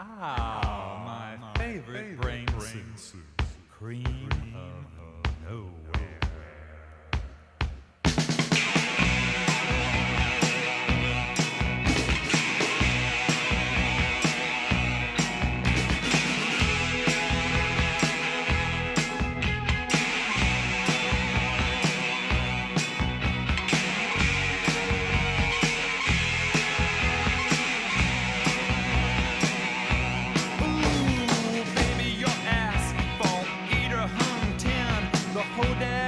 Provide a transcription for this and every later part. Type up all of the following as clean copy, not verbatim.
My favorite brain soup. Cream of nowhere. Hold that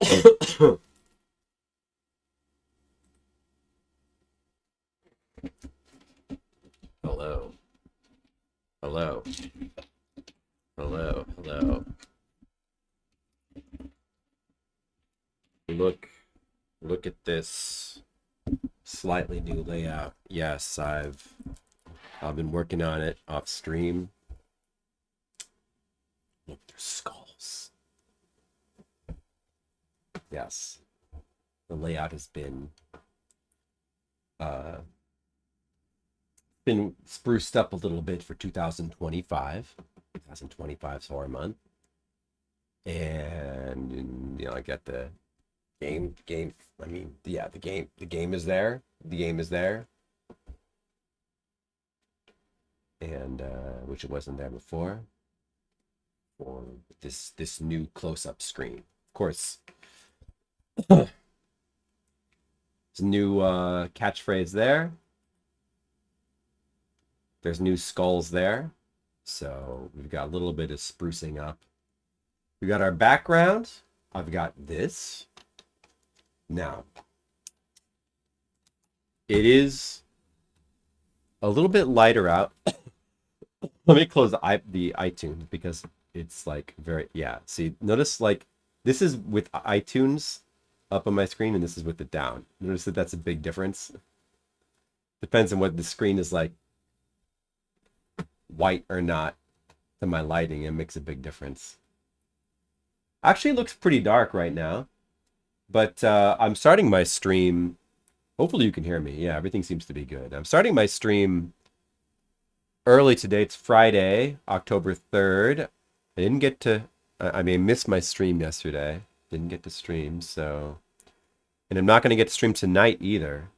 Hello. Hello. Hello. Hello. Look at this slightly new layout. Yes, I've been working on it off stream. Look, there's skulls. Yes. The layout has been spruced up a little bit for 2025. 2025's horror month. And you know, I got the game I mean, yeah, the game is there. The game is there. And which it wasn't there before. For this new close-up screen. Of course. There's a new catchphrase there. There's new skulls there. So we've got a little bit of sprucing up. We got our background. I've got this. Now, it is a little bit lighter out. Let me close the iTunes because it's like very, yeah. See, notice like this is with iTunes up on my screen and this is with it down. Notice that that's a big difference. Depends on what the screen is like, white or not, to my lighting. It makes a big difference. Actually, it looks pretty dark right now, but I'm starting my stream. Hopefully you can hear me. Yeah, everything seems to be good. I'm starting my stream early today. It's Friday, October 3rd. I didn't get to, I missed my stream yesterday. Didn't get to stream, so. And I'm not going to get to stream tonight either,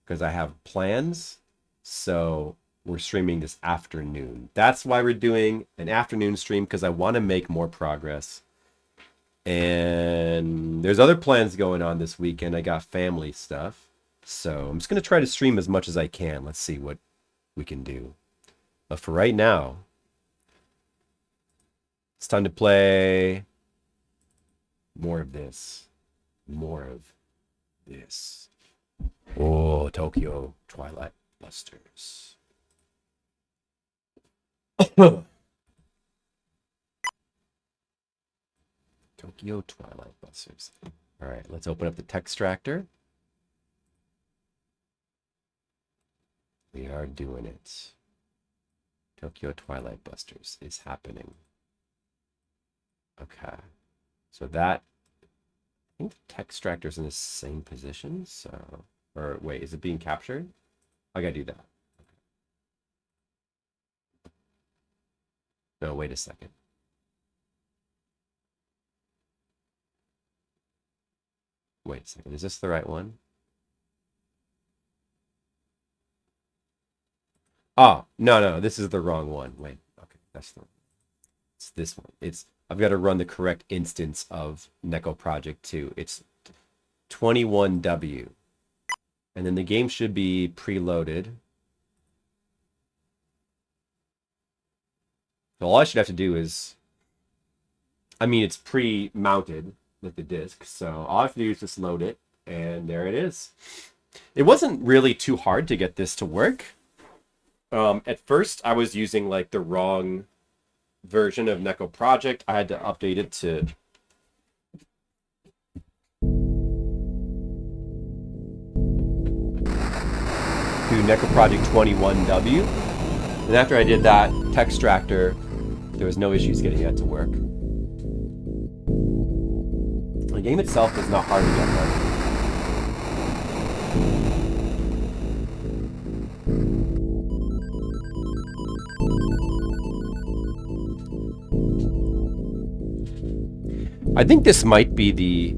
because I have plans. So we're streaming this afternoon. That's why we're doing an afternoon stream, because I want to make more progress. And there's other plans going on this weekend. I got family stuff. So I'm just going to try to stream as much as I can. Let's see what we can do. But for right now, it's time to play more of this. More of this. Oh, Tokyo Twilight Busters. Tokyo Twilight Busters. All right, let's open up the text extractor. We are doing it. Tokyo Twilight Busters is happening. Okay. So that, I think the text extractor is in the same position. So, or wait, is it being captured? I gotta do that. No, wait a second. Wait a second. Is this the right one? Oh, no, this is the wrong one. Wait, okay, it's this one. I've got to run the correct instance of Neko Project 2. It's 21W. And then the game should be preloaded. So all I should have to do is, it's pre-mounted with the disk, so all I have to do is just load it, and there it is. It wasn't really too hard to get this to work. At first, I was using like the wrong version of Neko Project. I had to update it to Neko Project 21W. And after I did that text extractor, there was no issues getting that to work. The game itself is not hard to get right. I think this might be the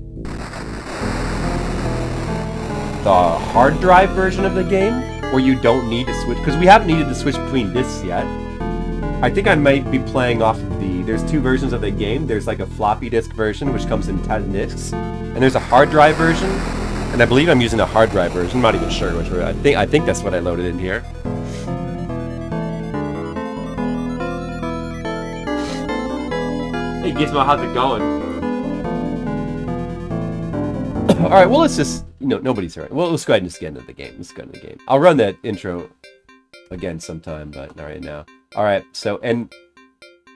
hard drive version of the game, where you don't need to switch, because we haven't needed to switch between discs yet. I think I might be playing off of there's two versions of the game. There's like a floppy disk version, which comes in 10 discs, and there's a hard drive version, and I believe I'm using a hard drive version. I'm not even sure which one. I think that's what I loaded in here. Hey Gizmo, how's it going? All right, well, let's just, nobody's here. Well, let's go ahead and just get into the game. Let's go into the game. I'll run that intro again sometime, but not right now. All right, so, and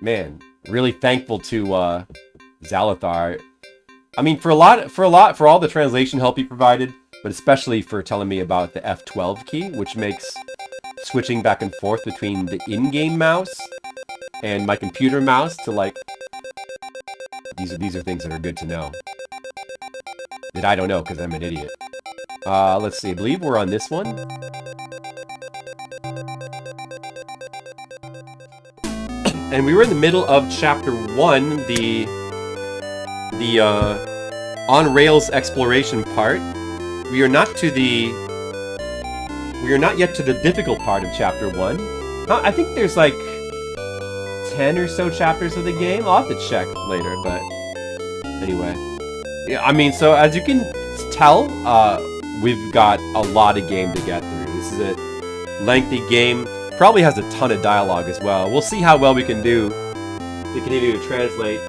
man, really thankful to Zalathar. I mean, for all the translation help he provided, but especially for telling me about the F12 key, which makes switching back and forth between the in-game mouse and my computer mouse to, like, these are things that are good to know. That I don't know, because I'm an idiot. Let's see, I believe we're on this one. And we were in the middle of Chapter 1, the on-rails exploration part. We are not yet to the difficult part of Chapter 1. I think there's like 10 or so chapters of the game. I'll have to check later, but anyway. Yeah, I mean, so as you can tell, we've got a lot of game to get through. This is a lengthy game. Probably has a ton of dialogue as well. We'll see how well we can do to continue to translate.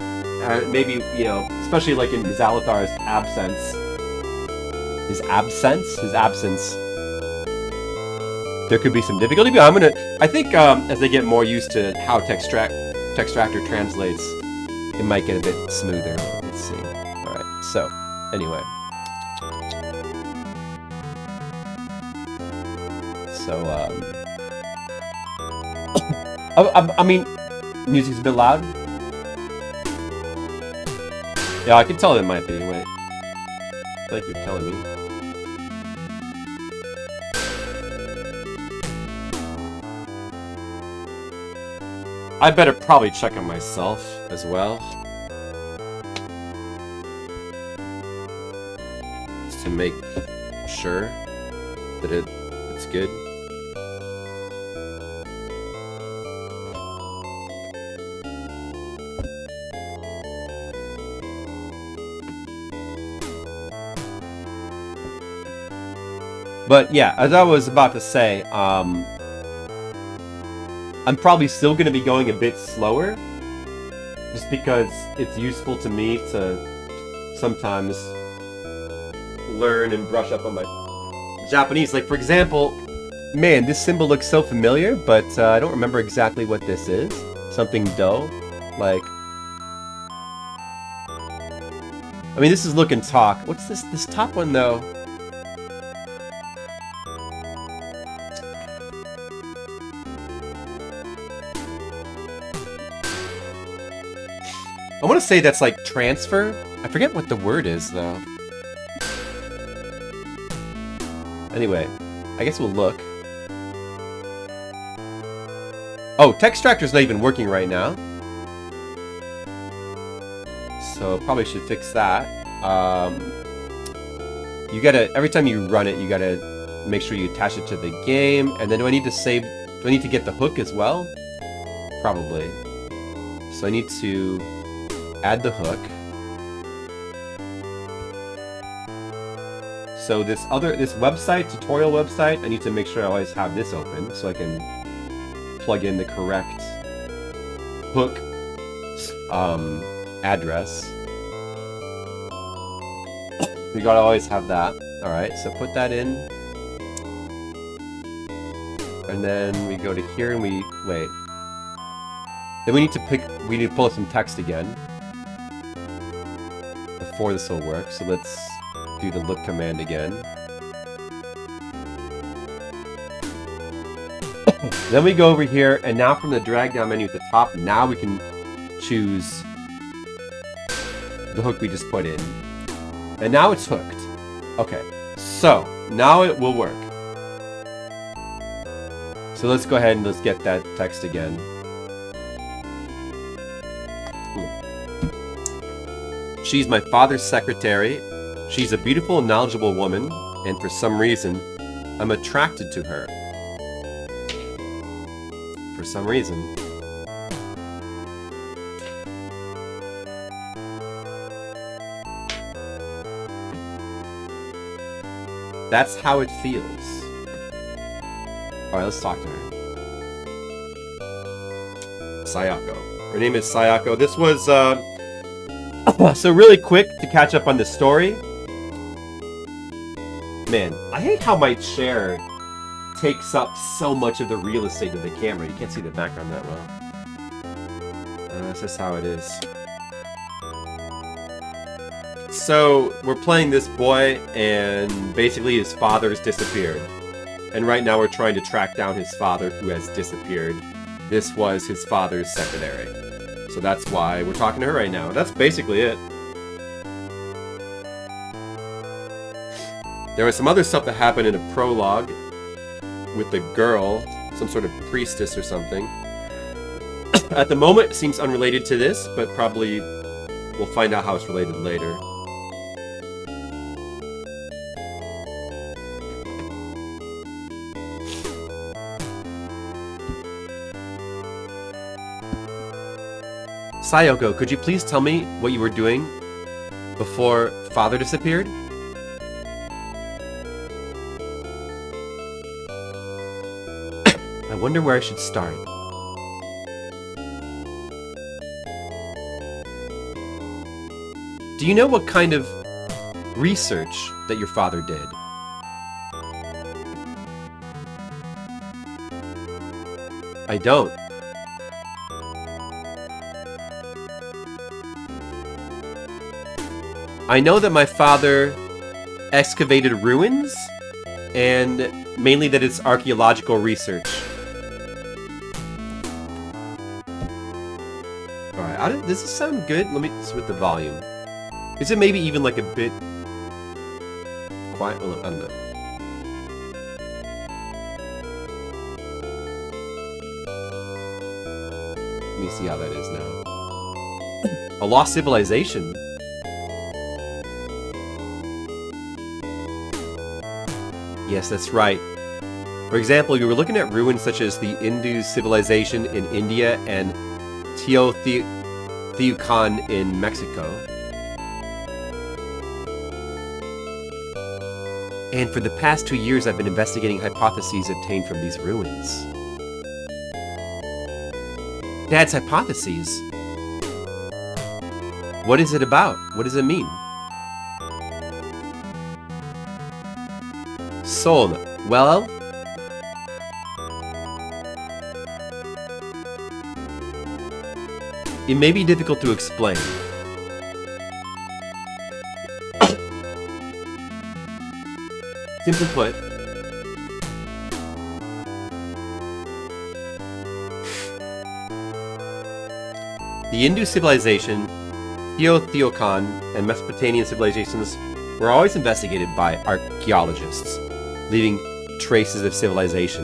Maybe, especially like in Zalathar's absence. His absence. There could be some difficulty, but I think as they get more used to how Textractor translates, it might get a bit smoother. Let's see. Alright, so, anyway. So, I mean, music's a bit loud. Yeah, I can tell it might be. Wait. I feel like you're telling me. I better probably check on myself as well. Just to make sure that it's good. But yeah, as I was about to say, I'm probably still going to be going a bit slower, just because it's useful to me to sometimes learn and brush up on my Japanese. Like, for example, man, this symbol looks so familiar, but I don't remember exactly what this is. Something do, like... I mean, this is look and talk. What's this? This top one, though? I want to say that's like transfer. I forget what the word is, though. Anyway, I guess we'll look. Oh, Textractor's not even working right now. So probably should fix that. You gotta, every time you run it, you gotta make sure you attach it to the game. And then do I need to save, do I need to get the hook as well? Probably. So I need to add the hook. So this website, tutorial website, I need to make sure I always have this open so I can plug in the correct hook address. We gotta always have that. Alright, so put that in. And then we go to here and we, wait. Then we need to pull up some text again before this will work. So let's do the look command again. Then we go over here, and now from the drag down menu at the top, now we can choose the hook we just put in. And now it's hooked. Okay, so now it will work. So let's go ahead and let's get that text again. She's my father's secretary. She's a beautiful and knowledgeable woman, and for some reason, I'm attracted to her. For some reason. That's how it feels. Alright, let's talk to her. Sayako. Her name is Sayako. This was, so really quick to catch up on the story. Man, I hate how my chair takes up so much of the real estate of the camera. You can't see the background that well. That's just how it is. So, we're playing this boy, and basically his father's disappeared. And right now we're trying to track down his father who has disappeared. This was his father's secretary. So that's why we're talking to her right now. That's basically it. There was some other stuff that happened in a prologue with the girl, some sort of priestess or something. At the moment, it seems unrelated to this, but probably we'll find out how it's related later. Sayoko, could you please tell me what you were doing before father disappeared? I wonder where I should start. Do you know what kind of research that your father did? I don't. I know that my father excavated ruins, and mainly that it's archaeological research. Alright, does this sound good? Let me switch the volume. Is it maybe even like a bit quiet? Well, I don't know. Let me see how that is now. A lost civilization? Yes, that's right. For example, you were looking at ruins such as the Indus civilization in India and Teotihuacan in Mexico. And for the past 2 years, I've been investigating hypotheses obtained from these ruins. Dad's hypotheses? What is it about? What does it mean? Soul. Well, it may be difficult to explain. Simply put, the Indus civilization, Teotihuacan, and Mesopotamian civilizations were always investigated by archaeologists, leaving traces of civilization.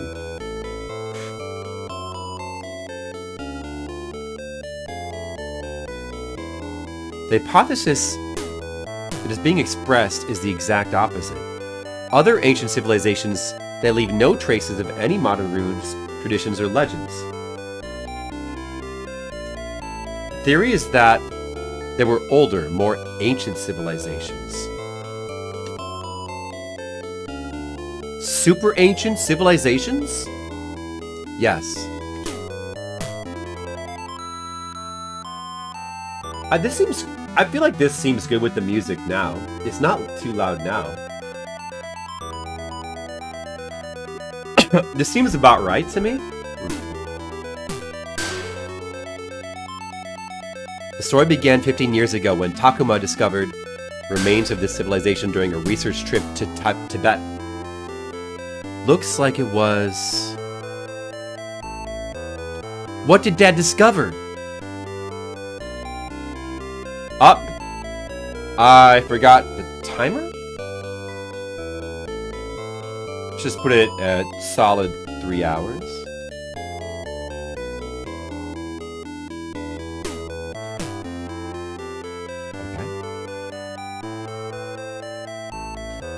The hypothesis that is being expressed is the exact opposite. Other ancient civilizations that leave no traces of any modern ruins, traditions, or legends. The theory is that there were older, more ancient civilizations. Super ancient civilizations? Yes. I feel like this seems good with the music now. It's not too loud now. This seems about right to me. The story began 15 years ago when Takuma discovered remains of this civilization during a research trip to Tibet. Looks like it was... What did Dad discover? Up. I forgot the timer? Let's just put it at solid 3 hours.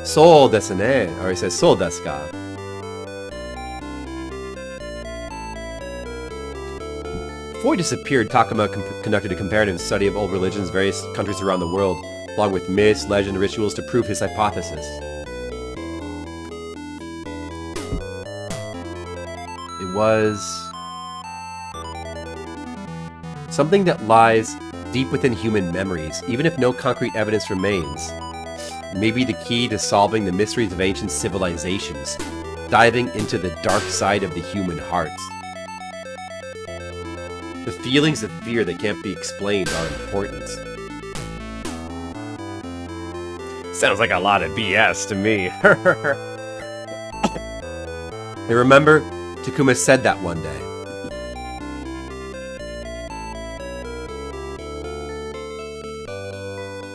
Soul desu ne. Or he says soul desu ka. Before he disappeared, Takuma conducted a comparative study of old religions in various countries around the world, along with myths, legend, and rituals to prove his hypothesis. It was something that lies deep within human memories, even if no concrete evidence remains. may be the key to solving the mysteries of ancient civilizations, diving into the dark side of the human heart. The feelings of fear that can't be explained are important. Sounds like a lot of BS to me. I remember Takuma said that one day.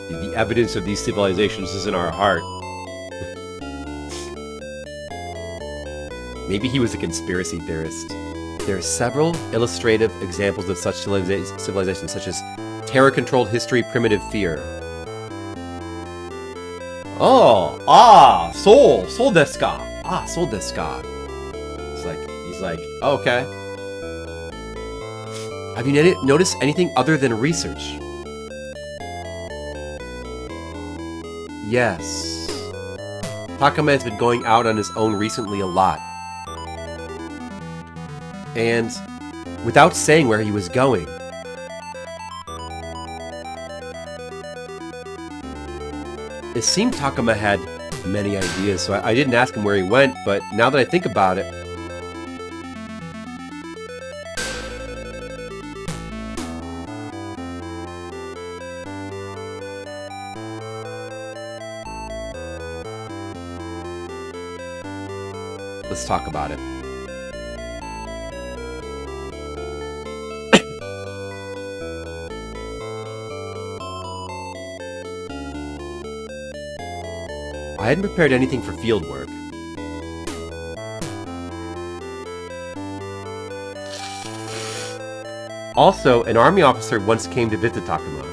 The evidence of these civilizations is in our heart. Maybe he was a conspiracy theorist. There are several illustrative examples of such civilizations, such as terror-controlled history, primitive fear. Oh, so desu ka. So desu ka. He's like, oh, okay. Have you noticed anything other than research? Yes. Takuma has been going out on his own recently a lot. And without saying where he was going. It seemed Takuma had many ideas, so I didn't ask him where he went, but now that I think about it, let's talk about it. I hadn't prepared anything for field work. Also, an army officer once came to visit Takuma.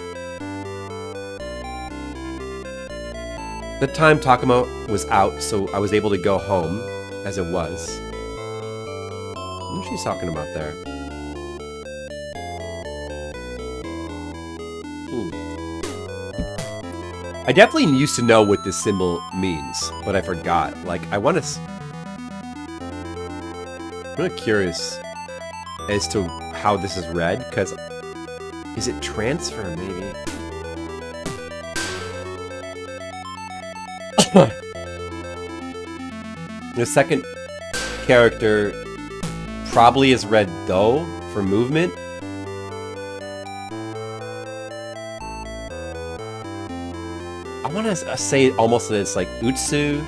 At the time, Takuma was out, so I was able to go home, as it was. What is she talking about there? I definitely used to know what this symbol means, but I forgot. Like, I'm really curious as to how this is read, because is it transfer, maybe? The second character probably is read do for movement. I want to say it almost that it's like utsu.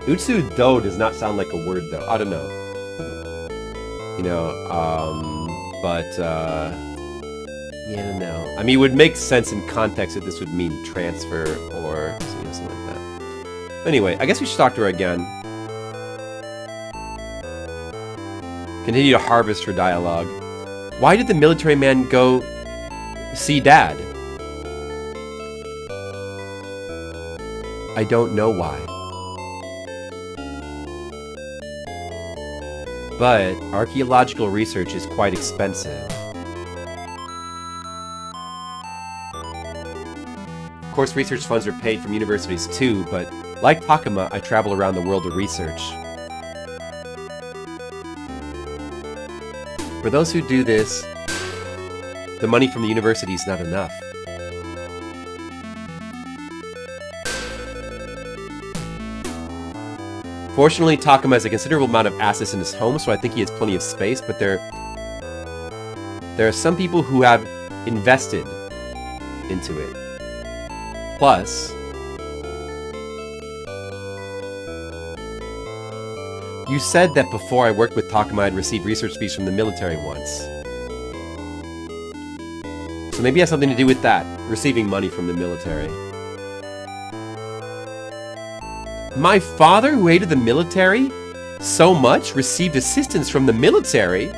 Utsu do does not sound like a word though. I don't know. You know, yeah, I don't know. I mean, it would make sense in context that this would mean transfer or something like that. Anyway, I guess we should talk to her again. Continue to harvest her dialogue. Why did the military man go see Dad? I don't know why. But archaeological research is quite expensive. Of course, research funds are paid from universities too, but like Takuma, I travel around the world to research. For those who do this, the money from the university is not enough. Fortunately, Takuma has a considerable amount of assets in his home, so I think he has plenty of space, but there are some people who have invested into it. Plus, you said that before I worked with Takuma, I'd received research fees from the military once. So maybe it has something to do with that, receiving money from the military. My father, who hated the military so much, received assistance from the military?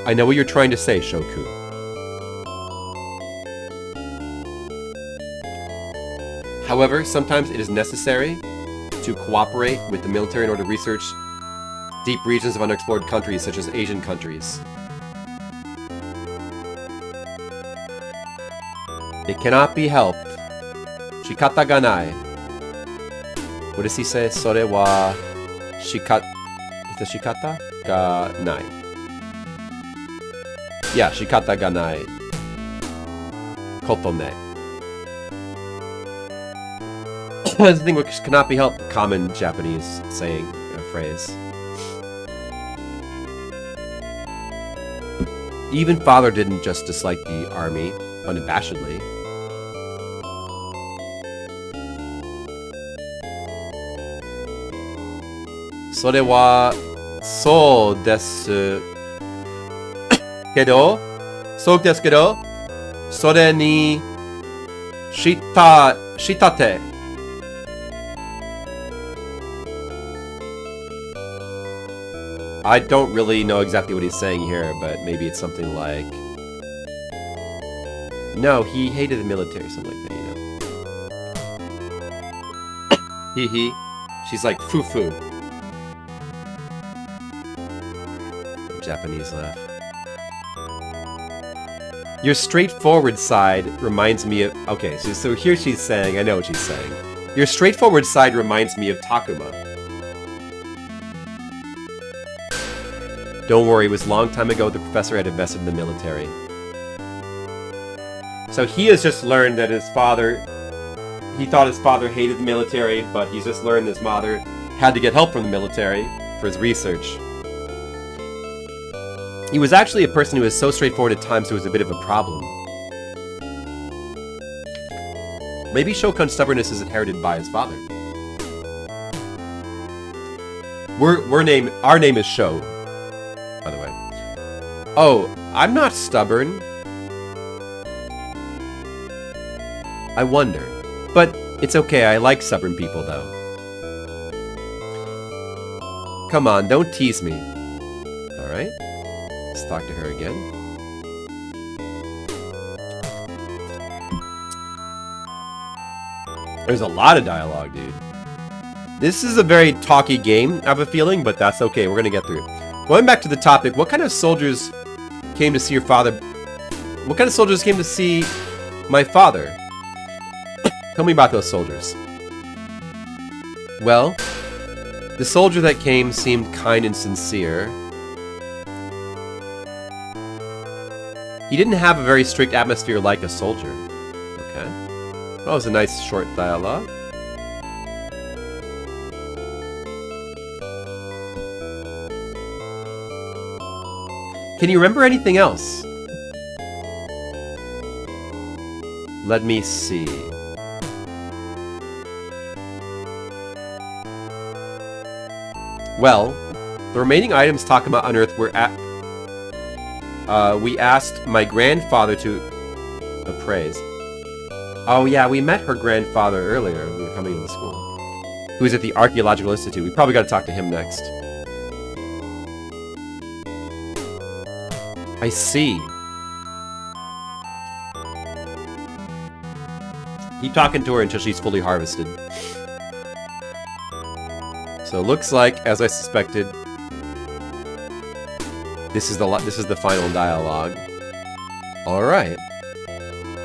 I know what you're trying to say, Shoku. However, sometimes it is necessary to cooperate with the military in order to research deep regions of unexplored countries, such as Asian countries. It cannot be helped. Shikata ga nai. What does he say? Sore wa shikata... Is it shikata? Ga nai. Yeah, shikata ga nai. kotone. That's the thing which cannot be helped. Common Japanese saying, phrase. Even father didn't just dislike the army unabashedly. Sore wa so desu kedo, so desu kedo, sore ni shitate. I don't really know exactly what he's saying here, but maybe it's something like... No, he hated the military, something like that, you know. Hee. She's like, foo-foo. Japanese laugh. Your straightforward side reminds me of... Okay, so here she's saying... I know what she's saying. Your straightforward side reminds me of Takuma. Don't worry, it was a long time ago the professor had invested in the military. So he has just learned that his father... He thought his father hated the military, but he's just learned his mother had to get help from the military for his research. He was actually a person who was so straightforward at times it was a bit of a problem. Maybe Shokun's stubbornness is inherited by his father. Our name is Sho, by the way. Oh, I'm not stubborn. I wonder. But it's okay, I like stubborn people, though. Come on, don't tease me. Alright. Let's talk to her again. There's a lot of dialogue, dude. This is a very talky game, I have a feeling, but that's okay. We're gonna get through it. Going back to the topic, what kind of soldiers came to see your father? What kind of soldiers came to see my father? Tell me about those soldiers. Well, the soldier that came seemed kind and sincere. He didn't have a very strict atmosphere like a soldier. Okay. That was a nice short dialogue. Can you remember anything else? Let me see. Well, the remaining items Takuma unearthed were at... we asked my grandfather to appraise. Oh yeah, we met her grandfather earlier when we were coming into school. Who was at the Archaeological Institute. We probably got to talk to him next. I see. Keep talking to her until she's fully harvested. So it looks like, as I suspected, this is the final dialogue. All right.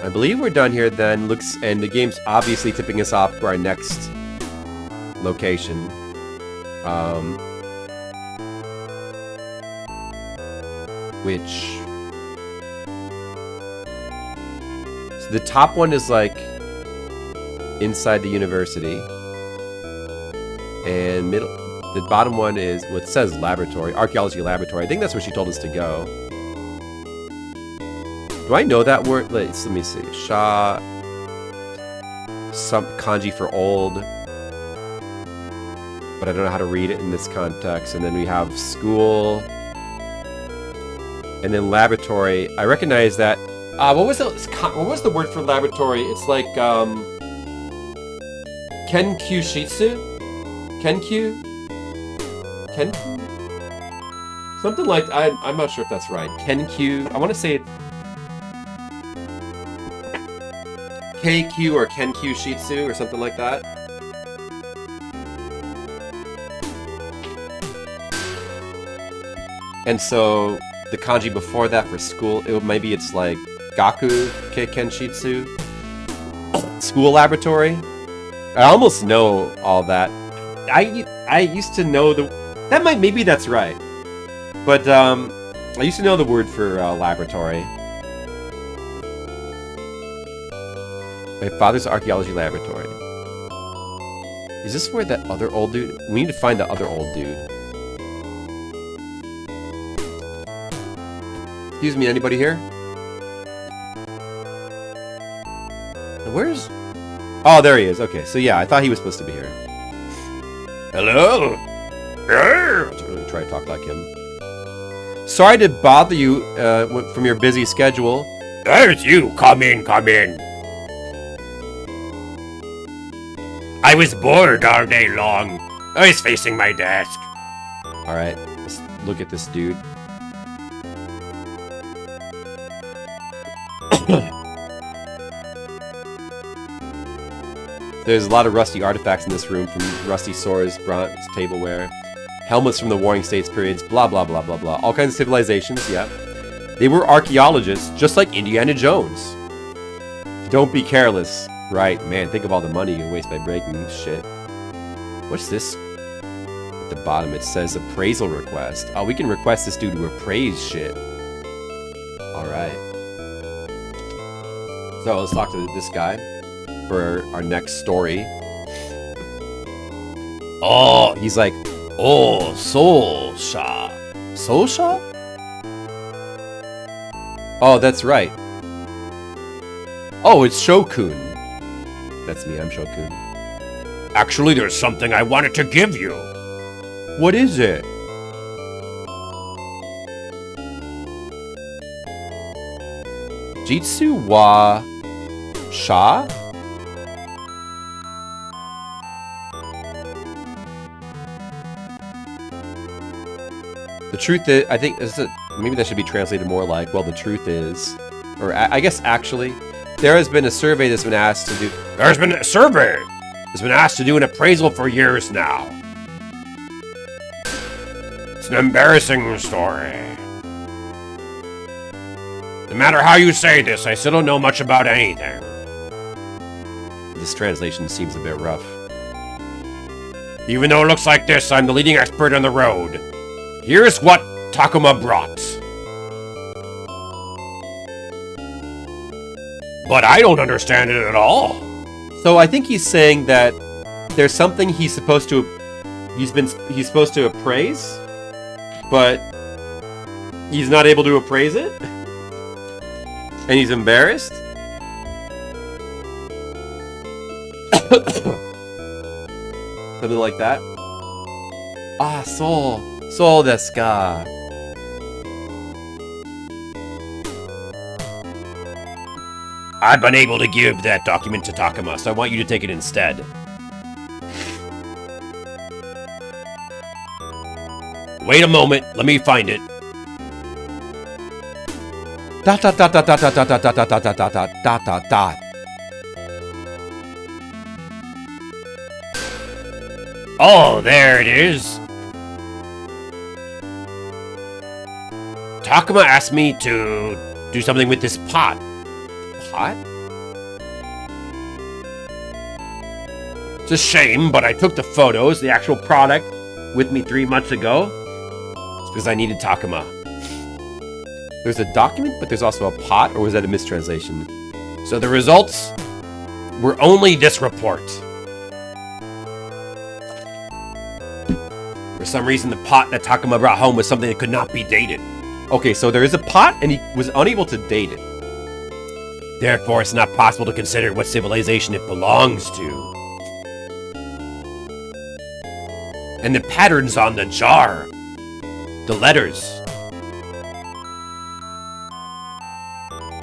I believe we're done here then. And the game's obviously tipping us off to our next location. Which... So the top one is like inside the university. And the bottom one is what says laboratory, archaeology laboratory. I think that's where she told us to go. Do I know that word? Let me see. Sha. Some kanji for old. But I don't know how to read it in this context. And then we have school. And then laboratory. I recognize that. What was the word for laboratory? It's like Kenkyu Shitsu? Kenkyu? Something like... I'm not sure if that's right. Kenkyu. I want to say it... KQ or Kenkyu Shitsu or something like that. And so the kanji before that for school, maybe it's like Gaku Kenshitsu. School laboratory. I almost know all that. I used to know maybe that's right. But I used to know the word for laboratory. My father's archaeology laboratory. Is this where that other old dude... We need to find the other old dude. Excuse me, anybody here? Where's... Oh, there he is. Okay, so yeah, I thought he was supposed to be here. Hello? I'm try to talk like him. Sorry to bother you from your busy schedule. There's you. Come in, come in. I was bored all day long. I was facing my desk. Alright, let's look at this dude. There's a lot of rusty artifacts in this room, from rusty swords, bronze tableware, helmets from the Warring States periods, blah blah blah blah blah. All kinds of civilizations, yeah. They were archaeologists, just like Indiana Jones. Don't be careless. Right, man, think of all the money you waste by breaking shit. What's this? At the bottom it says appraisal request. Oh, we can request this dude to appraise shit. Alright. So, let's talk to this guy for our next story. Oh, he's like, oh, Soul-sha. Soul-sha? Oh, that's right. Oh, it's Shokun. That's me, I'm Shokun. Actually, there's something I wanted to give you. What is it? Jitsu wa sha? The truth is, I think, maybe that should be translated more like, well, the truth is, or I guess actually, there has been a survey that's been asked to do... There's been a survey that's been asked to do an appraisal for years now. It's an embarrassing story. No matter how you say this, I still don't know much about anything. This translation seems a bit rough. Even though it looks like this, I'm the leading expert on the road. Here's what Takuma brought. But I don't understand it at all. So I think he's saying that there's something he's supposed to appraise, but he's not able to appraise it? And he's embarrassed? Something like that? Ah, so desu ka. I've been able to give that document to Takuma, so I want you to take it instead. Wait a moment, let me find it. Dot dot dot dot dot dot dot dot dot dot dot dot dot dot dot. Oh, there it is. Takuma asked me to do something with this pot. Pot? It's a shame, but I took the photos, the actual product, with me 3 months ago. It's because I needed Takuma. There's a document, but there's also a pot, or was that a mistranslation? So the results were only this report. For some reason, the pot that Takuma brought home was something that could not be dated. Okay, so there is a pot, and he was unable to date it. Therefore, it's not possible to consider what civilization it belongs to. And the patterns on the jar, the letters.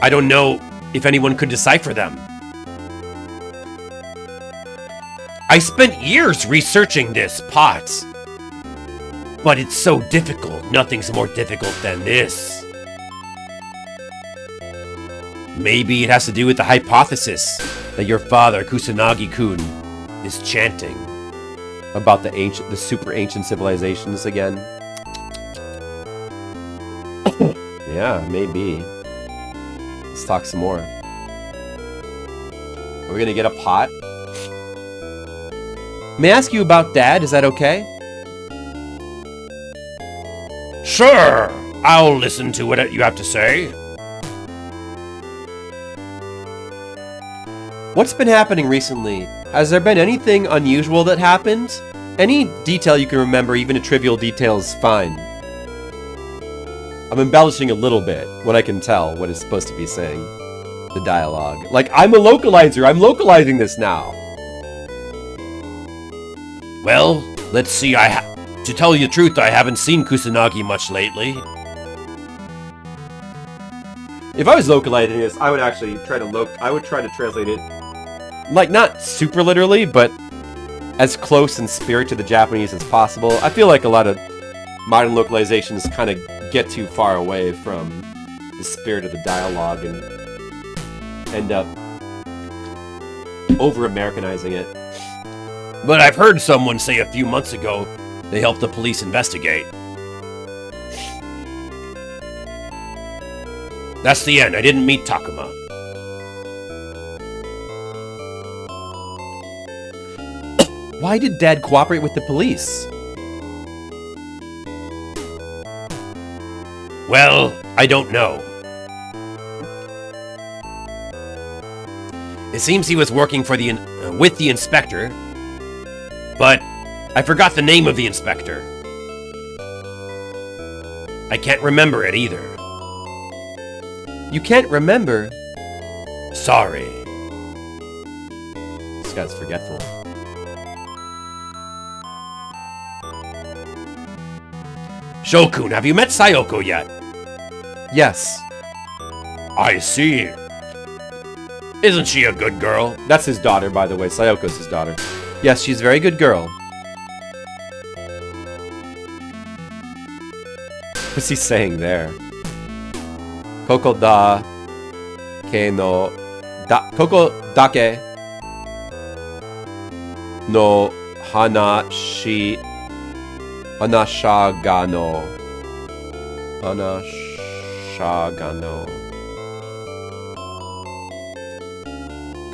I don't know if anyone could decipher them. I spent years researching this pot. But it's so difficult. Nothing's more difficult than this. Maybe it has to do with the hypothesis that your father, Kusanagi-kun, is chanting. About the super ancient civilizations again. Yeah, maybe. Let's talk some more. Are we gonna get a pot? May I ask you about Dad? Is that okay? Sure, I'll listen to what you have to say. What's been happening recently? Has there been anything unusual that happened? Any detail you can remember, even a trivial detail, is fine. I'm embellishing a little bit when I can tell what it's supposed to be saying. The dialogue. Like, I'm a localizer. I'm localizing this now. Well, let's see. To tell you the truth, I haven't seen Kusanagi much lately. If I was localizing this, I would actually try to translate it, like, not super literally, but as close in spirit to the Japanese as possible. I feel like a lot of modern localizations kind of get too far away from the spirit of the dialogue and end up over-Americanizing it. But I've heard someone say a few months ago they helped the police investigate. That's the end. I didn't meet Takuma. Why did Dad cooperate with the police? Well, I don't know. It seems he was working for with the inspector, but I forgot the name of the inspector. I can't remember it either. You can't remember? Sorry. This guy's forgetful. Shokun, have you met Sayoko yet? Yes. I see. Isn't she a good girl? That's his daughter, by the way. Sayoko's his daughter. Yes, she's a very good girl. What's he saying there? Koko da ke no koko dake no hanasha ga no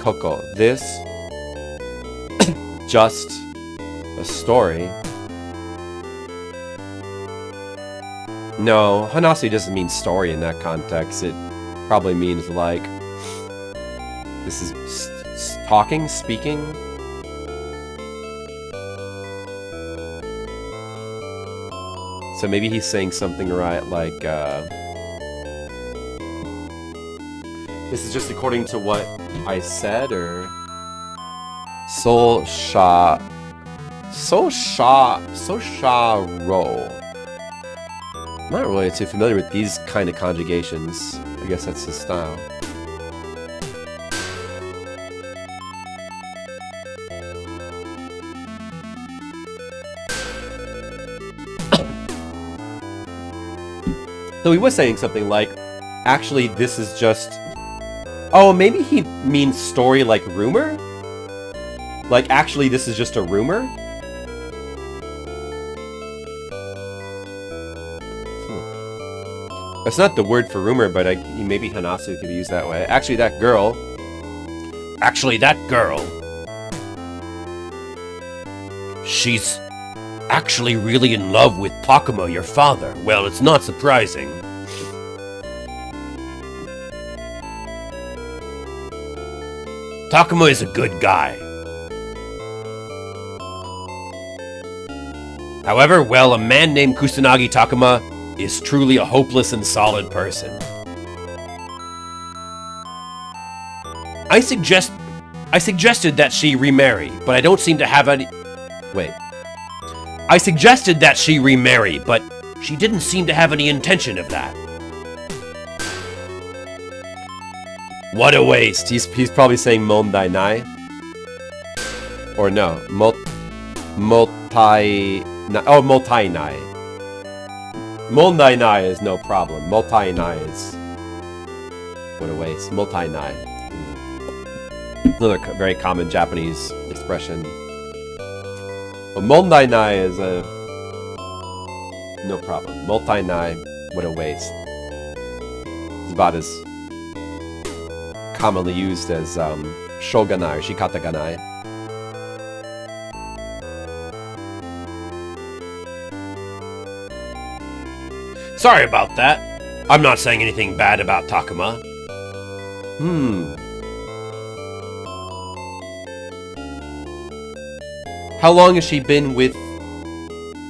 Koko, this just a story. No, Hanasi doesn't mean story in that context. It probably means like this is talking, speaking. So maybe he's saying something right, like this is just according to what I said, or so sha ro. I'm not really too familiar with these kind of conjugations. I guess that's his style. So he was saying something like, actually, this is just... Oh, maybe he means story like rumor? Like, actually, this is just a rumor? That's not the word for rumor, but maybe Hanasu could be used that way. Actually, that girl... She's actually really in love with Takuma, your father. Well, it's not surprising. Takuma is a good guy. However, well, a man named Kusanagi Takuma is truly a hopeless and solid person. I suggested that she remarry, but I don't seem to have any... Wait. I suggested that she remarry, but she didn't seem to have any intention of that. What a waste. He's probably saying mondai nai. Or no. Multai nai. Mondai nai is no problem. Multai nai is... What a waste. Multai nai. Another very common Japanese expression. Well, mondai nai is a... No problem. Multai nai, what a waste. It's about as commonly used as shoganai or shikataganai. Sorry about that. I'm not saying anything bad about Takuma. How long has she been with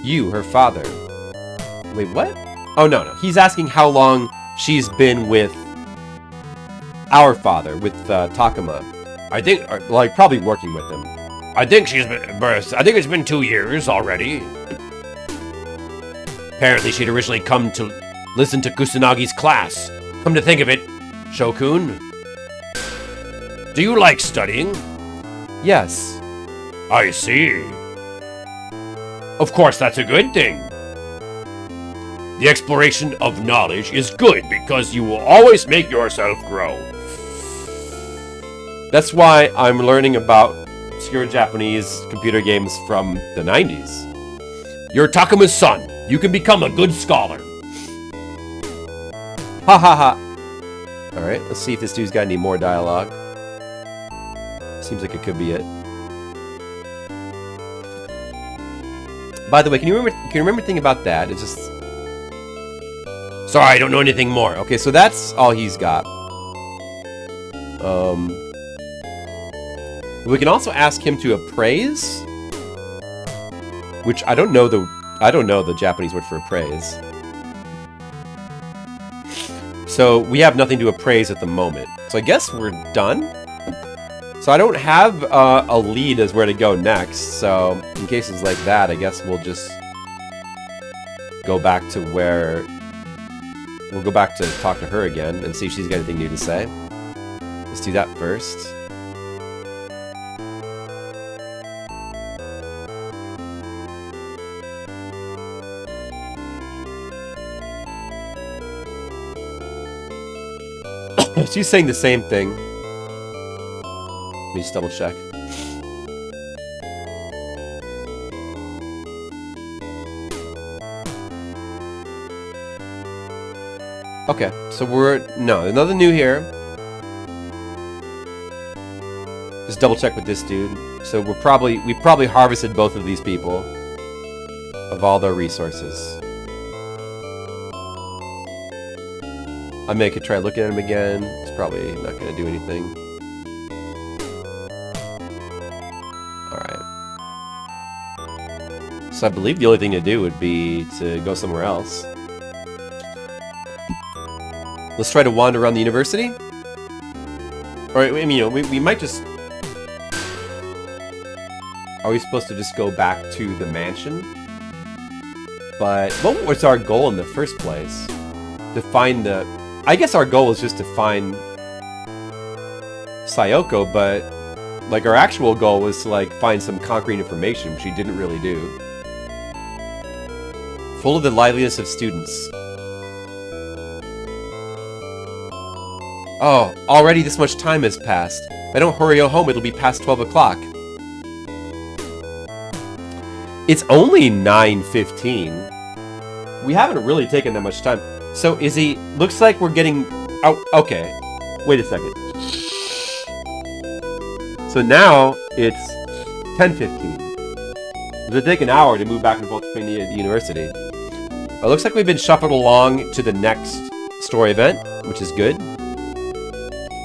you, her father? Wait, what? Oh, no. He's asking how long she's been with our father, with Takuma. I think, Like, probably working with him. I think it's been 2 years already. Apparently she'd originally come to listen to Kusanagi's class. Come to think of it, Shokun, do you like studying? Yes. I see. Of course, that's a good thing. The exploration of knowledge is good because you will always make yourself grow. That's why I'm learning about obscure Japanese computer games from the 90s. You're Takuma's son. You can become a good scholar. Ha ha ha. Alright, let's see if this dude's got any more dialogue. Seems like it could be it. By the way, can you remember anything about that? It's just... Sorry, I don't know anything more. Okay, so that's all he's got. We can also ask him to appraise, which I don't know the Japanese word for appraise. So we have nothing to appraise at the moment. So I guess we're done. So I don't have a lead as where to go next. So in cases like that, I guess we'll just go back to where we'll go back to talk to her again and see if she's got anything new to say. Let's do that first. She's saying the same thing. Let me just double check. Okay, so nothing new here. Just double check with this dude. So we probably harvested both of these people of all their resources. I may could try looking at him again. It's probably not going to do anything. Alright. So I believe the only thing to do would be to go somewhere else. Let's try to wander around the university. Or, I mean, we might just... Are we supposed to just go back to the mansion? But what was our goal in the first place? To find the... I guess our goal is just to find Sayoko, but like our actual goal was to like find some concrete information, which we didn't really do. Full of the liveliness of students. Oh, already this much time has passed. If I don't hurry home, it'll be past 12 o'clock. It's only 9:15. We haven't really taken that much time. So is he... Looks like we're getting... Oh, okay. Wait a second. So now it's 10:15. It'll take an hour to move back and forth between the university. It looks like we've been shuffled along to the next story event, which is good.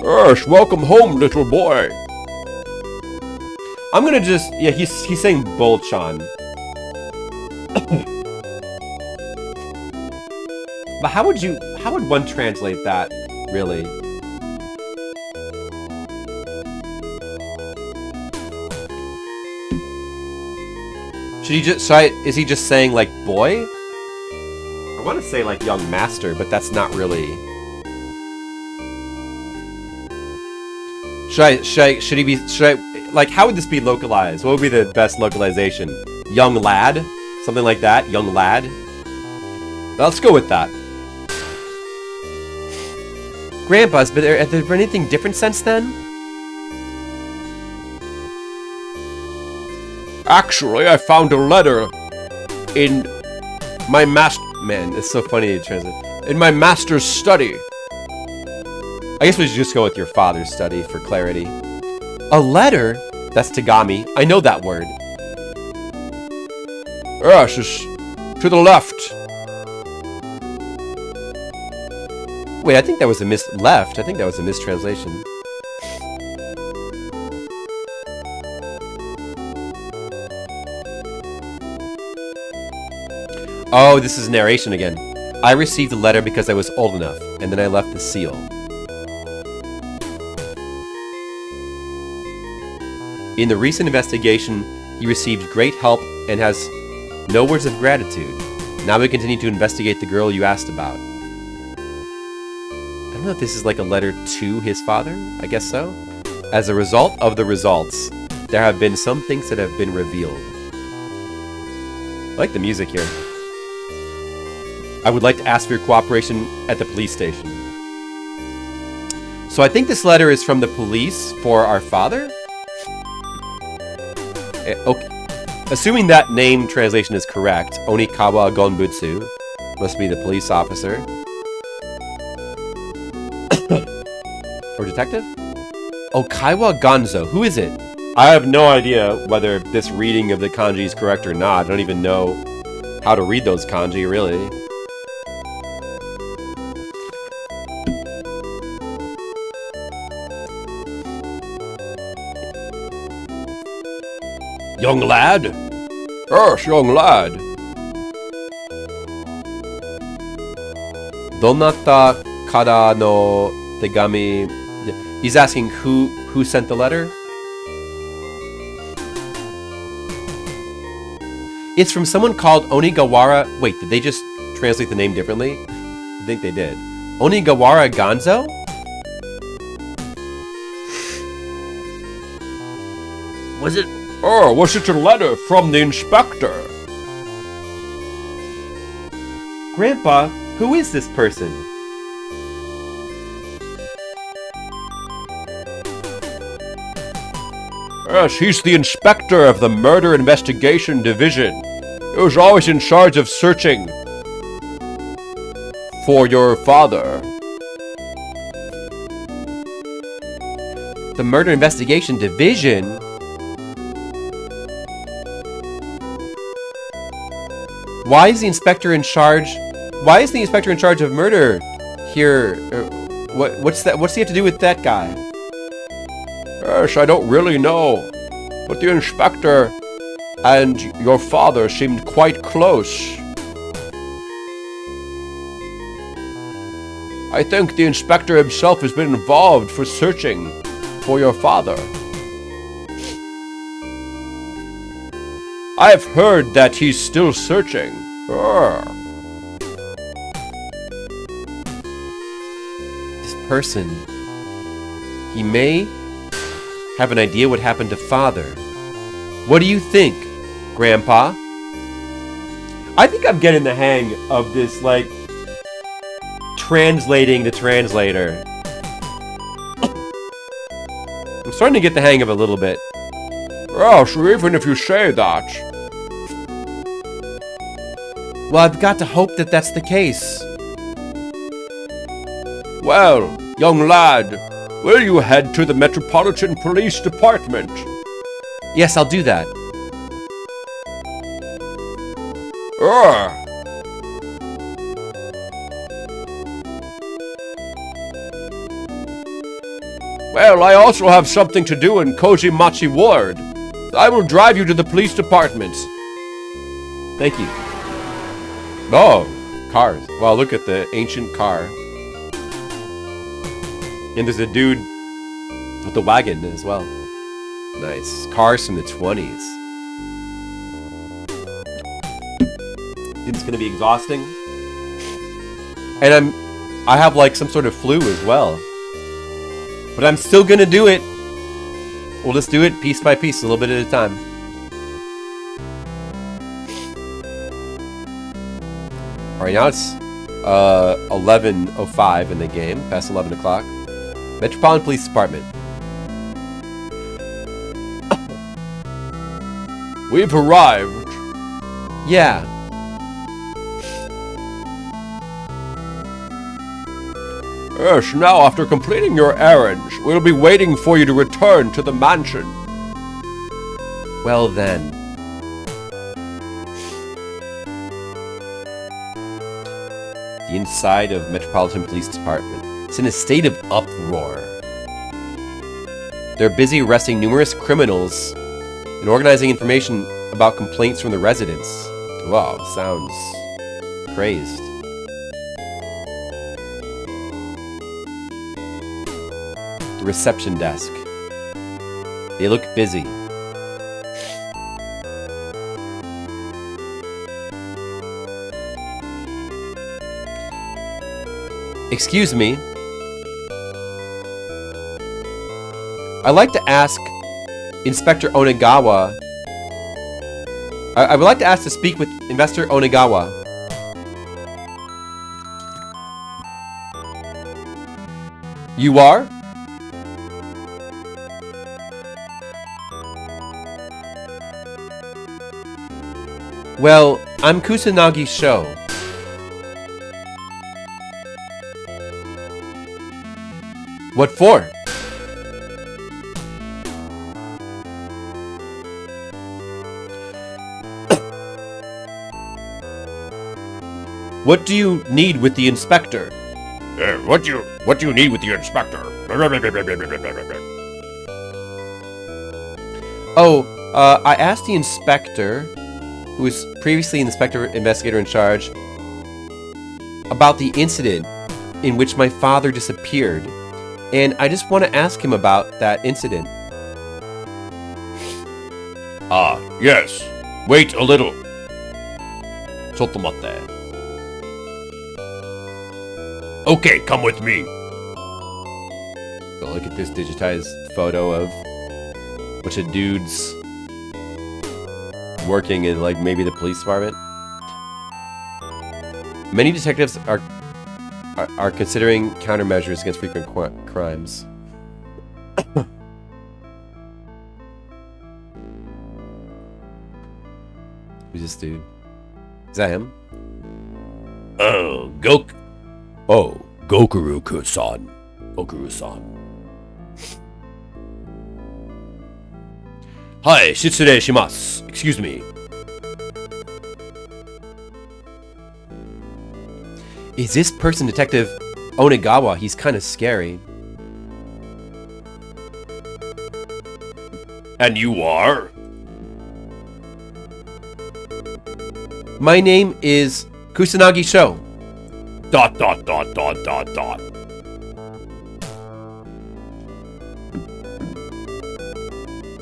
Yes, welcome home, little boy. I'm gonna just... Yeah, he's saying Bolchan. But how would one translate that, really? Is he just saying, like, boy? I want to say, like, young master, but that's not really... Like, how would this be localized? What would be the best localization? Young lad? Something like that? Young lad? Let's go with that. Grandpa's, but has there been anything different since then? Actually, I found a letter in my Man, it's so funny to translate. in my master's study. I guess we should just go with your father's study for clarity. A letter? That's Tagami. I know that word. Yes, it's to the left. Wait, I think that was a left. I think that was a mistranslation. Oh, this is narration again. I received the letter because I was old enough, and then I left the seal. In the recent investigation, he received great help and has no words of gratitude. Now we continue to investigate the girl you asked about. I don't know if this is like a letter to his father. I guess so. As a result of the results, there have been some things that have been revealed. I like the music here. I would like to ask for your cooperation at the police station. So I think this letter is from the police for our father? Okay. Assuming that name translation is correct, Onikawa Gonbutsu must be the police officer. Or detective? Okaiwa Gonzo, who is it? I have no idea whether this reading of the kanji is correct or not. I don't even know how to read those kanji, really. Young lad? Yes, young lad. Donata kara no tegami. He's asking who sent the letter? It's from someone called Onigawara. Wait, did they just translate the name differently? I think they did. Onigawara Gonzo? Was it a letter from the inspector? Grandpa, who is this person? Yes, he's the inspector of the Murder Investigation Division. He was always in charge of searching for your father. The Murder Investigation Division? Why is the inspector in charge? Why is the inspector in charge of murder here? What's that? What's he have to do with that guy? Yes, I don't really know. But the inspector and your father seemed quite close. I think the inspector himself has been involved for searching for your father. I have heard that he's still searching. This person, he may have an idea what happened to father. What do you think, Grandpa? I think I'm getting the hang of this, like, translating the translator. I'm starting to get the hang of it a little bit. Oh, so even if you say that. Well, I've got to hope that that's the case. Well, young lad, will you head to the Metropolitan Police Department? Yes, I'll do that. Well, I also have something to do in Kojimachi Ward. I will drive you to the police department. Thank you. Oh, cars. Wow, look at the ancient car. And there's a dude with the wagon as well. Nice. Cars from the 20s. It's gonna be exhausting. And I have like some sort of flu as well. But I'm still gonna do it. We'll just do it piece by piece, a little bit at a time. Alright, now it's 11:05 in the game, past 11 o'clock. Metropolitan Police Department. We've arrived. Yeah. Yes, now after completing your errands, we'll be waiting for you to return to the mansion. Well then. The inside of Metropolitan Police Department. It's in a state of uproar. They're busy arresting numerous criminals and organizing information about complaints from the residents. Wow, sounds crazed. The reception desk. They look busy. Excuse me. I'd like to ask Inspector Onagawa. I would like to ask to speak with Investor Onagawa. You are? Well, I'm Kusanagi Sho. What for? What do you need with the inspector? What do you need with the inspector? I asked the inspector, who was previously an inspector investigator in charge, about the incident in which my father disappeared, and I just want to ask him about that incident. Ah, yes. Wait a little. Chotomatte. Okay, come with me. Look at this digitized photo of a bunch of dudes working in, like, maybe the police department. Many detectives are considering countermeasures against frequent crimes. Who's this dude? Is that him? Oh, Gokuru-san. Gokuru-san. Hi, shitsurei shimasu. Excuse me. Is this person Detective Onagawa? He's kind of scary. And you are? My name is Kusanagi Sho. ...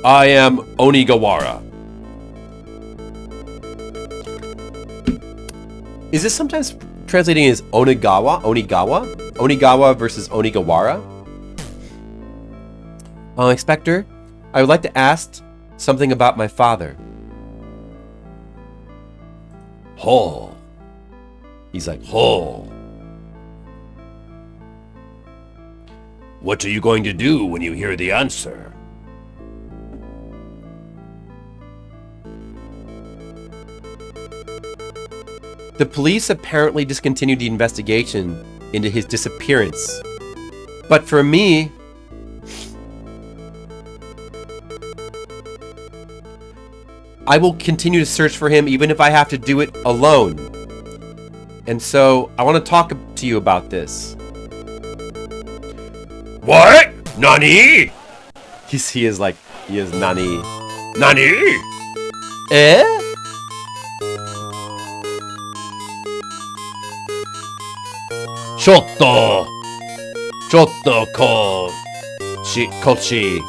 I am Onigawara. Is this sometimes translating as Onagawa? Onigawa? Onigawa versus Onigawara? Inspector, I would like to ask something about my father. Ho. He's like, Ho. What are you going to do when you hear the answer? the police apparently discontinued the investigation into his disappearance. But for me, I will continue to search for him even if I have to do it alone. And so, I want to talk to you about this. What? Nani? He is Nani. Nani? Eh? Chotto kochi.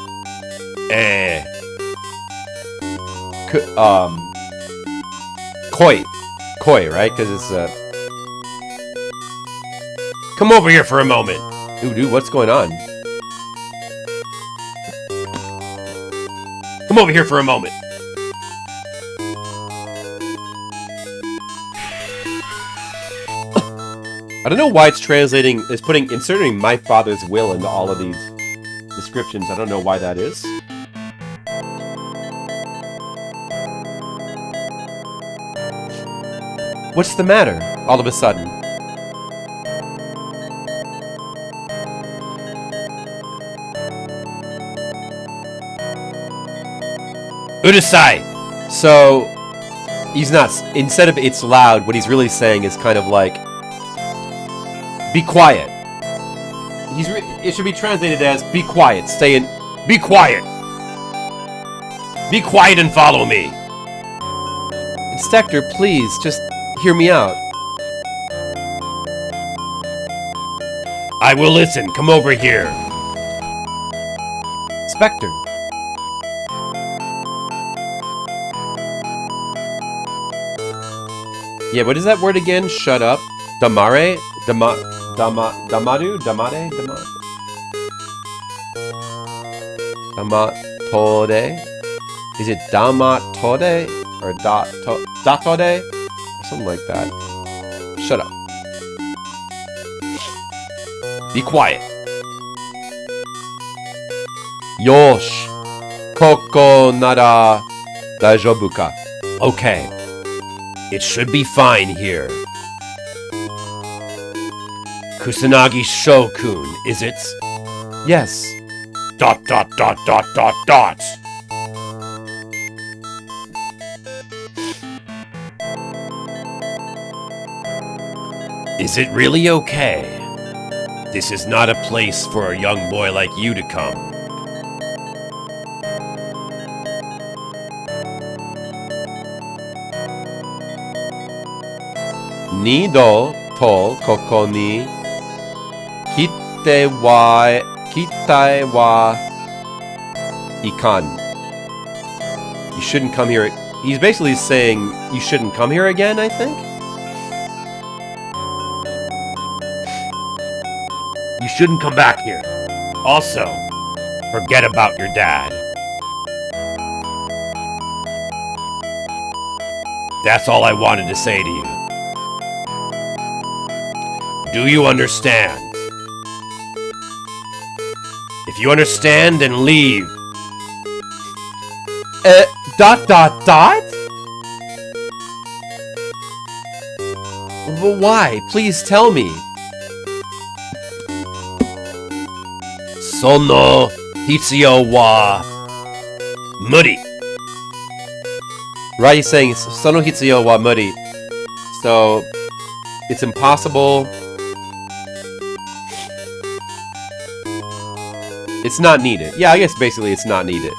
Koi, right? Because it's Come over here for a moment. Dude, what's going on? Come over here for a moment. I don't know why it's inserting my father's will into all of these descriptions. I don't know why that is. What's the matter, all of a sudden? Urusai! So, he's not... Instead of it's loud, what he's really saying is kind of like... Be quiet. It should be translated as, be quiet, stay in... Be quiet! Be quiet and follow me! Inspector, please, just hear me out. I will listen. Come over here. Spectre. Yeah, what is that word again? Shut up. Damare? Damadu? Damade? Damatode? Is it damatode? Or datode? Or something like that. Shut up. Be quiet. Yosh. Koko nara daijoubu ka? Okay. It should be fine here. Kusanagi Shokun, is it? Yes. ... Is it really okay? This is not a place for a young boy like you to come. Nido to koko ni kitai wa ikan. You shouldn't come here. He's basically saying you shouldn't come here again, I think. You shouldn't come back here. Also, forget about your dad. That's all I wanted to say to you. Do you understand? If you understand, then leave. Dot? Why? Please tell me. Sono hitsuyo wa muri. Right, he's saying sono hitsuyo wa muri. So, it's impossible. It's not needed. Yeah, I guess basically it's not needed.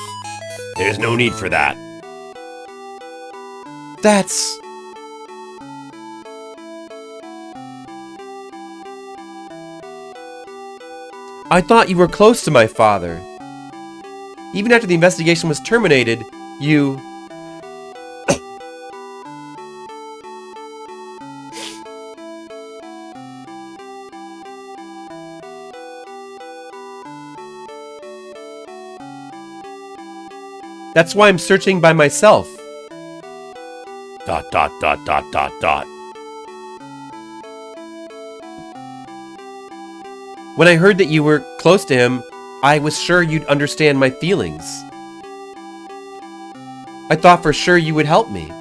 There's no need for that. That's... I thought you were close to my father. Even after the investigation was terminated, you... That's why I'm searching by myself. ... When I heard that you were close to him, I was sure you'd understand my feelings. I thought for sure you would help me.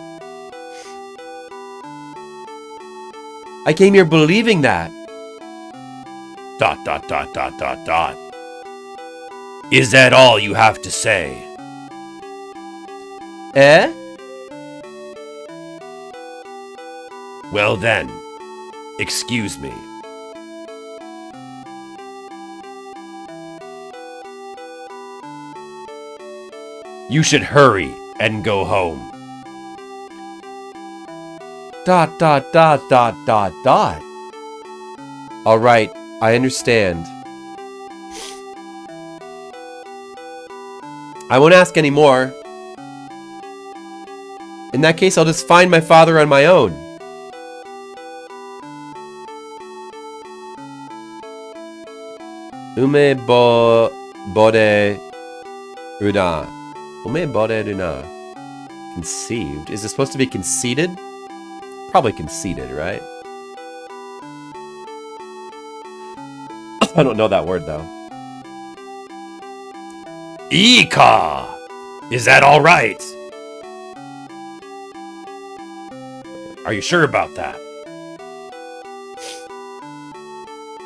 I came here believing that. ... Is that all you have to say? Eh? Well then, excuse me. You should hurry and go home. ... All right, I understand. I won't ask any more. In that case, I'll just find my father on my own. Ume bode runa. Ume bode runa. Conceived. Is it supposed to be conceited? Probably conceited, right? I don't know that word, though. Ika! Is that all right? Are you sure about that?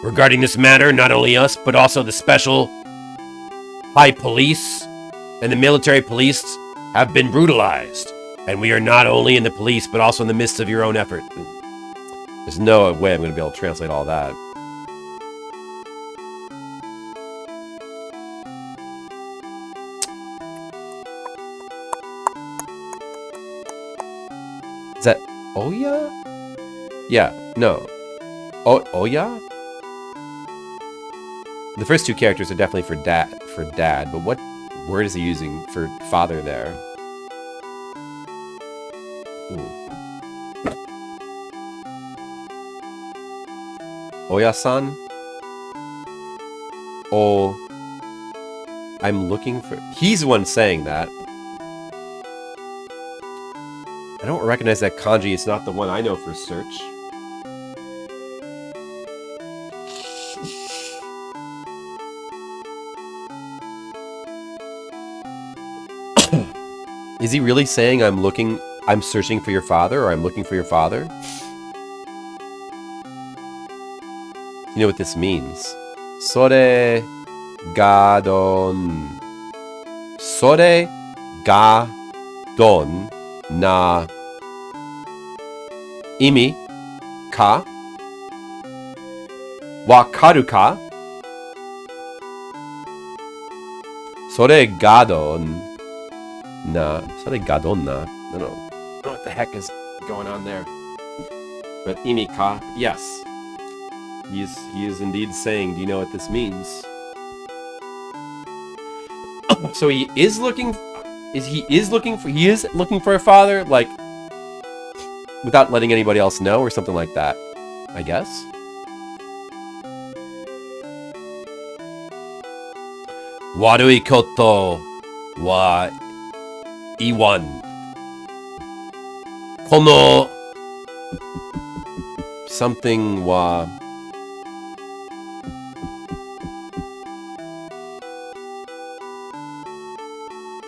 Regarding this matter, not only us, but also the special high police and the military police have been brutalized. And we are not only in the police, but also in the midst of your own effort. There's no way I'm going to be able to translate all that. Is that Oya? Yeah, no. Oya? The first two characters are definitely for dad, but what word is he using for father there? Oya-san? Oh, I'm looking for... He's the one saying that. I don't recognize that kanji. It's not the one I know for search. Is he really saying I'm searching for your father, or I'm looking for your father? You know what this means? Sore ga don. Sore ga don na imi ka wakaru ka? Sore ga don na. Sore ga don na. I don't know what the heck is going on there. But imi ka, yes. He is indeed saying, do you know what this means? So he is looking for a father, like, without letting anybody else know, or something like that, I guess. Warui koto wa iwan. Kono something wa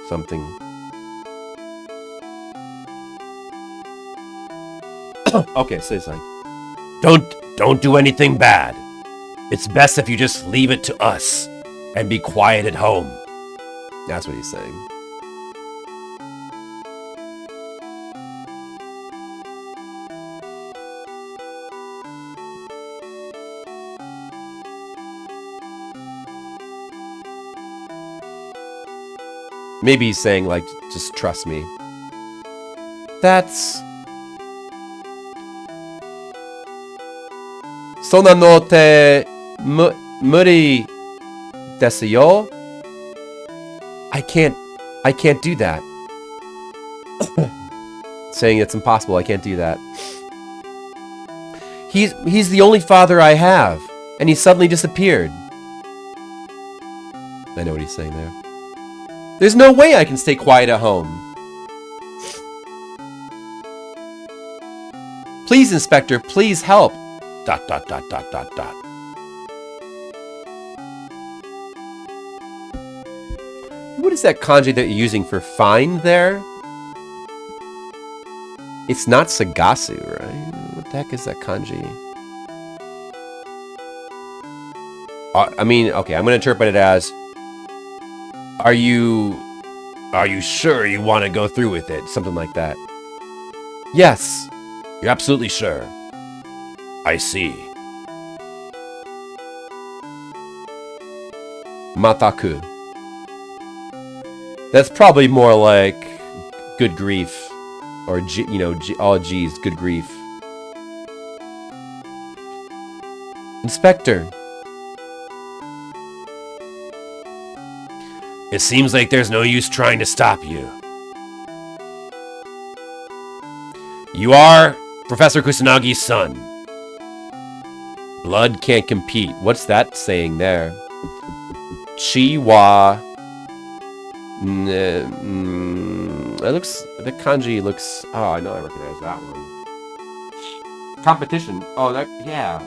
something. Okay, say something. Don't do anything bad. It's best if you just leave it to us and be quiet at home. That's what he's saying. Maybe he's saying, like, just trust me. That's... Sona no te muri desu yo? I can't do that. Saying it's impossible, I can't do that. He's the only father I have, and he suddenly disappeared. I know what he's saying there. There's no way I can stay quiet at home. Please, Inspector, please help. ... What is that kanji that you're using for find there? It's not Sagasu, right? What the heck is that kanji? I mean, okay, I'm going to interpret it as... Are you sure you want to go through with it? Something like that. Yes. You're absolutely sure. I see. Mataku. That's probably more like good grief. Or, oh geez, good grief. Inspector. It seems like there's no use trying to stop you. You are Professor Kusanagi's son. Blood can't compete. What's that saying there? Chi wa... It looks... The kanji looks... Oh, I know I recognize that one. Competition. Oh, that... Yeah.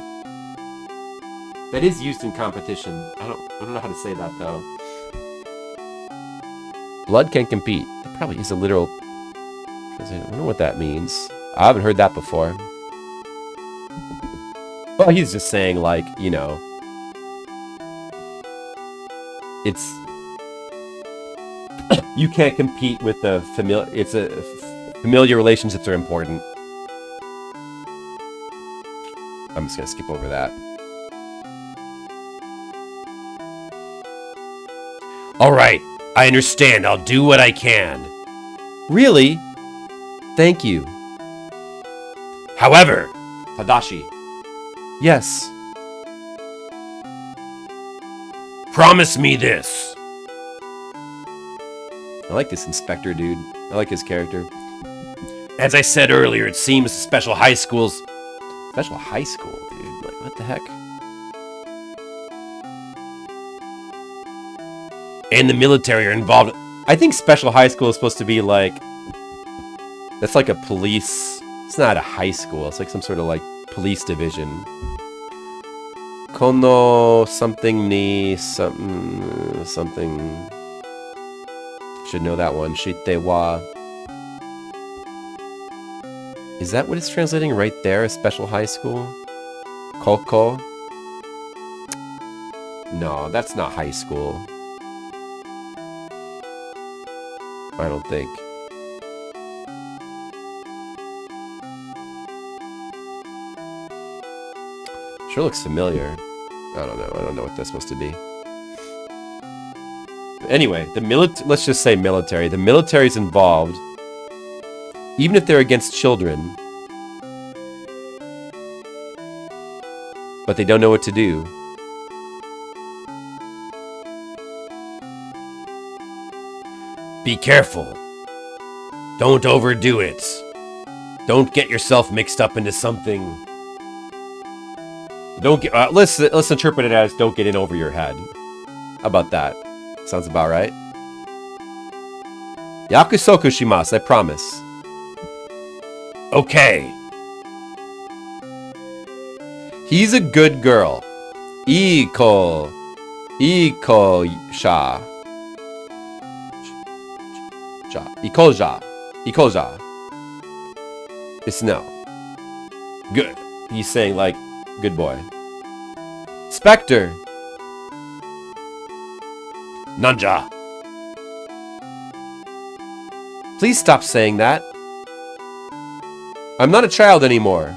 That is used in competition. I don't know how to say that, though. Blood can't compete. That probably is a literal... I wonder what that means. I haven't heard that before. Well, he's just saying, like, you know... It's... You can't compete with the familiar... It's a... Familiar relationships are important. I'm just gonna skip over that. Alright, I understand. I'll do what I can. Really? Thank you. However... Tadashi. Yes. Promise me this. I like this inspector dude. I like his character. As I said earlier, it seems the special high schools... Special high school, dude. Like, what the heck? And the military are involved. I think special high school is supposed to be like... That's like a police... It's not a high school. It's like some sort of like police division. Kono something ni something. Should know that one. Shite wa. Is that what it's translating right there? A special high school? Koko? No, that's not high school. I don't think. Sure looks familiar. I don't know. I don't know what that's supposed to be. Anyway, let's just say military. The military's involved. Even if they're against children. But they don't know what to do. Be careful. Don't overdo it. Don't get yourself mixed up into something. Don't get. Let's interpret it as don't get in over your head. How about that? Sounds about right. Yakusoku shimasu, I promise. Okay. He's a good girl. Iko sha. Ikoja. It's no. Good. He's saying like, good boy. Spectre. Nanja. Please stop saying that. I'm not a child anymore.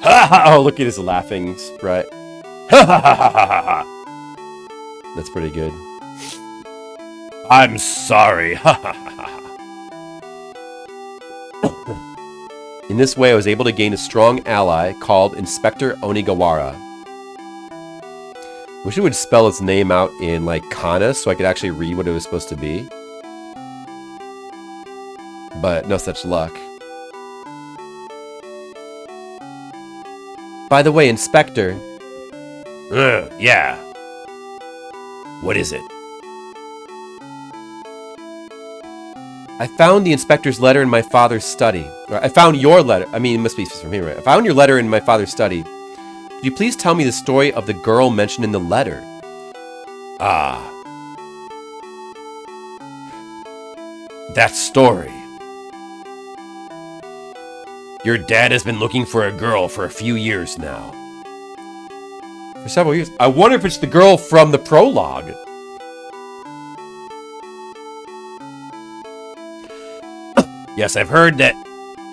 Ha ha! Oh, look at his laughing sprite. Ha ha ha ha ha ha! That's pretty good. I'm sorry. Ha ha ha ha! In this way, I was able to gain a strong ally called Inspector Onigawara. Wish it would spell its name out in like kana so I could actually read what it was supposed to be. But no such luck. By the way, Inspector. Yeah. What is it? I found the inspector's letter in my father's study. Or I found your letter. I mean, it must be from here, right? I found your letter in my father's study. Could you please tell me the story of the girl mentioned in the letter? Ah. That story. Your dad has been looking for a girl for a few years now. For several years. I wonder if it's the girl from the prologue. Yes, I've heard that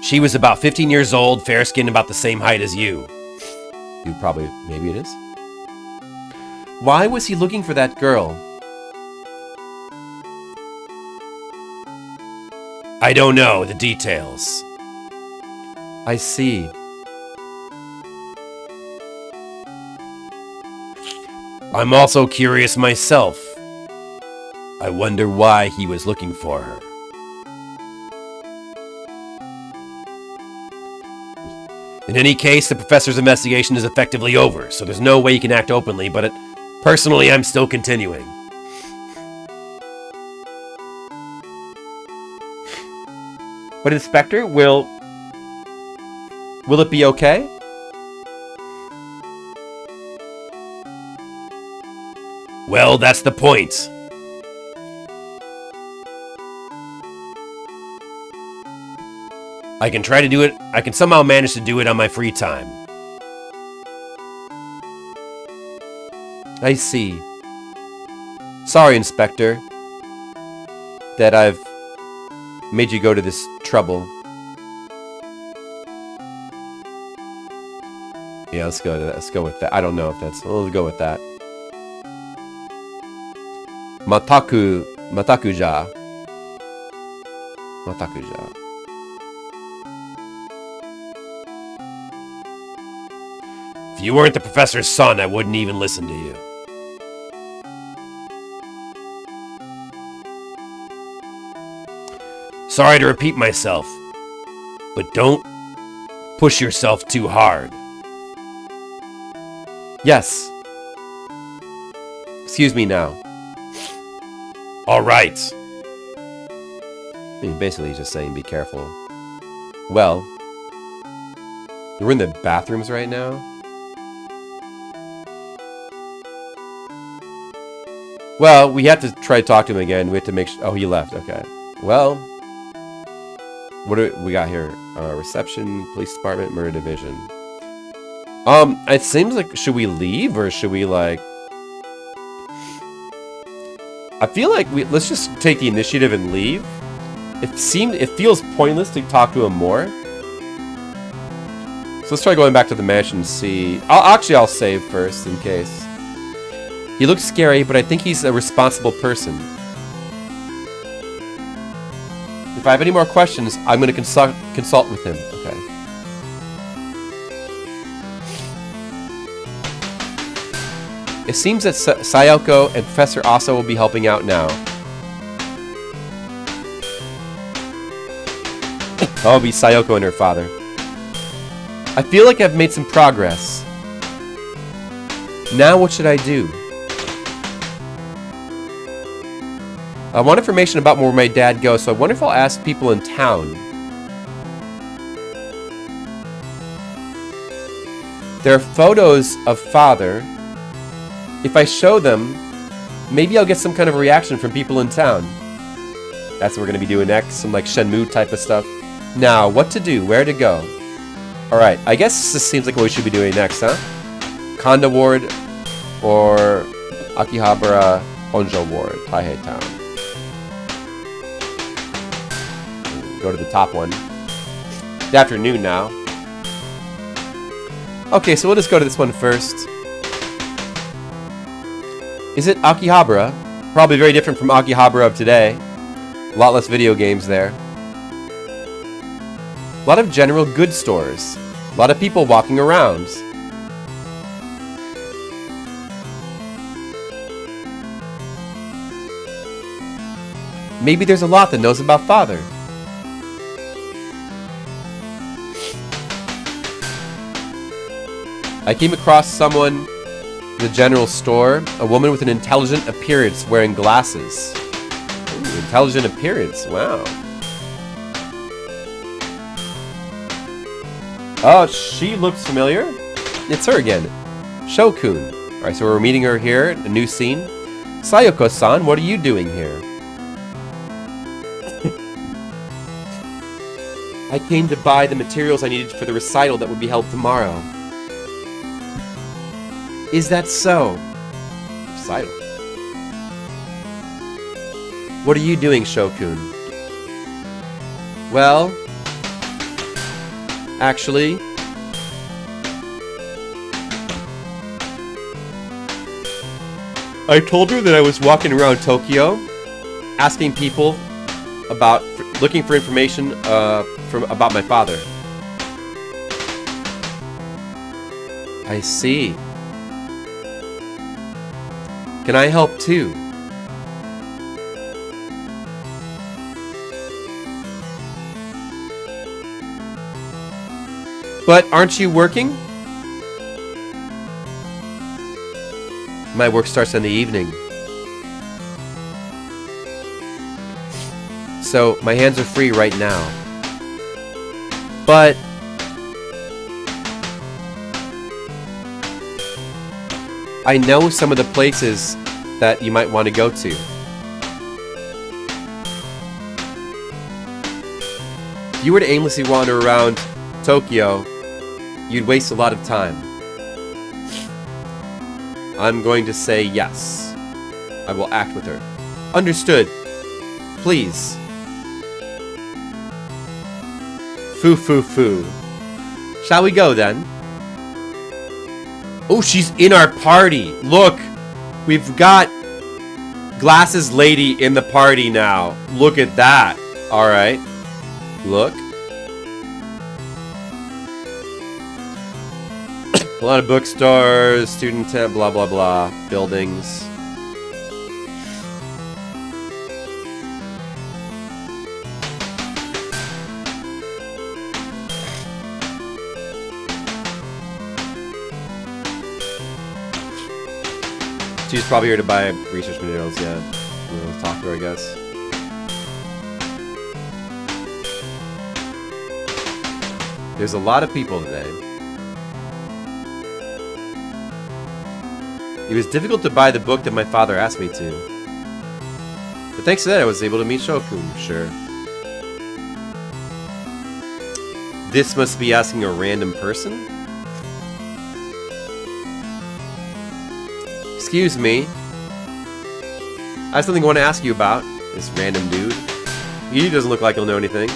she was about 15 years old, fair-skinned, about the same height as you. You probably, maybe it is. Why was he looking for that girl? I don't know the details. I see. I'm also curious myself. I wonder why he was looking for her. In any case, the professor's investigation is effectively over, so there's no way he can act openly, but personally, I'm still continuing. But Inspector, will it be okay? Well, that's the point. I can try to do it. I can somehow manage to do it on my free time. I see. Sorry, Inspector, that I've made you go to this trouble. Yeah, let's go to that. Let's go with that. I don't know if that's... We'll go with that. Matakuja. Matakuja. If you weren't the professor's son, I wouldn't even listen to you. Sorry to repeat myself, but don't push yourself too hard. Yes. Excuse me now. All right. I mean, basically he's just saying be careful. Well, we're in the bathrooms right now. Well, we have to try to talk to him again. We have to make sure... Oh, he left. Okay. Well, what do we got here? Reception, police department, murder division. It seems like... Should we leave or should we, like... I feel like let's just take the initiative and leave. It feels pointless to talk to him more. So let's try going back to the mansion and see. I'll save first in case. He looks scary, but I think he's a responsible person. If I have any more questions, I'm going to consult with him. Okay. It seems that Sayoko and Professor Asa will be helping out now. Oh, it'll be Sayoko and her father. I feel like I've made some progress. Now what should I do? I want information about where my dad goes, so I wonder if I'll ask people in town. There are photos of father. If I show them, maybe I'll get some kind of reaction from people in town. That's what we're going to be doing next, some like Shenmue type of stuff. Now, what to do? Where to go? Alright, I guess this seems like what we should be doing next, huh? Konda Ward or Akihabara Honjo Ward, Taihei Town. Go to the top one. It's afternoon now. Okay, so we'll just go to this one first. Is it Akihabara? Probably very different from Akihabara of today. A lot less video games there. A lot of general goods stores. A lot of people walking around. Maybe there's a lot that knows about father. I came across someone in the general store, a woman with an intelligent appearance wearing glasses. Ooh, intelligent appearance, wow. Oh, she looks familiar. It's her again. Shokun. Alright, so we're meeting her here, a new scene. Sayoko-san, what are you doing here? I came to buy the materials I needed for the recital that would be held tomorrow. Is that so? Recital. What are you doing, Shokun? Well, actually, I told her that I was walking around Tokyo, asking people about, looking for information about my father. I see. Can I help too? But aren't you working? My work starts in the evening. So my hands are free right now. But I know some of the places that you might want to go to. If you were to aimlessly wander around Tokyo, you'd waste a lot of time. I'm going to say yes. I will act with her. Understood. Please. Foo foo foo. Shall we go then? Oh, she's in our party. Look, we've got Glasses Lady in the party now. Look at that. All right. Look. A lot of bookstores, student tent, blah, blah, blah. Buildings. She's probably here to buy research materials, yeah. Let's talk to her, I guess. There's a lot of people today. It was difficult to buy the book that my father asked me to. But thanks to that, I was able to meet Shokun, sure. This must be asking a random person? Excuse me. I have something I want to ask you about. This random dude. He doesn't look like he'll know anything.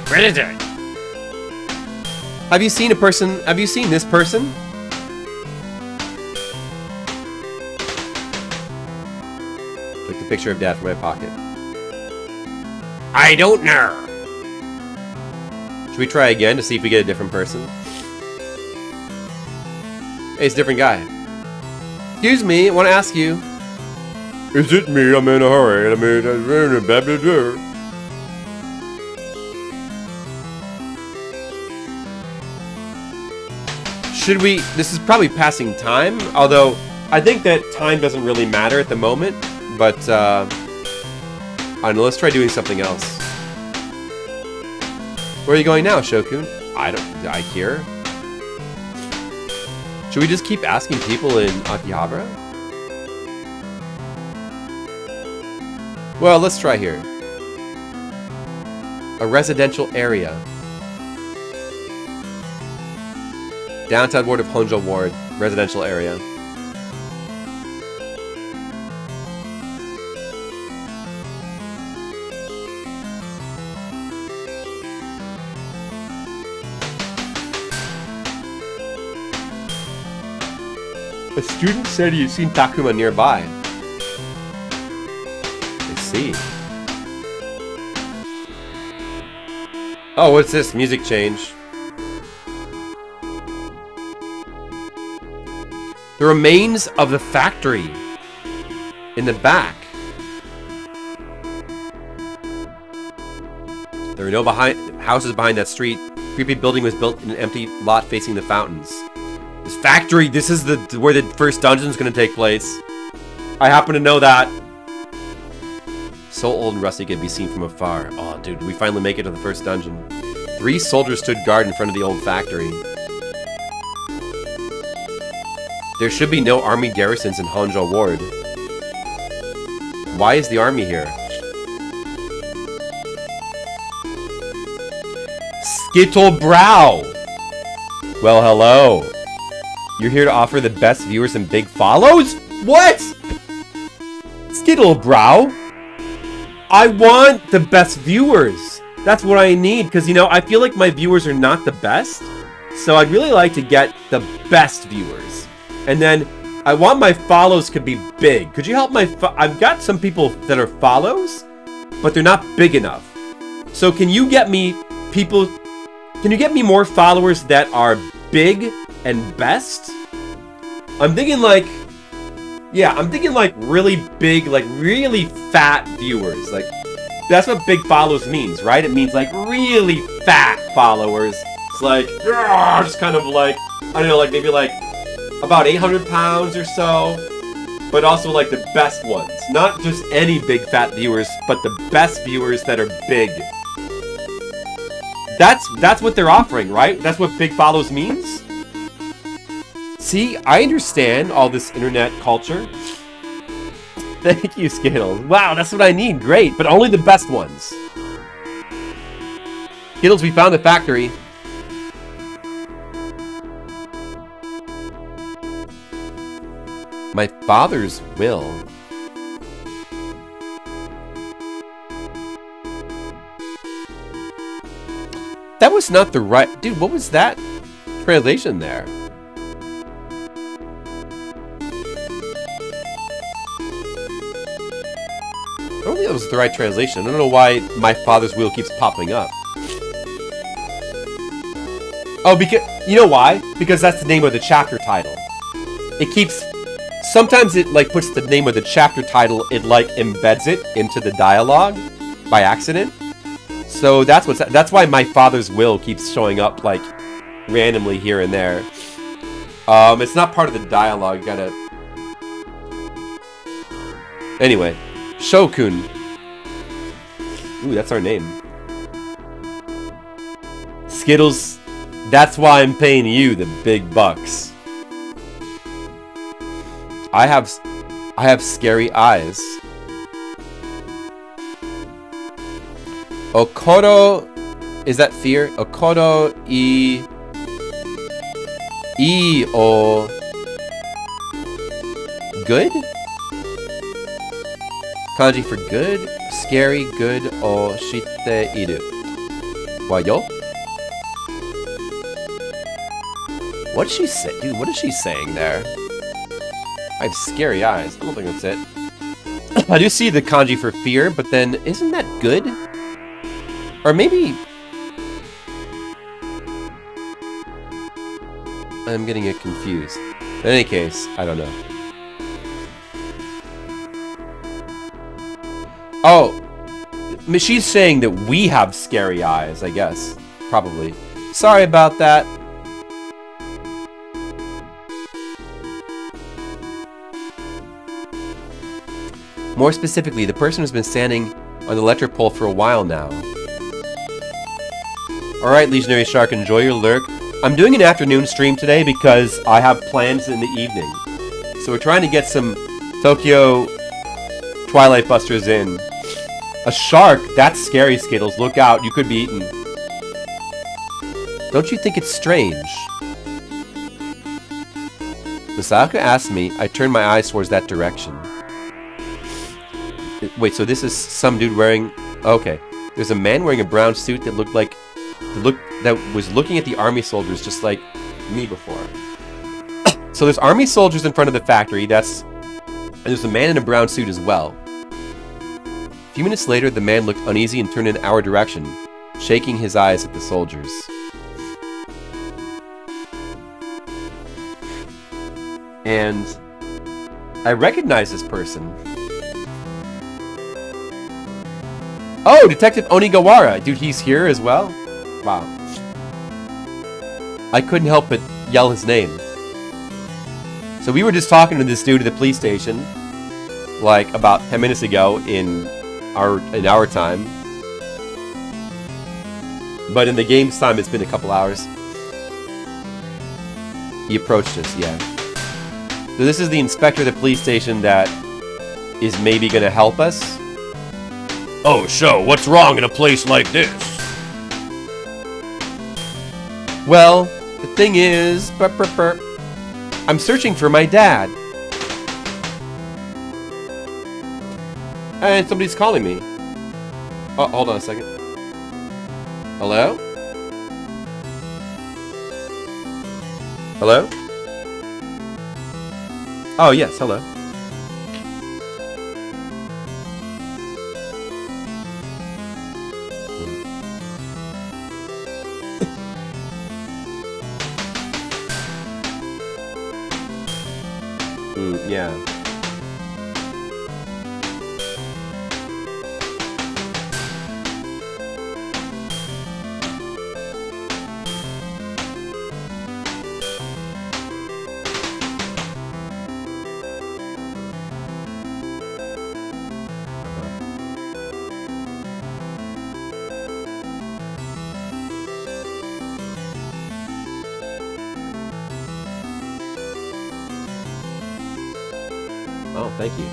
What is it? Have you seen a person? Have you seen this person? Took the picture of Dad from my pocket. I don't know. Should we try again to see if we get a different person? Hey, it's a different guy. Excuse me, I want to ask you. Is it me? I'm in a hurry. Should we... This is probably passing time, although I think that time doesn't really matter at the moment, but I don't know, let's try doing something else. Where are you going now, Shokun? I hear. Should we just keep asking people in Akihabara? Well, let's try here. A residential area. Downtown ward of Honjo Ward, residential area. A student said he's seen Takuma nearby. I see. Oh, what's this? Music change. The remains of the factory in the back. There are no houses behind that street. Creepy building was built in an empty lot facing the fountains. This factory, this is where the first dungeon is going to take place. I happen to know that. So old and rusty could be seen from afar. Oh, dude, we finally make it to the first dungeon. 3 soldiers stood guard in front of the old factory. There should be no army garrisons in Honjo Ward. Why is the army here? Skittle Brow! Well, hello. You're here to offer the best viewers and big follows? What? Skittle Brow? I want the best viewers. That's what I need, because, you know, I feel like my viewers are not the best. So I'd really like to get the best viewers. And then I want my follows to be big. Could you help my... I've got some people that are follows, but they're not big enough. So can you get me people... Can you get me more followers that are big and best? I'm thinking like... Yeah, I'm thinking like really big, like really fat viewers. Like, that's what big follows means, right? It means like really fat followers. It's like, just kind of like, I don't know, like maybe like about 800 pounds or so. But also like the best ones. Not just any big fat viewers, but the best viewers that are big. That's what they're offering, right? That's what big follows means? See, I understand all this internet culture. Thank you, Skittles. Wow, that's what I need. Great, but only the best ones. Skittles, we found a factory. My father's will. That was not the right... Dude, what was that translation there? I don't think that was the right translation. I don't know why my father's wheel keeps popping up. Oh, because... You know why? Because that's the name of the chapter title. It keeps... Sometimes it, like, puts the name of the chapter title, it, like, embeds it into the dialogue by accident. So that's why my father's will keeps showing up like randomly here and there. It's not part of the dialogue. You gotta. Anyway, Shokun. Ooh, that's our name. Skittles. That's why I'm paying you the big bucks. I have scary eyes. Okoro, is that fear? Okoro o good? Kanji for good, scary, good o shite iru. Wayo? What did she say? Dude, what is she saying there? I have scary eyes. I don't think that's it. I do see the kanji for fear, but then isn't that good? Or maybe I'm getting it confused. In any case, I don't know. Oh, she's saying that we have scary eyes, I guess. Probably. Sorry about that. More specifically, the person who's been standing on the electric pole for a while now. Alright, Legionary Shark, enjoy your lurk. I'm doing an afternoon stream today because I have plans in the evening. So we're trying to get some Tokyo Twilight Busters in. A shark? That's scary, Skittles. Look out, you could be eaten. Don't you think it's strange? Masako asked me. I turned my eyes towards that direction. Wait, so this is some dude wearing... Okay. There's a man wearing a brown suit that looked like... that was looking at the army soldiers just like me before. So there's army soldiers in front of the factory. And there's a man in a brown suit as well. A few minutes later, the man looked uneasy and turned in our direction, shaking his eyes at the soldiers. And I recognize this person. Oh, Detective Onigawara! Dude, he's here as well? Wow. I couldn't help but yell his name. So we were just talking to this dude at the police station, like about 10 minutes ago in our time. But in the game's time, it's been a couple hours. He approached us, yeah. So this is the inspector of the police station that is maybe gonna help us. Oh, so what's wrong in a place like this? Well, the thing is, I'm searching for my dad. And somebody's calling me. Oh, hold on a second. Hello? Hello? Oh, yes, hello. Yeah. Oh, thank you.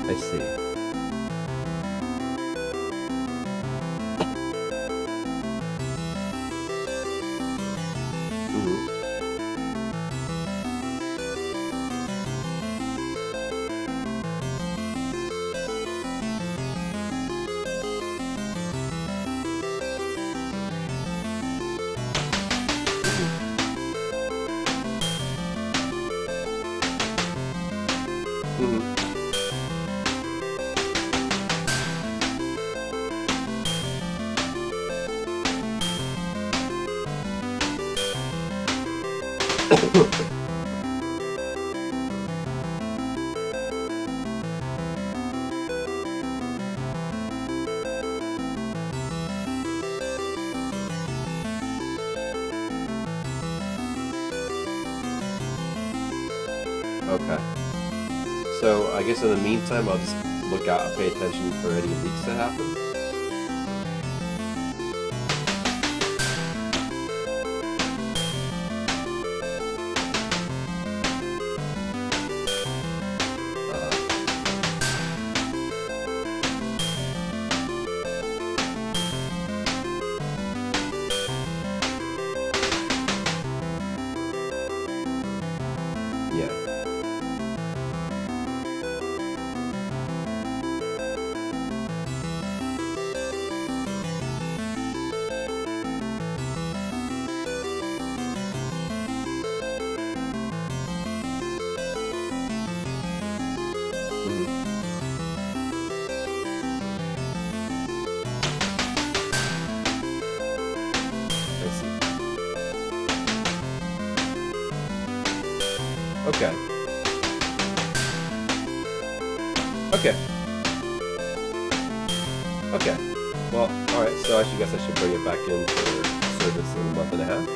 I see. Okay. So I guess in the meantime, I'll just look out and pay attention for any leaks that happen. Yeah. I see. Okay. Okay. Okay. Well, alright, so I guess I should bring it back in for service in a month and a half.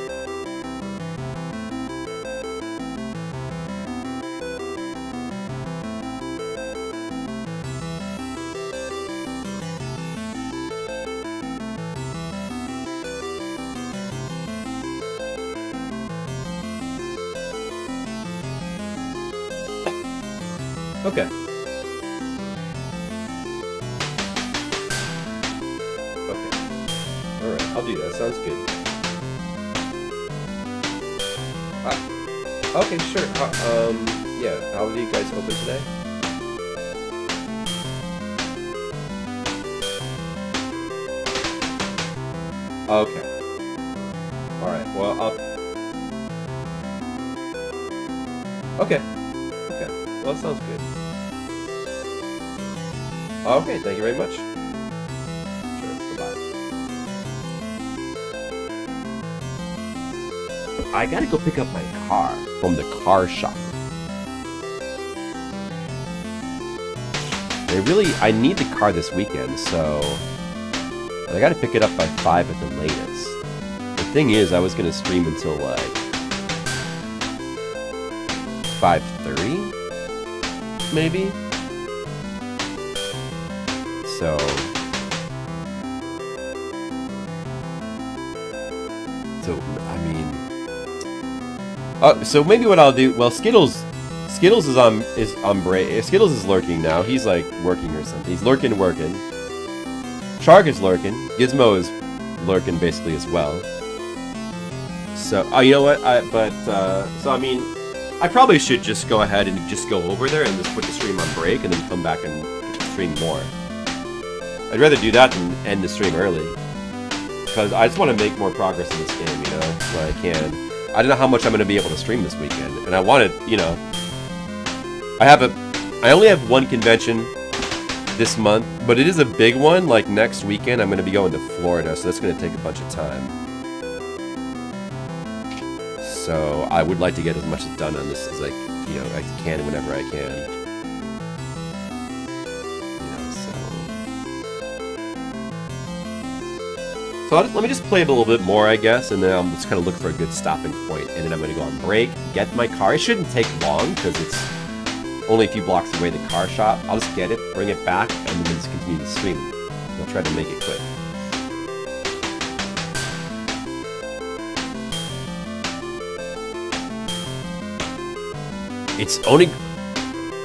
Okay. Okay. Alright, I'll do that. Sounds good. Okay, sure. Yeah, how are you guys open today? Okay. Alright, well, Okay. Okay. Well, that sounds good. Okay, thank you very much. Sure, goodbye. I gotta go pick up my car from the car shop. I need the car this weekend, so I gotta pick it up by 5 at the latest. The thing is, I was gonna stream until like 5:30, maybe. So I mean, so maybe what I'll do. Well, Skittles is on break. Skittles is lurking now. He's like working or something. He's lurking. Shark is lurking. Gizmo is lurking basically as well. So you know what? So I mean, I probably should just go ahead and just go over there and just put the stream on break and then come back and stream more. I'd rather do that than end the stream early, because I just want to make more progress in this game, you know, when I can. I don't know how much I'm going to be able to stream this weekend, and I want to, you know, I only have one convention this month, but it is a big one. Like next weekend, I'm going to be going to Florida, so that's going to take a bunch of time. So I would like to get as much done on this as I can whenever I can. So let me just play a little bit more, I guess, and then I'll just kind of look for a good stopping point, and then I'm going to go on break, get my car. It shouldn't take long, because it's only a few blocks away, the car shop. I'll just get it, bring it back, and then just continue to stream. I'll try to make it quick.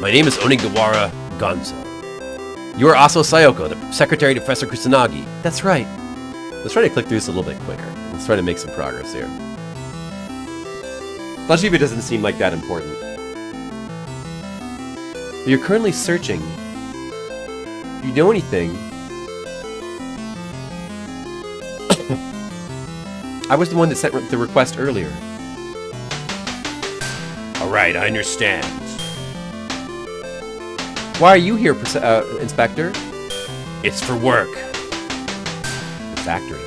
My name is Onigawara Gonzo. You are Aso Sayoko, the secretary to Professor Kusanagi. That's right. Let's try to click through this a little bit quicker. Let's try to make some progress here. Especially if it doesn't seem like that important. You're currently searching. If you know anything... I was the one that sent the request earlier. Alright, I understand. Why are you here, Inspector? It's for work. Factory.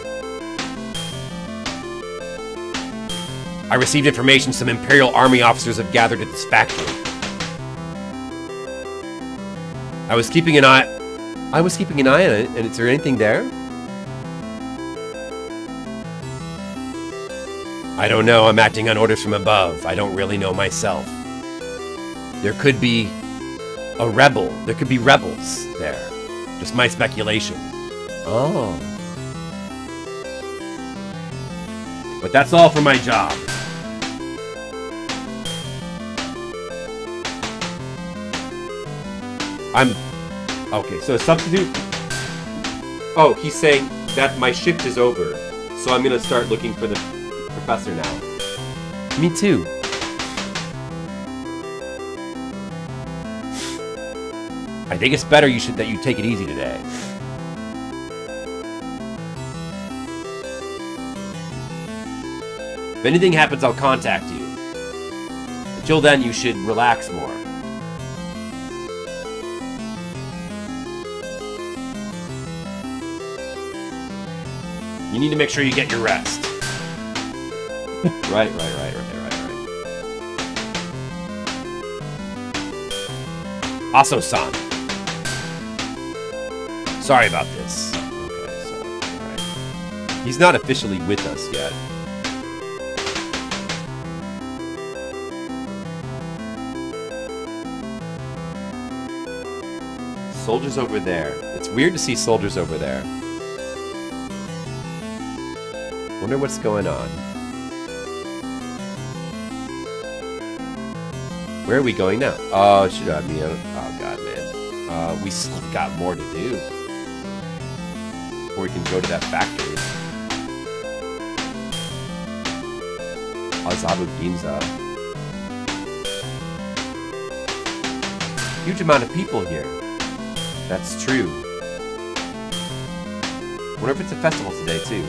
I received information some Imperial Army officers have gathered at this factory. I was keeping an eye on it, and is there anything there? I don't know, I'm acting on orders from above. I don't really know myself. There could be a rebel. There could be rebels there. Just my speculation. Oh. But that's all for my job. Okay, so a substitute... Oh, he's saying that my shift is over. So I'm gonna start looking for the professor now. Me too. I think it's better that you take it easy today. If anything happens, I'll contact you. Until then, you should relax more. You need to make sure you get your rest. Right. Aso-san. Sorry about this. Okay, so, alright. He's not officially with us yet. Soldiers over there. It's weird to see soldiers over there. Wonder what's going on. Where are we going now? Oh, should I mean? Oh god, man. We still got more to do before we can go to that factory. Azabu Ginza. Huge amount of people here. That's true. Wonder if it's a festival today too.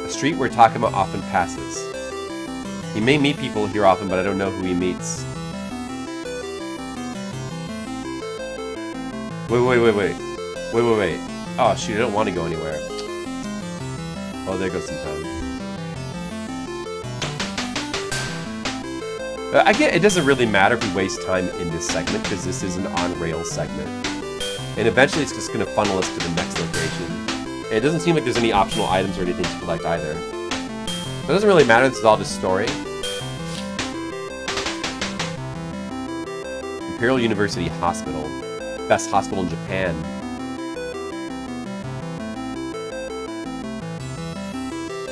Street where Takuma often passes. He may meet people here often, but I don't know who he meets. Wait. Oh shoot, I don't want to go anywhere. Oh, there goes some time. I get it doesn't really matter if we waste time in this segment, because this is an on-rails segment. And eventually it's just going to funnel us to the next location. And it doesn't seem like there's any optional items or anything to collect either. It doesn't really matter, this is all just story. Imperial University Hospital. Best hospital in Japan.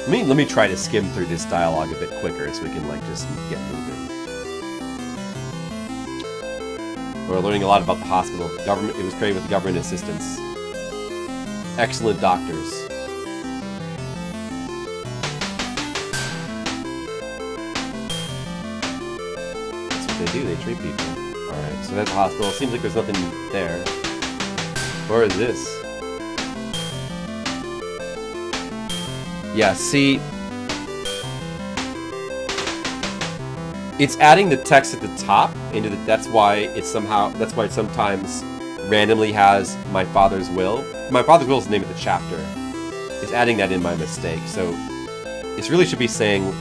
Let me try to skim through this dialogue a bit quicker so we can like just get moving. We're learning a lot about the hospital. Government, it was created with government assistance. Excellent doctors. That's what they do, they treat people. Alright, so that's the hospital. Seems like there's nothing there. Where is this? Yeah, see... It's adding the text at the top into the... That's why it sometimes randomly has my father's will. My father's will is the name of the chapter. It's adding that in by mistake. So it really should be saying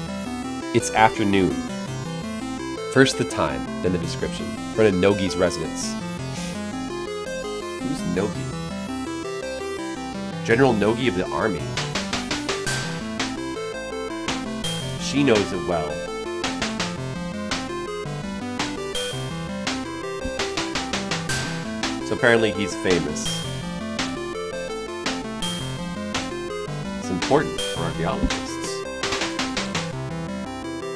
it's afternoon. First the time, then the description. In front of Nogi's residence. Who's Nogi? General Nogi of the army. She knows it well. So apparently he's famous. It's important for archaeologists.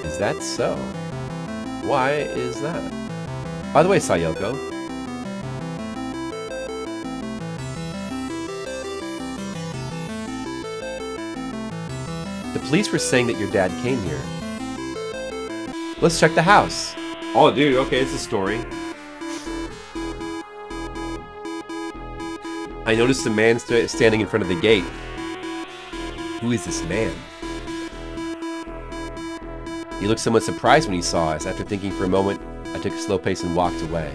Is that so? Why is that? By the way, Sayoko. The police were saying that your dad came here. Let's check the house. Oh, dude, okay, it's a story. I noticed a man standing in front of the gate. Who is this man? He looked somewhat surprised when he saw us. After thinking for a moment, I took a slow pace and walked away.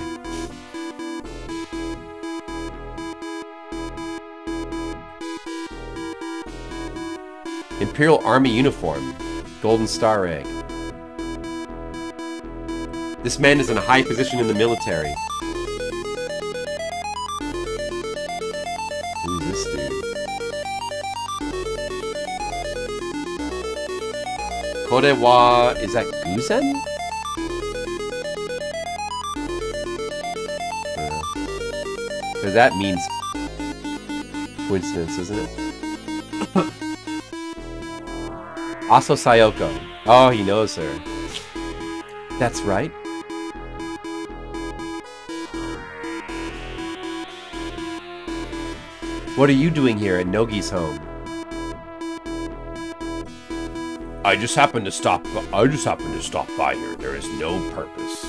Imperial Army uniform. Golden Star egg. This man is in a high position in the military. Who's this dude? Korewa... Is that Guzen? Because that means coincidence, isn't it? Aso Sayoko. Oh, he knows her. That's right. What are you doing here at Nogi's home? I just happened to stop by here. There is no purpose.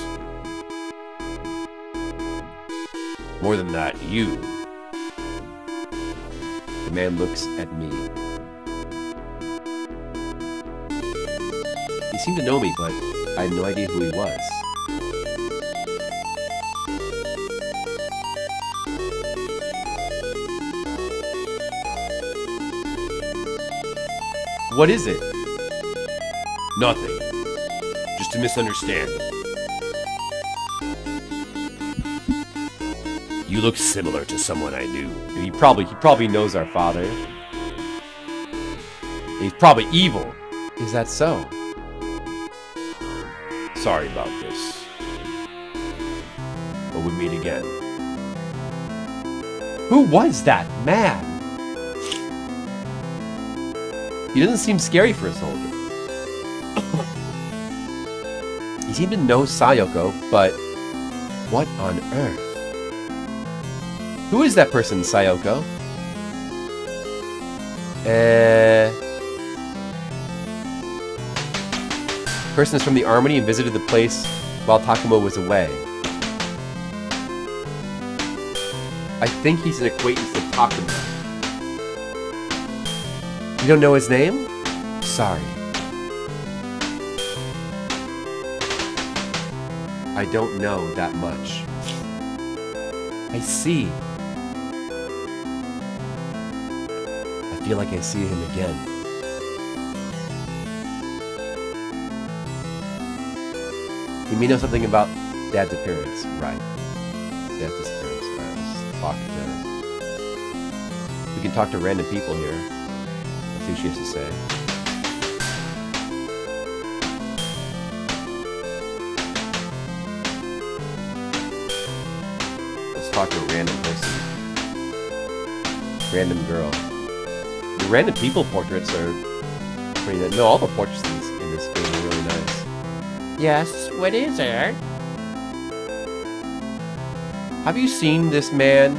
More than that, you. The man looks at me. He seemed to know me, but I had no idea who he was. What is it? Nothing. Just a misunderstanding. You look similar to someone I knew. He probably knows our father. He's probably evil. Is that so? Sorry about this. But we meet again. Who was that man? He doesn't seem scary for a soldier. He seemed to know Sayoko, but what on earth? Who is that person, Sayoko? Person is from the Armory and visited the place while Takuma was away. I think he's an acquaintance of Takuma. You don't know his name? Sorry. I don't know that much. I see. I feel like I see him again. You may know something about Dad's appearance. Right. Dad's disappearance. Right. We can talk to random people here. Let's see what she has to say. Talk to a random person. Random girl. The random people portraits are pretty nice. No, all the portraits in this game are really nice. Yes, what is it? Have you seen this man?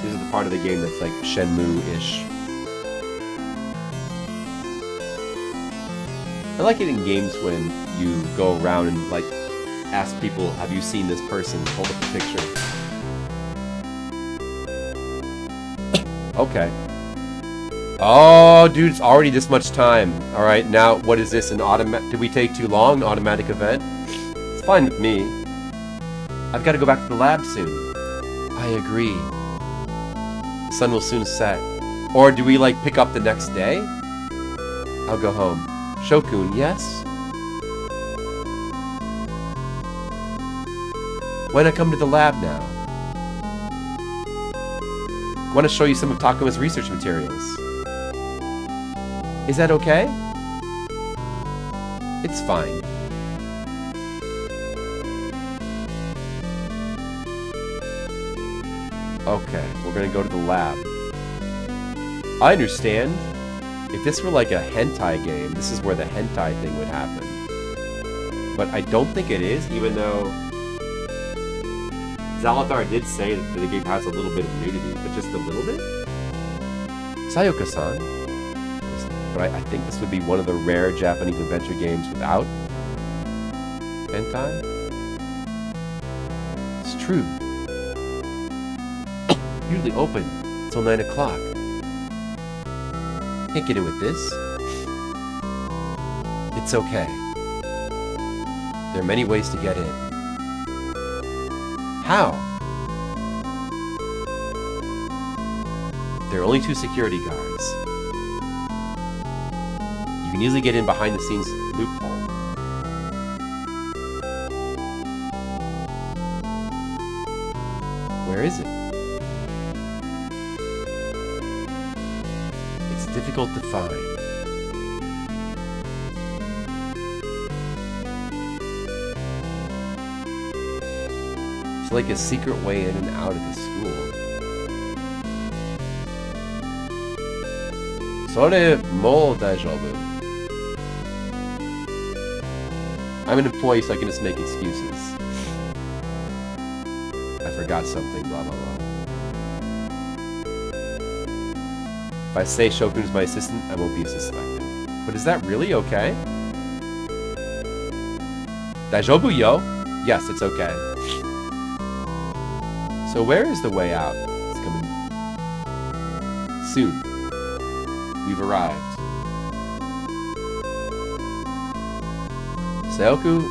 This is the part of the game that's like Shenmue-ish. I like it in games when you go around and like ask people, have you seen this person? Hold up a picture. Okay. Oh, dude, it's already this much time. Alright, now what is this? An automatic? Did we take too long? An automatic event? It's fine with me. I've got to go back to the lab soon. I agree. The sun will soon set. Or do we like pick up the next day? I'll go home. Shokun, yes? When I come to the lab now? I want to show you some of Takuma's research materials. Is that okay? It's fine. Okay, we're gonna go to the lab. I understand. If this were like a hentai game, this is where the hentai thing would happen. But I don't think it is, even though Zalathar did say that the game has a little bit of nudity, but just a little bit? Sayoko-san. But I think this would be one of the rare Japanese adventure games without hentai. It's true. Usually open until 9 o'clock. Can't get in with this. It's okay. There are many ways to get in. How? There are only 2 security guards. You can easily get in behind the scenes loophole. Where is it? It's difficult to find. It's like a secret way in and out of the school. Sore mo daijoubu. I'm an employee, so I can just make excuses. I forgot something, blah blah blah. If I say Shokun's my assistant, I won't be suspected. But is that really okay? Daijoubu yo? Yes, it's okay. So where is the way out? It's coming soon. We've arrived. Sayoku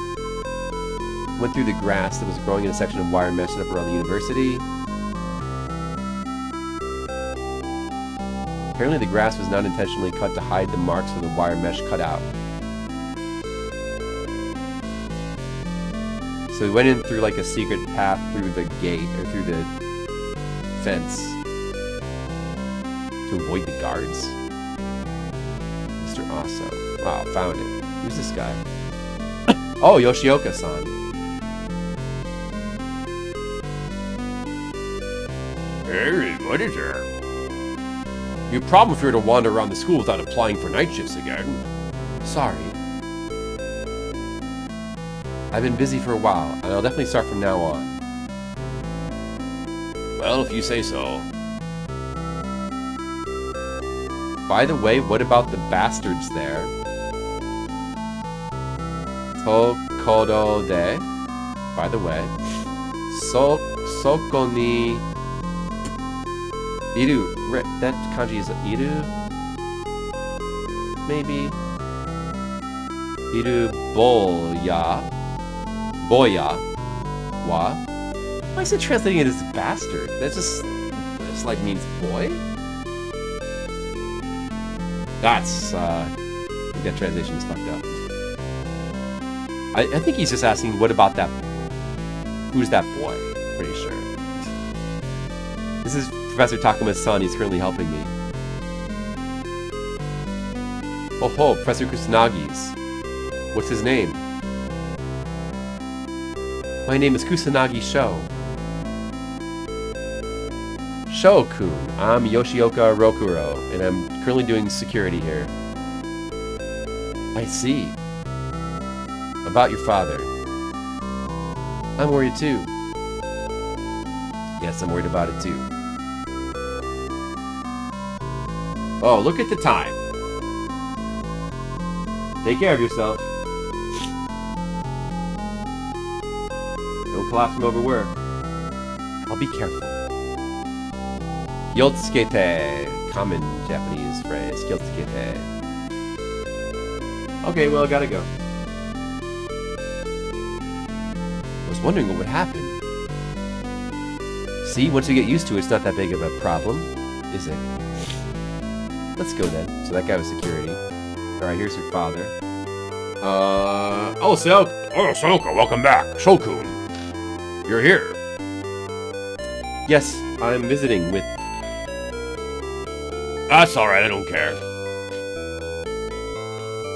went through the grass that was growing in a section of wire mesh set up around the university. Apparently the grass was not intentionally cut to hide the marks where the wire mesh cut out. So we went in through like a secret path through the gate, or through the fence, to avoid the guards. Mr. Aso. Wow, found it. Who's this guy? Oh, Yoshioka-san. Hey, what is there? Your problem if you were to wander around the school without applying for night shifts again. Sorry. I've been busy for a while, and I'll definitely start from now on. Well, if you say so. By the way, what about the bastards there? Tokodo de. By the way. Soko ni. Iru. That kanji is iru? Maybe. Iru boya. Boya. Wa. Why is it translating it as bastard? That's just like means boy? That's, I think that translation is fucked up. I think he's just asking, what about that? Who's that boy? Pretty sure. This is Professor Takuma's son. He's currently helping me. Oh ho, Professor Kusanagi's. What's his name? My name is Kusanagi Sho. Sho-kun. I'm Yoshioka Rokuro, and I'm currently doing security here. I see. About your father. I'm worried too. Yes, I'm worried about it too. Oh, look at the time. Take care of yourself. Don't collapse from overwork. I'll be careful. Kyotsukete. Common Japanese phrase. Kyotsukete. Okay, well, I gotta go. I was wondering what would happen. See, once you get used to it, it's not that big of a problem, is it? Let's go then. So that guy was security. Alright, here's your father. Oh, Sayoka, welcome back. Shokun. You're here. Yes, I'm visiting with... That's alright, I don't care.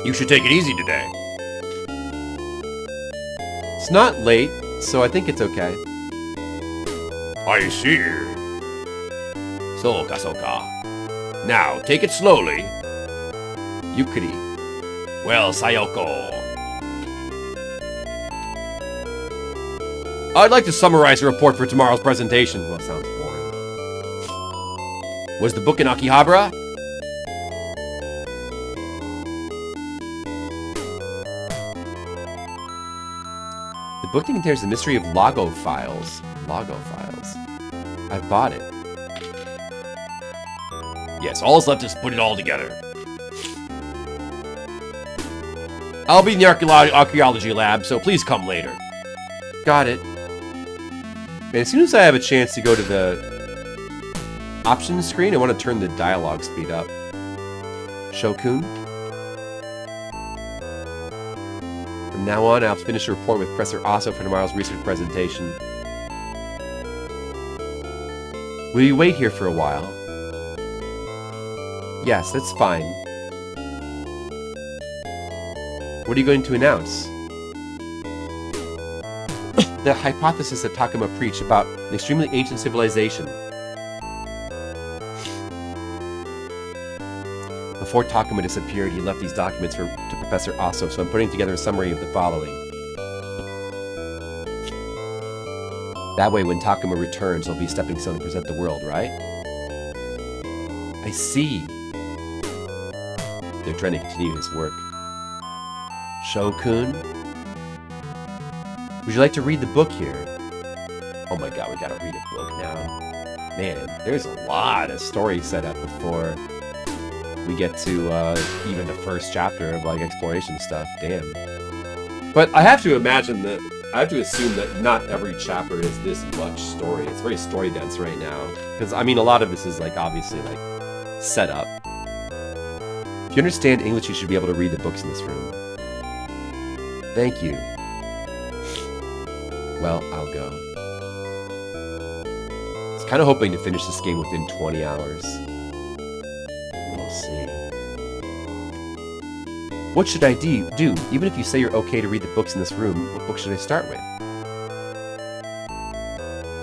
You should take it easy today. It's not late, so I think it's okay. I see. Soka. Now, take it slowly. Yukuri. Well, Sayoko. I'd like to summarize the report for tomorrow's presentation. Well, sounds boring. Was the book in Akihabara? The book contains the mystery of Logo Files. Logo Files. I've bought it. Yes, all that's left is put it all together. I'll be in the archaeology lab, so please come later. Got it. And as soon as I have a chance to go to the options screen, I want to turn the dialogue speed up. Shokun. From now on, I'll finish a report with Professor Aso for tomorrow's research presentation. Will you wait here for a while? Yes, that's fine. What are you going to announce? The hypothesis that Takuma preached about an extremely ancient civilization. Before Takuma disappeared, he left these documents to Professor Aso, so I'm putting together a summary of the following. That way, when Takuma returns, he'll be a stepping stone to present the world, right? I see. They're trying to continue his work. Shokun? Would you like to read the book here? Oh my god, we gotta read a book now. Man, there's a lot of story set up before we get to even the first chapter of like exploration stuff. Damn. But I have to imagine that I have to assume that not every chapter is this much story. It's very story dense right now. Because I mean a lot of this is like obviously like set up. If you understand English, you should be able to read the books in this room. Thank you. Well, I'll go. I was kind of hoping to finish this game within 20 hours. We'll see. What should I do? Even if you say you're okay to read the books in this room, what book should I start with?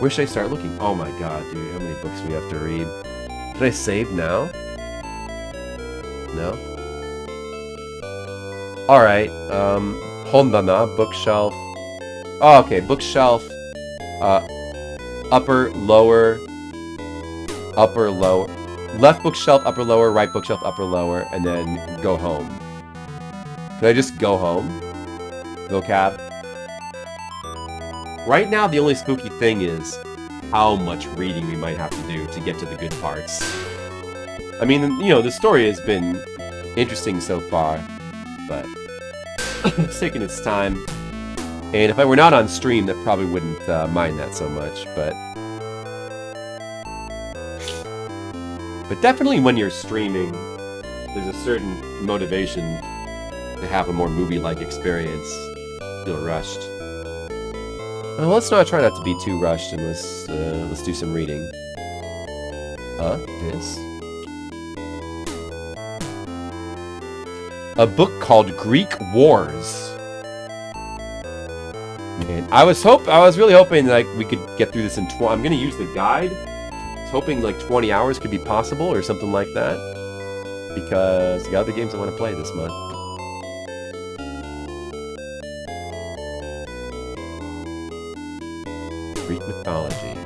Where should I start looking? Oh my god, dude, how many books do we have to read? Can I save now? No? Alright, Hondana, bookshelf. Oh, okay, bookshelf. Upper, lower. Upper, lower. Left bookshelf, upper, lower. Right bookshelf, upper, lower. And then go home. Can I just go home? Vocab. Right now, the only spooky thing is how much reading we might have to do to get to the good parts. I mean, you know, the story has been interesting so far, but it's taking its time. And if I were not on stream, that probably wouldn't mind that so much, but definitely when you're streaming, there's a certain motivation to have a more movie-like experience. Feel rushed. Well, let's not try not to be too rushed, and let's do some reading. This. A book called Greek Wars. Man, I was really hoping like we could get through this in I'm gonna use the guide. I was hoping like 20 hours could be possible or something like that. Because I got other games I want to play this month. Greek mythology.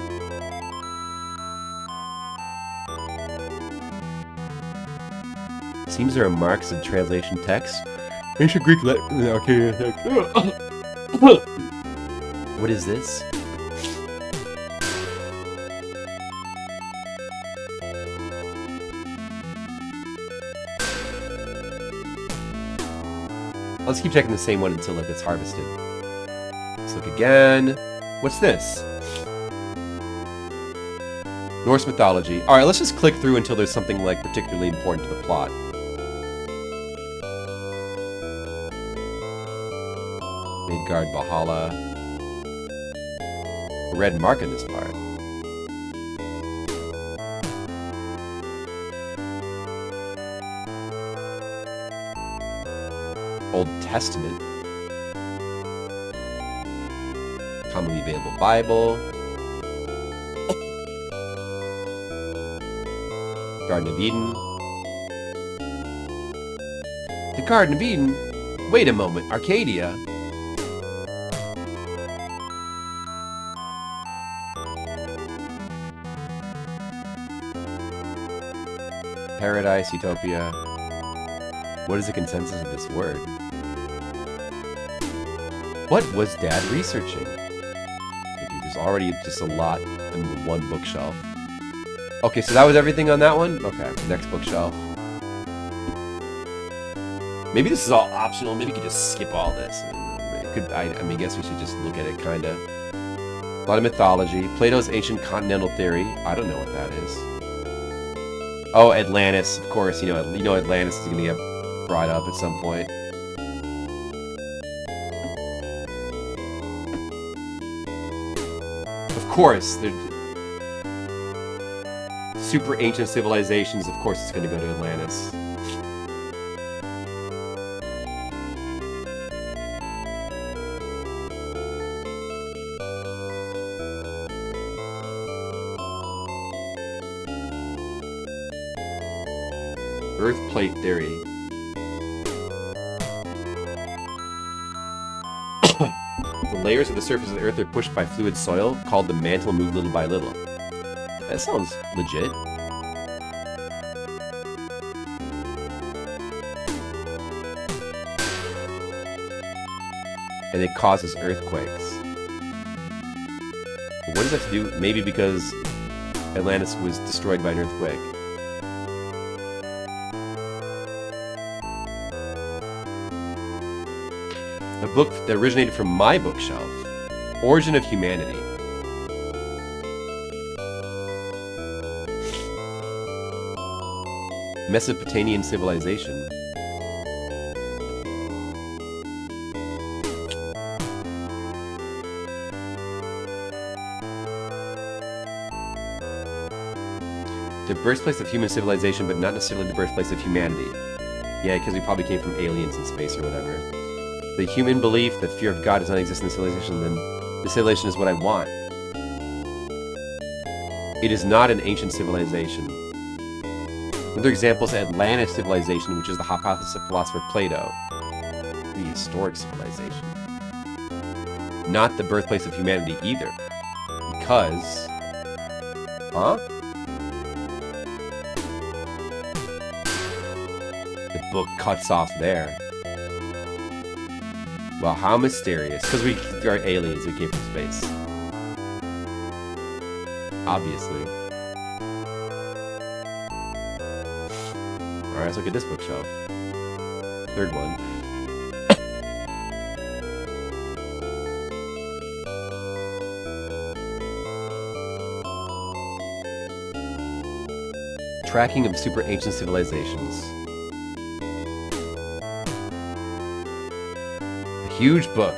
Seems there are marks in translation text. Ancient Greek okay. What is this? Let's keep checking the same one until it gets harvested. Let's look again. What's this? Norse mythology. Alright, let's just click through until there's something like particularly important to the plot. Midgard Valhalla. A red mark in this part. Old Testament. Commonly available Bible. Garden of Eden. The Garden of Eden? Wait a moment, Arcadia. Paradise, Utopia. What is the consensus of this word? What was Dad researching? Okay, dude, there's already just a lot in the one bookshelf. Okay, so that was everything on that one? Okay, next bookshelf. Maybe this is all optional. Maybe we could just skip all this. I mean, I guess we should just look at it, kind of. A lot of mythology. Plato's Ancient Continental Theory. I don't know what that is. Oh, Atlantis, of course. You know Atlantis is gonna get brought up at some point. Of course, they're super ancient civilizations. Of course, it's gonna go to Atlantis. Earth plate theory. The layers of the surface of the Earth are pushed by fluid soil, called the mantle, move little by little. That sounds legit. And it causes earthquakes. What does that have to do? Maybe because Atlantis was destroyed by an earthquake. A book that originated from my bookshelf. Origin of Humanity. Mesopotamian civilization. The birthplace of human civilization, but not necessarily the birthplace of humanity. Yeah, because we probably came from aliens in space or whatever. The human belief that fear of God does not exist in the civilization, then the civilization is what I want. It is not an ancient civilization. Another example is Atlantis civilization, which is the hypothesis of philosopher Plato. Prehistoric civilization. Not the birthplace of humanity either. Because... Huh? The book cuts off there. Well, how mysterious. Because we are aliens who came from space. Obviously. Alright, let's look at this bookshelf. Third one. Tracking of super ancient civilizations. A huge book.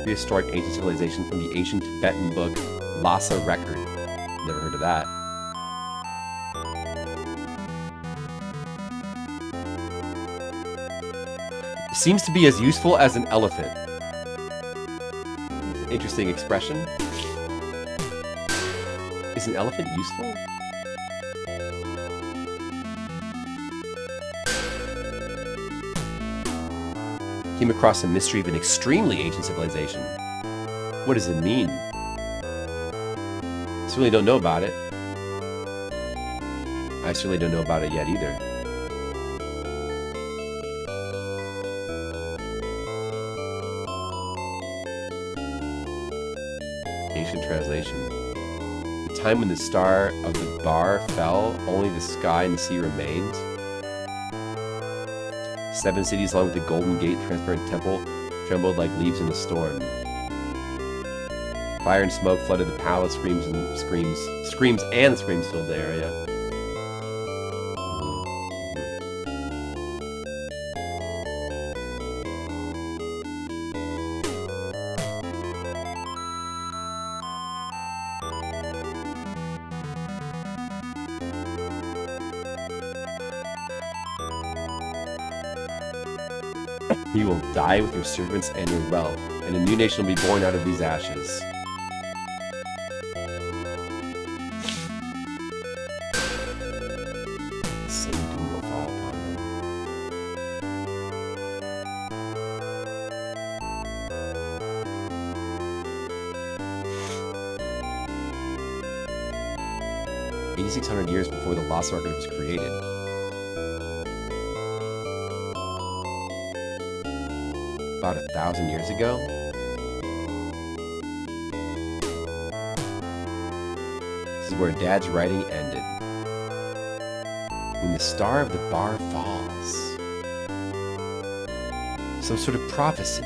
Prehistoric ancient civilization from the ancient Tibetan book Lhasa Record. Never heard of that. Seems to be as useful as an elephant. Interesting expression. Is an elephant useful? Came across a mystery of an extremely ancient civilization. What does it mean? Certainly don't know about it. I certainly don't know about it yet either. Ancient translation. The time when the star of the bar fell, only the sky and the sea remained. 7 cities along with the Golden Gate, transparent temple, trembled like leaves in a storm. Fire and smoke flooded the palace, screams and screams filled the area. You will die with your servants and your wealth, and a new nation will be born out of these ashes. The same doom will fall upon them. "8,600 years before the Lost Record was created. About 1,000 years ago. This is where Dad's writing ended. When the star of the bar falls. Some sort of prophecy.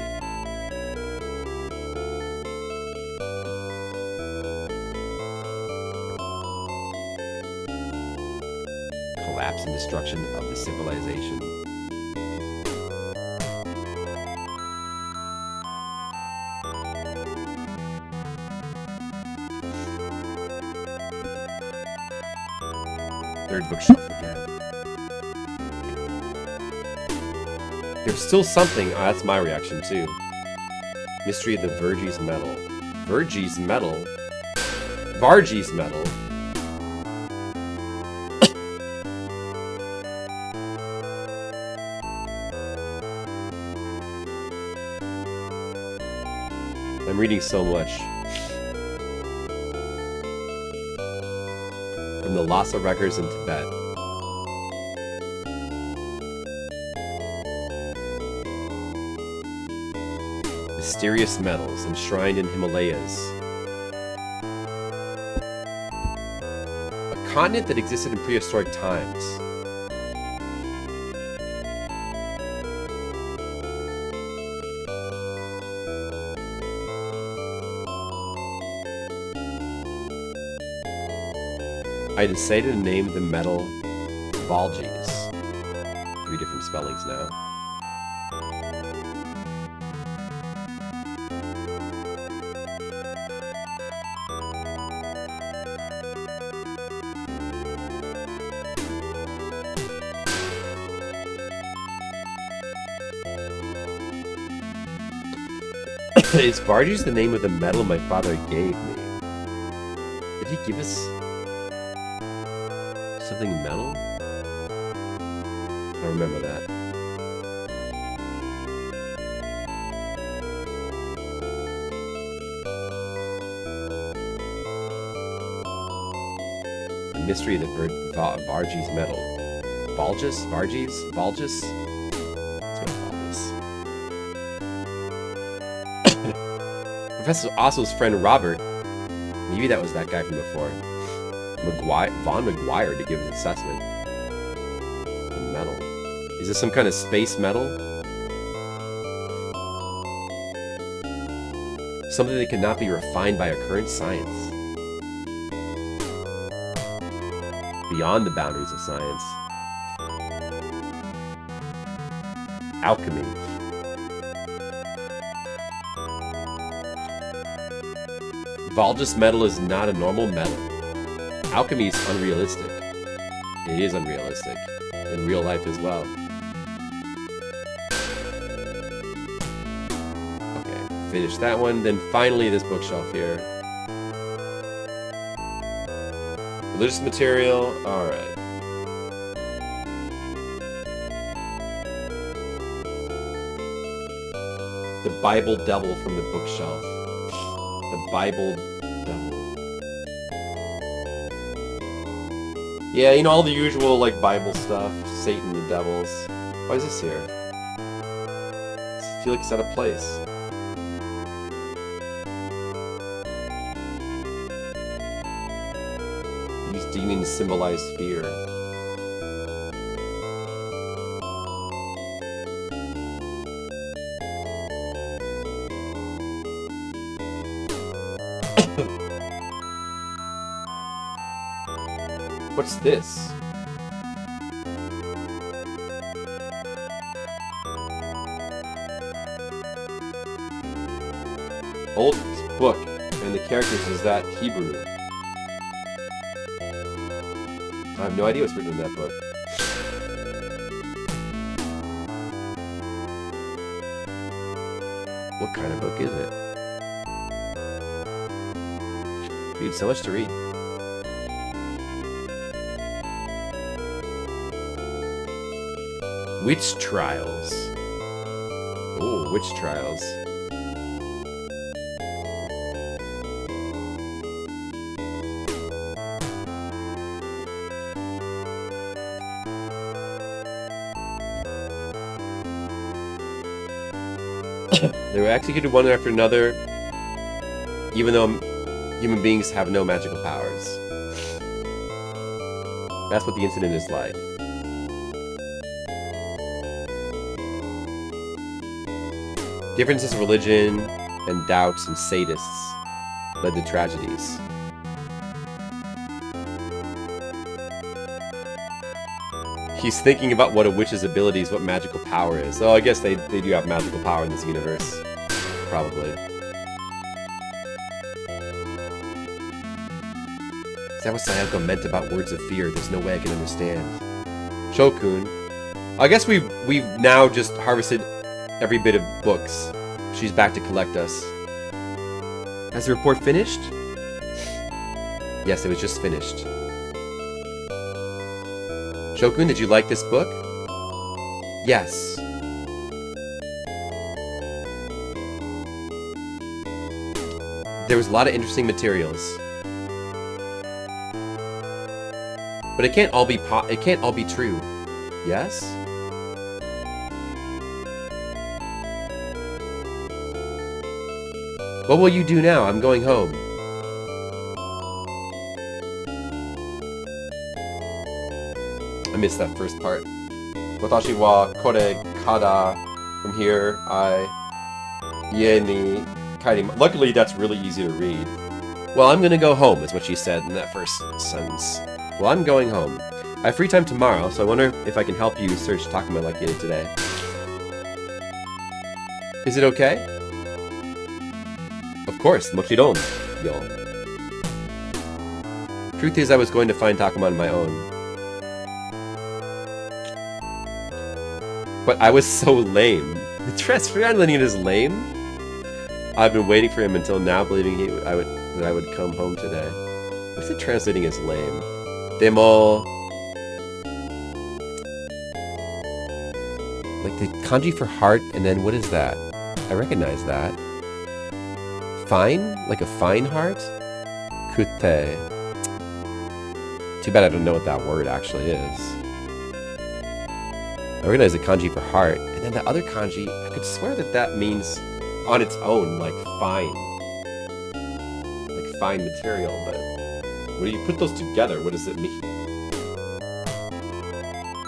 Collapse and destruction of the civilization. Third bookshelf again. There's still something. Oh, that's my reaction too. Mystery of the Verges Medal. Verges Medal? Varges Medal? I'm reading so much. From the Lhasa records in Tibet. Mysterious metals enshrined in Himalayas. A continent that existed in prehistoric times. I decided to name the metal Valges. 3 different spellings now. Is Varges the name of the metal my father gave me? Did he give us something metal? I remember that. The mystery of the Varges metal. Valges? Varges? Valges? Let's go Valges. Professor Osso's friend Robert. Maybe that was that guy from before. Von McGuire to give his assessment. Metal. Is this some kind of space metal? Something that cannot be refined by our current science. Beyond the boundaries of science. Alchemy. Valges metal is not a normal metal. Alchemy is unrealistic. It is unrealistic. In real life as well. Okay, finish that one. Then finally this bookshelf here. Religious material. Alright. The Bible Devil from the bookshelf. The Bible Devil. Yeah, you know, all the usual, like, Bible stuff. Satan, the devils. Why is this here? I feel like it's out of place. These demons symbolize fear. What's this? Old book, and the characters is that Hebrew. I have no idea what's written in that book. What kind of book is it? Dude, so much to read. Witch Trials. Oh, Witch Trials. They were executed one after another, even though human beings have no magical powers. That's what the incident is like. Differences of religion and doubts and sadists led to tragedies. He's thinking about what a witch's ability is, what magical power is. Oh, I guess they do have magical power in this universe. Probably. Is that what Sayako meant about words of fear? There's no way I can understand. Shokun. I guess we've now just harvested every bit of books. She's back to collect us. Has the report finished? Yes, it was just finished. Shokun, did you like this book? Yes. There was a lot of interesting materials. But it can't all be true. Yes? What will you do now? I'm going home. I missed that first part. Watashi wa kore kara. From here, ie ni kaerimasu. Luckily, that's really easy to read. Well, I'm gonna go home, is what she said in that first sentence. Well, I'm going home. I have free time tomorrow, so I wonder if I can help you search Takuma like you did today. Is it okay? Of course, mochiron, yo. Truth is, I was going to find Takuma on my own. But I was so lame. The translating it is lame? I've been waiting for him until now, believing that I would come home today. What's it translating as lame? Demo... Like the kanji for heart, and then what is that? I recognize that. Fine? Like a fine heart? Kute. Too bad I don't know what that word actually is. I recognize the kanji for heart, and then the other kanji, I could swear that means on its own, like fine. Like fine material, but when you put those together, what does it mean?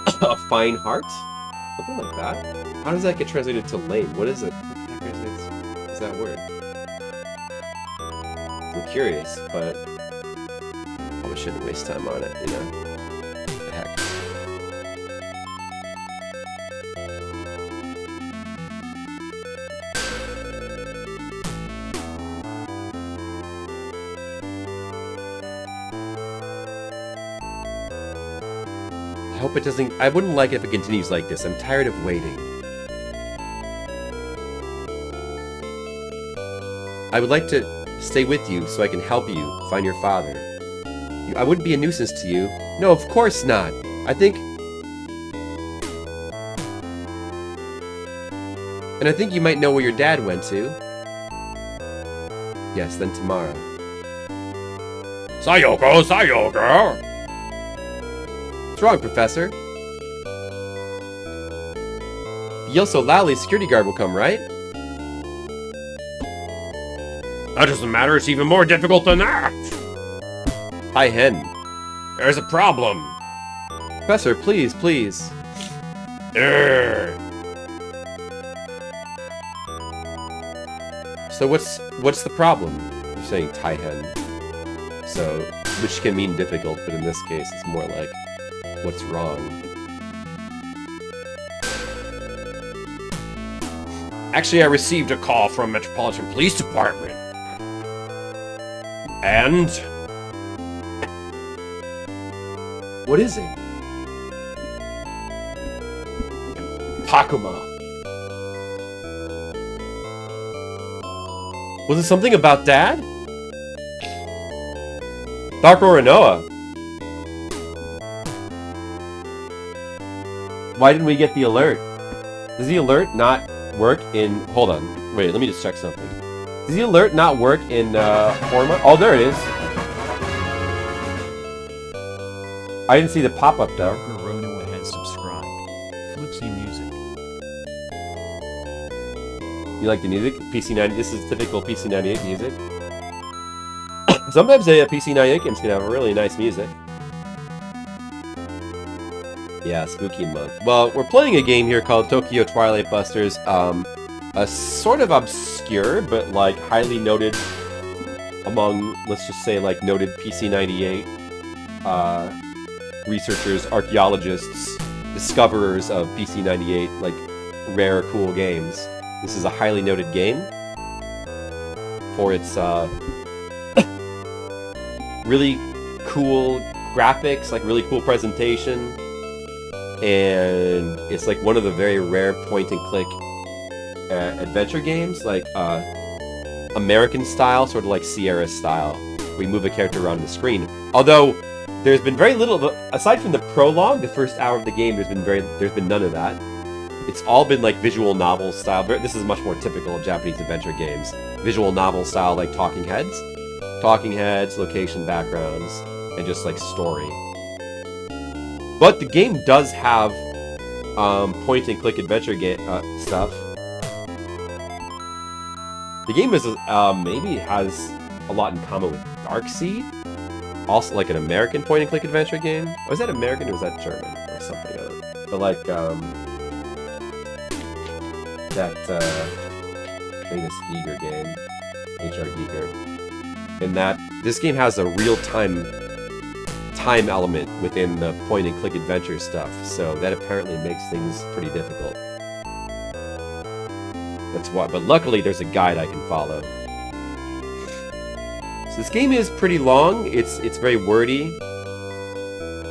A fine heart? Something like that? How does that get translated to lame? What is it? What the heck is that word? I'm curious, but probably shouldn't waste time on it, you know? What the heck? I hope it doesn't... I wouldn't like it if it continues like this. I'm tired of waiting. I would like to stay with you so I can help you find your father. I wouldn't be a nuisance to you. No, of course not. I think... And I think you might know where your dad went to. Yes, then tomorrow. Sayoko, Sayoko! What's wrong, Professor? If you yell so loudly, security guard will come, right? That doesn't matter, it's even more difficult than that! Hi, Hen. There's a problem. Professor, please, please. Urgh. So what's the problem? You're saying Taihen. So, which can mean difficult, but in this case, it's more like, what's wrong? Actually, I received a call from Metropolitan Police Department. And... What is it? Takuma. Was it something about Dad? Dr. Orinoa. Why didn't we get the alert? Does the alert not work in... Hold on. Wait, let me just check something. Does the alert not work in Horma? Oh, there it is. I didn't see the pop-up though. Dr. Ronoa has subscribed. Flipsy music. You like the music? PC90. This is typical PC98 music. Sometimes a PC98 games can have really nice music. Yeah, spooky month. Well, we're playing a game here called Tokyo Twilight Busters. A sort of obscure, but like highly noted among, let's just say, like noted PC98 researchers, archaeologists, discoverers of PC98, like rare, cool games. This is a highly noted game for its really cool graphics, like really cool presentation, and it's like one of the very rare point-and-click adventure games, like American style, sort of like Sierra style. We move a character around the screen. Although there's been very little of aside from the prologue, the first hour of the game, there's been none of that. It's all been like visual novel style. This is much more typical of Japanese adventure games. Visual novel style, like talking heads, location backgrounds, and just like story. But the game does have point-and-click adventure stuff. The game is maybe has a lot in common with Darkseid, also like an American point-and-click adventure game. Was that American or was that German or something other? But like that famous Giger game, HR Giger, in that this game has a real-time element within the point-and-click adventure stuff, so that apparently makes things pretty difficult. That's why, but luckily there's a guide I can follow. So this game is pretty long, it's very wordy,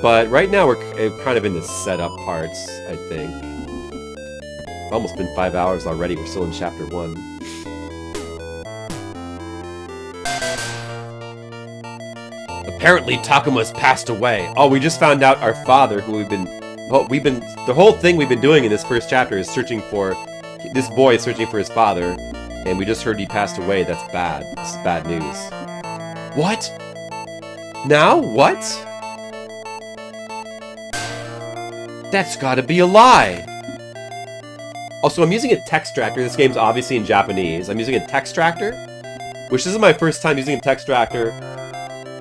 but right now we're kind of in the setup parts, I think. It's almost been 5 hours already, we're still in chapter 1. Apparently Takuma's passed away. Oh, we just found out our father, who the whole thing we've been doing in this first chapter is this boy is searching for his father, and we just heard he passed away. That's bad. This is bad news. What? Now? What? That's gotta be a lie. Also, I'm using a text tractor. This game's obviously in Japanese. I'm using a text tractor, which this is my first time using a text tractor.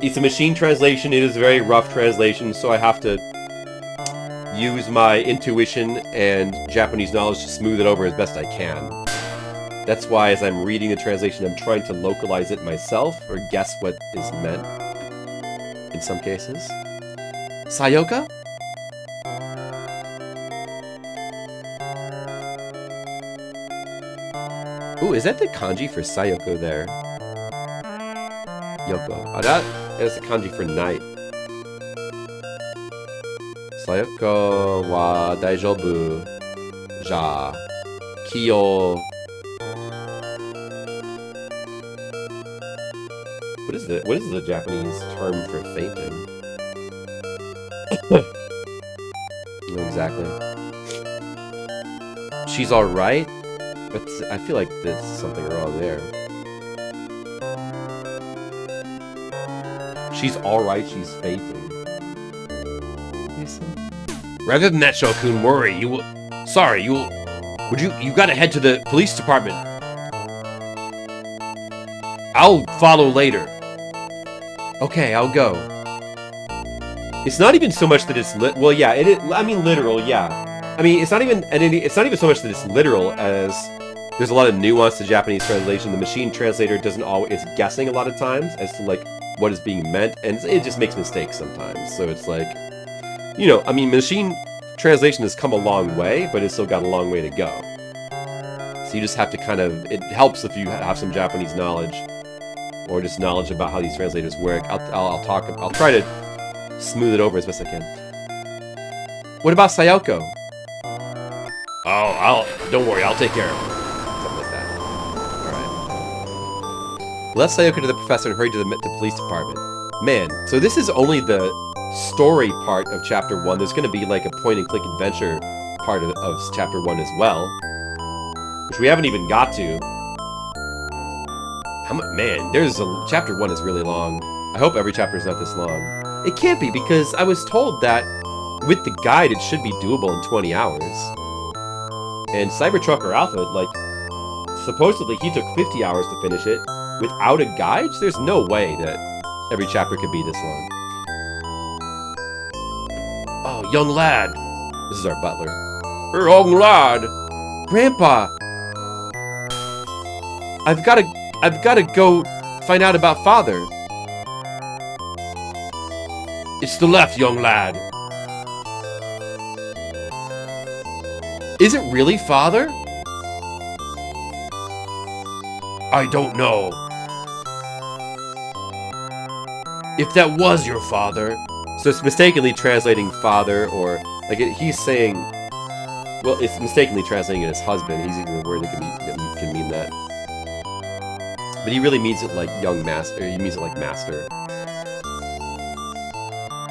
It's a machine translation. It is a very rough translation, so I have to use my intuition and Japanese knowledge to smooth it over as best I can. That's why, as I'm reading the translation, I'm trying to localize it myself, or guess what is meant, in some cases. Sayoka? Ooh, is that the kanji for Sayoko there? Yoko. Oh, that is the kanji for night. Sayoko wa daijoubu. Ja. Kiyo. What is the Japanese term for fainting? No, exactly. She's alright? But I feel like there's something wrong there. She's alright, she's fainting. Rather than that, Shokun, worry. You gotta head to the police department. I'll follow later. Okay, I'll go. It's not even so much that it's well, yeah, it is. I mean, literal, yeah. I mean, it's not even so much that it's literal as there's a lot of nuance to Japanese translation. The machine translator doesn't always is guessing a lot of times as to like what is being meant, and it just makes mistakes sometimes. So it's like, you know, I mean, machine translation has come a long way, but it's still got a long way to go. So you just have to kind of, it helps if you have some Japanese knowledge, or just knowledge about how these translators work. I'll try to smooth it over as best I can. What about Sayoko? Oh, don't worry, I'll take care of her. Something like that. Alright. Left Sayoko to the professor and hurried to the police department. Man, so this is only the story part of chapter 1. There's going to be like a point-and-click adventure part of chapter 1 as well, which we haven't even got to. Man, chapter 1 is really long. I hope every chapter is not this long. It can't be, because I was told that with the guide it should be doable in 20 hours. And Cybertrucker Alpha, like, supposedly he took 50 hours to finish it without a guide? There's no way that every chapter could be this long. Oh, young lad, This is our butler. Young lad. Grandpa! I've gotta go find out about Father. It's the left, young lad. Is it really Father? I don't know. If that was your father. So it's mistakenly translating father, or like he's saying, well, it's mistakenly translating it as husband. He's using a word that can mean that, but he really means it like young master. He means it like master.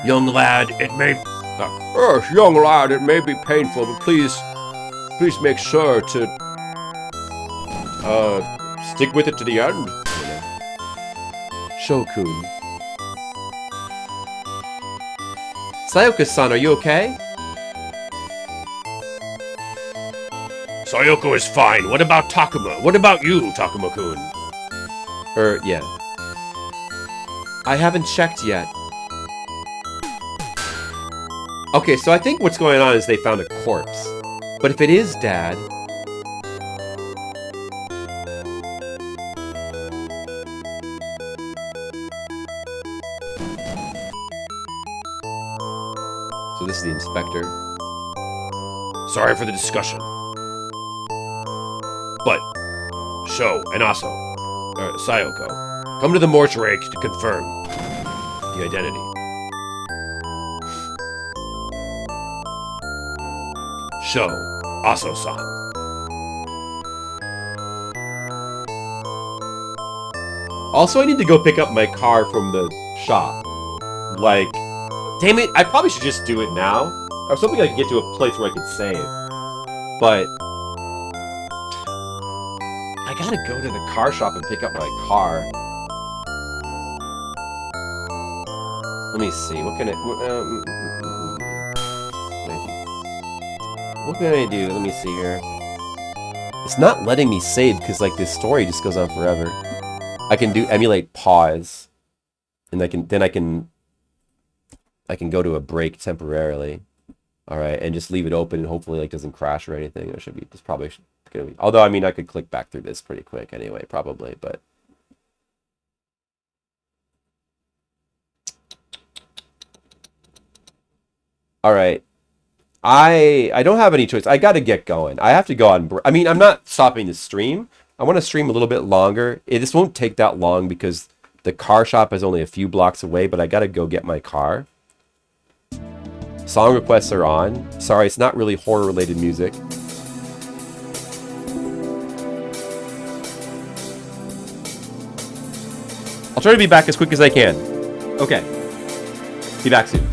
Young lad, it may... Yes, young lad, it may be painful, but please make sure to stick with it to the end. Shokun. Sayoko-san, are you okay? Sayoko is fine. What about Takuma? What about you, Takuma-kun? Yeah. I haven't checked yet. Okay, so I think what's going on is they found a corpse. But if it is Dad... So this is the inspector. Sorry for the discussion. But, Sho and Aso, Sayoko, come to the mortuary to confirm the identity. Sho, Aso-san. Also, I need to go pick up my car from the shop. Like, damn it, I probably should just do it now. I was hoping I could get to a place where I could save. But I gotta go to the car shop and pick up my car. Let me see, what can I do? Let me see here. It's not letting me save because like this story just goes on forever. I can do emulate pause, and I can go to a break temporarily. All right, and just leave it open and hopefully like doesn't crash or anything. It should be. It's probably gonna be. Although I mean, I could click back through this pretty quick anyway, probably. But all right. I don't have any choice. I got to get going. I have to go on. I mean, I'm not stopping the stream. I want to stream a little bit longer. This won't take that long because the car shop is only a few blocks away, but I got to go get my car. Song requests are on. Sorry, it's not really horror-related music. I'll try to be back as quick as I can. Okay. Be back soon.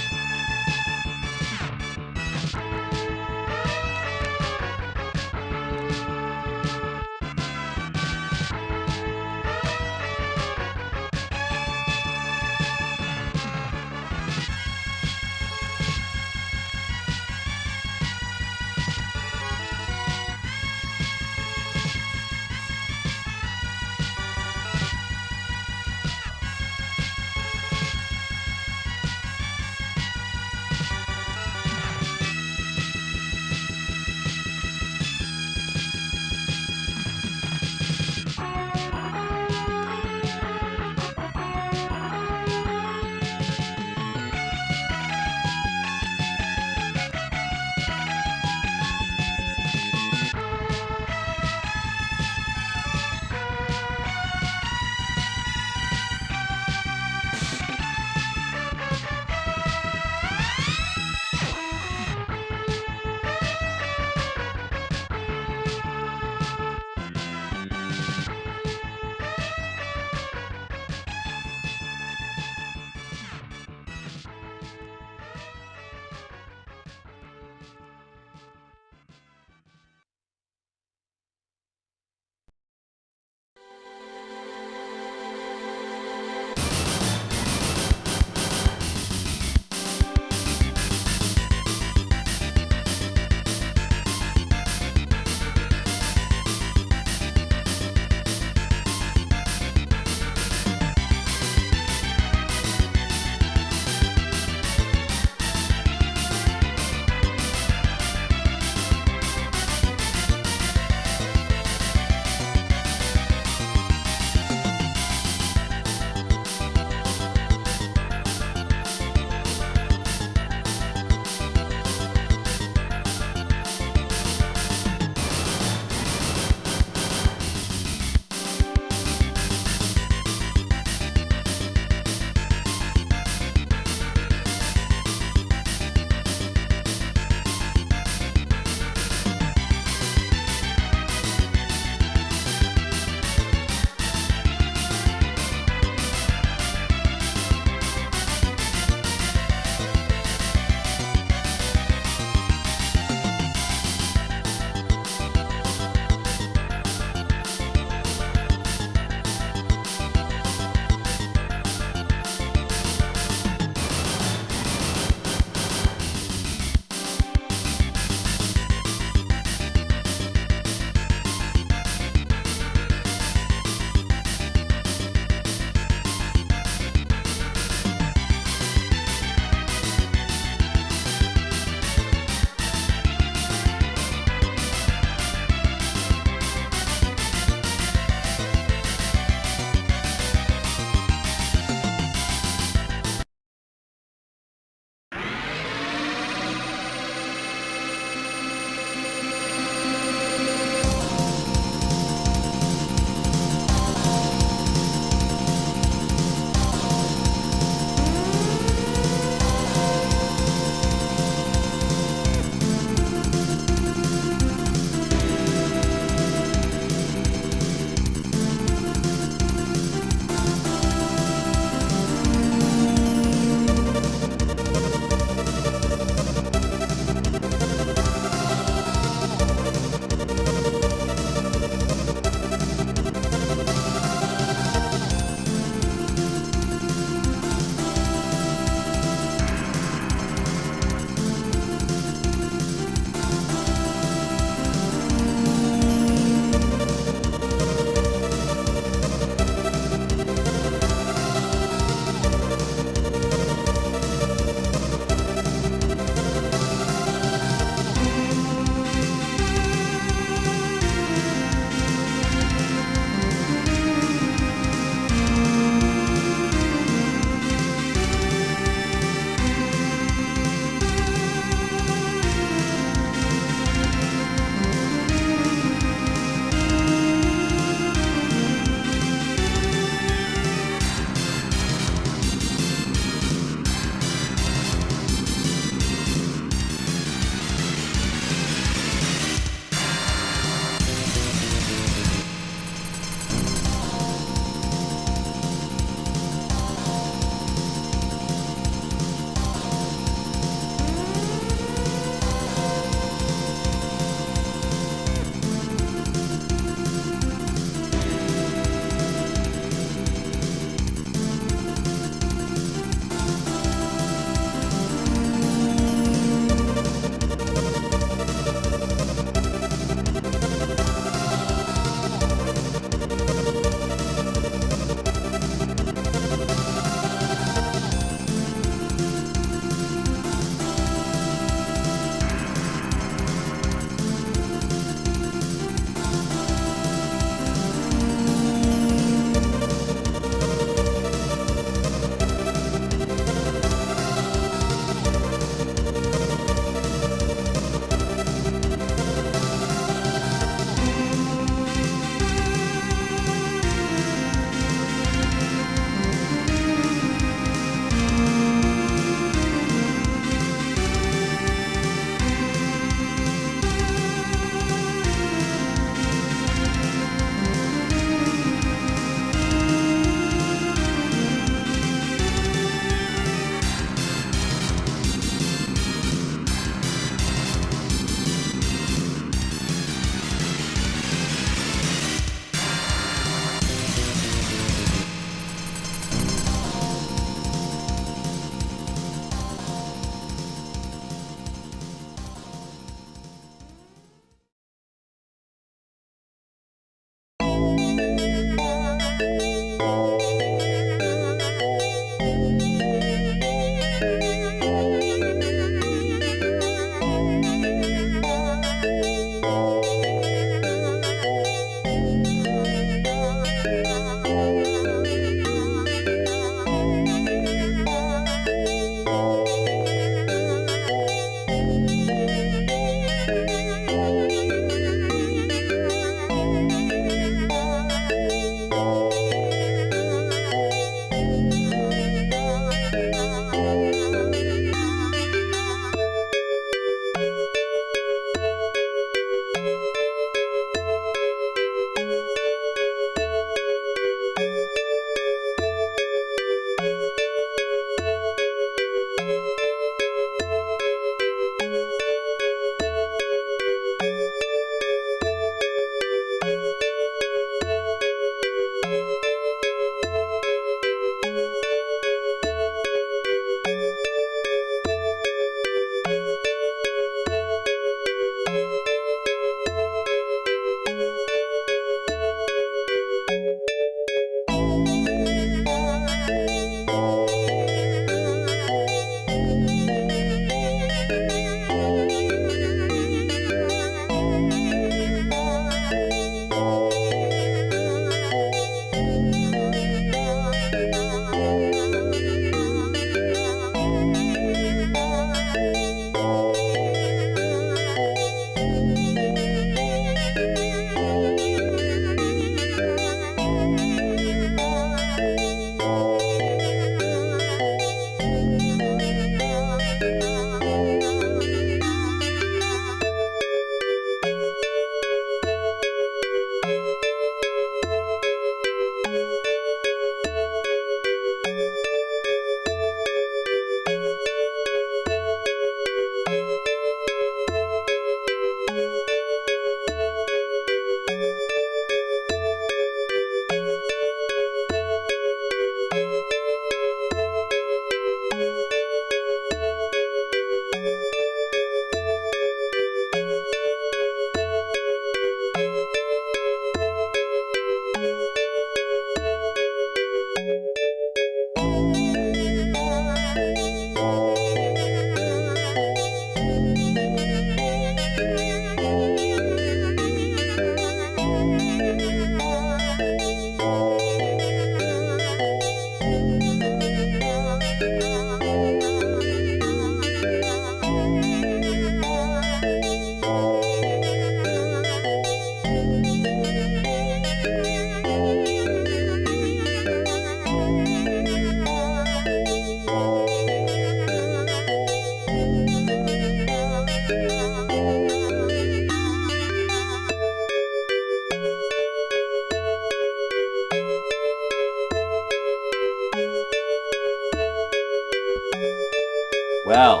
Well,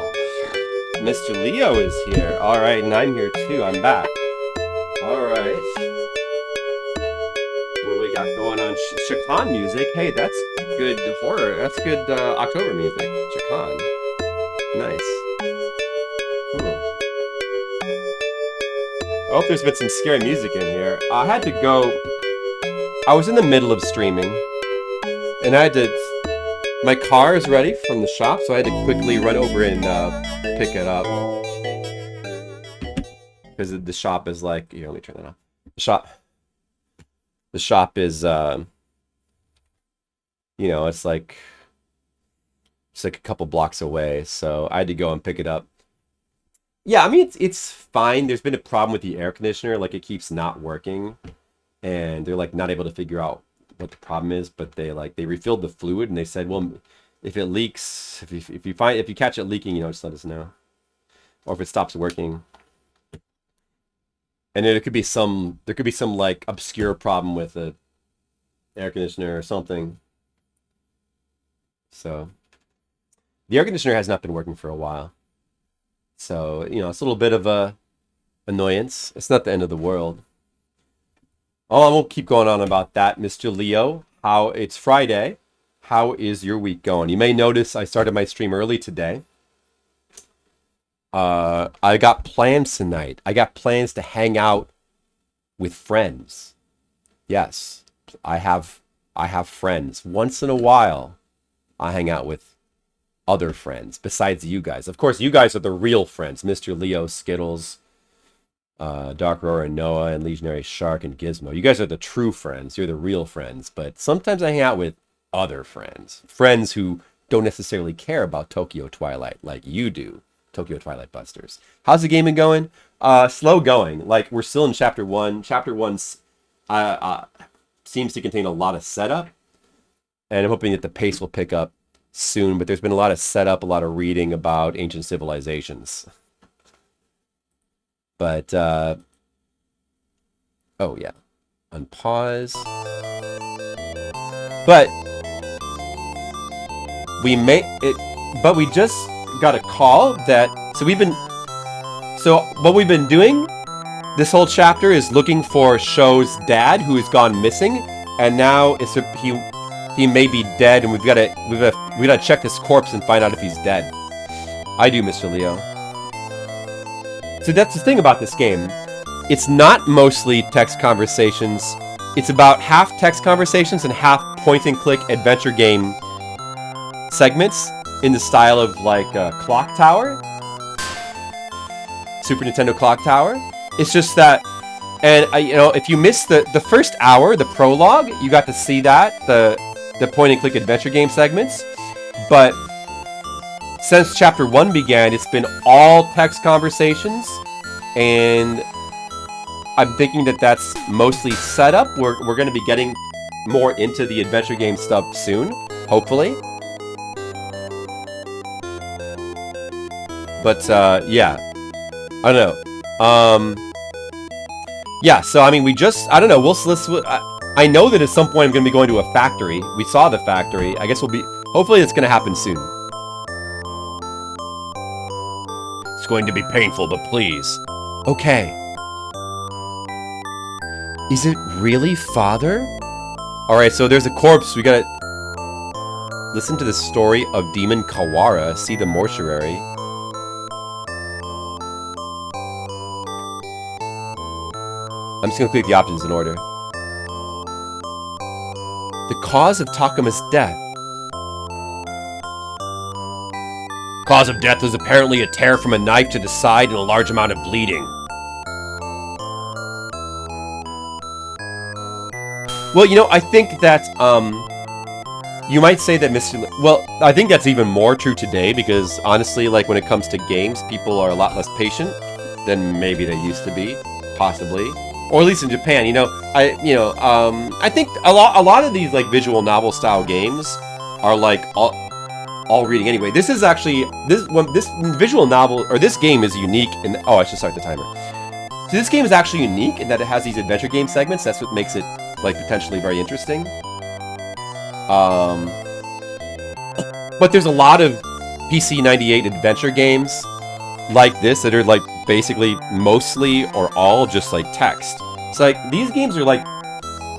Mr. Leo is here. All right, and I'm here too. I'm back. All right. What do we got going on? Chakan music. Hey, that's good horror. That's good October music. Chakan. Nice. Cool. I hope there's been some scary music in here. I had to go. I was in the middle of streaming, and I had to. My car is ready from the shop, so I had to quickly run over and pick it up. Because the shop is like, here, let me turn that off. The shop is, you know, it's like a couple blocks away, so I had to go and pick it up. Yeah, I mean, it's fine. There's been a problem with the air conditioner, like it keeps not working, and they're like not able to figure out what the problem is, but they refilled the fluid, and they said, well, if it leaks, if you catch it leaking, you know, just let us know, or if it stops working. And there could be some like obscure problem with the air conditioner or something. So the air conditioner has not been working for a while, so you know, it's a little bit of a annoyance. It's not the end of the world. Oh, I won't keep going on about that, Mr. Leo. It's Friday. How is your week going? You may notice I started my stream early today. I got plans tonight. I got plans to hang out with friends. Yes, I have friends. Once in a while, I hang out with other friends besides you guys. Of course, you guys are the real friends. Mr. Leo, Skittles, Dark Aurora, Noah, and Legionary Shark, and Gizmo. You guys are the true friends. You're the real friends. But sometimes I hang out with other friends. Friends who don't necessarily care about Tokyo Twilight like you do. Tokyo Twilight Busters. How's the gaming going? Slow going. Like, we're still in Chapter 1. Chapter 1 seems to contain a lot of setup. And I'm hoping that the pace will pick up soon. But there's been a lot of setup, a lot of reading about ancient civilizations. But, oh yeah, unpause. But we just got a call that, so what we've been doing this whole chapter is looking for Sho's dad who has gone missing, and now he may be dead, and we gotta check this corpse and find out if he's dead. I do, Mr. Leo. So that's the thing about this game. It's not mostly text conversations. It's about half text conversations and half point-and-click adventure game segments in the style of like Clock Tower. Super Nintendo Clock Tower. It's just that, and you know, if you missed the first hour, the prologue, you got to see that, the point-and-click adventure game segments. But since Chapter 1 began, it's been all text conversations, and I'm thinking that that's mostly setup. We're going to be getting more into the adventure game stuff soon, hopefully. But, yeah. I don't know. Yeah, so, I mean, I don't know, I know that at some point I'm going to be going to a factory. We saw the factory. I guess hopefully it's going to happen soon. It's going to be painful, but please. Okay. Is it really Father? Alright, so there's a corpse. We gotta listen to the story of Demon Kawara. See the mortuary. I'm just gonna click the options in order. The cause of Takuma's death. Cause of death was apparently a tear from a knife to the side and a large amount of bleeding. Well, you know, I think that, you might say that well, I think that's even more true today, because honestly, like, when it comes to games, people are a lot less patient than maybe they used to be, possibly. Or at least in Japan, you know, I think a lot of these, like, visual novel style games are, like, all reading anyway. This is actually, this visual novel, or this game is unique in, oh, I should start the timer. So this game is actually unique in that it has these adventure game segments. That's what makes it, like, potentially very interesting. But there's a lot of PC 98 adventure games like this that are like basically mostly or all just like text. It's like these games are like,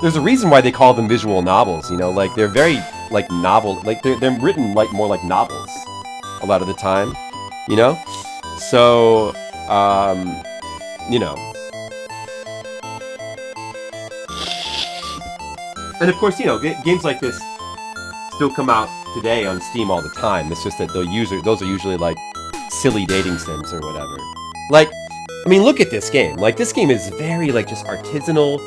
there's a reason why they call them visual novels, you know, like they're very like novel, like they're written like more like novels a lot of the time, you know? So, you know. And of course, you know, games like this still come out today on Steam all the time. It's just that those are usually like silly dating sims or whatever. Like, I mean, look at this game. Like, this game is very like just artisanal,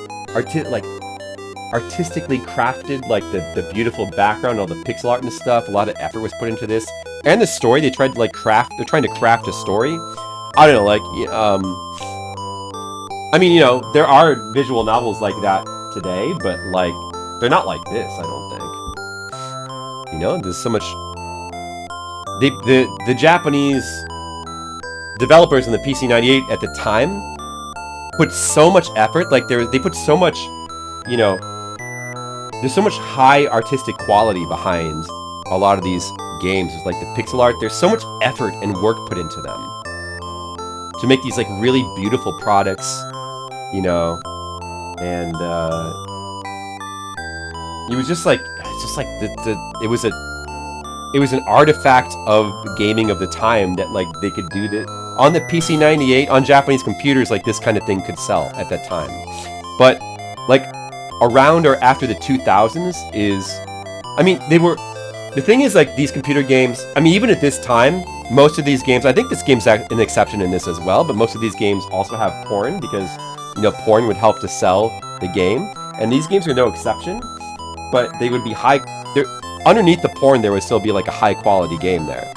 artistically crafted. Like the beautiful background, all the pixel art and stuff. A lot of effort was put into this, and the story they tried to like craft. They're trying to craft a story. I don't know, like, I mean, you know, there are visual novels like that today, but like they're not like this. I don't think. You know, there's so much. The Japanese developers in the PC 98 at the time put so much effort. Like they put so much, you know, there's so much high artistic quality behind a lot of these games. It's like the pixel art. There's so much effort and work put into them to make these like really beautiful products, you know, and it was just like, it's just like it was an artifact of gaming of the time that like they could do this on the PC 98 on Japanese computers. Like this kind of thing could sell at that time, but like around or after the 2000s is, I mean, the thing is like these computer games, I mean, even at this time, most of these games, I think this game's an exception in this as well, but most of these games also have porn because, you know, porn would help to sell the game, and these games are no exception, but they would be underneath the porn there would still be like a high quality game there.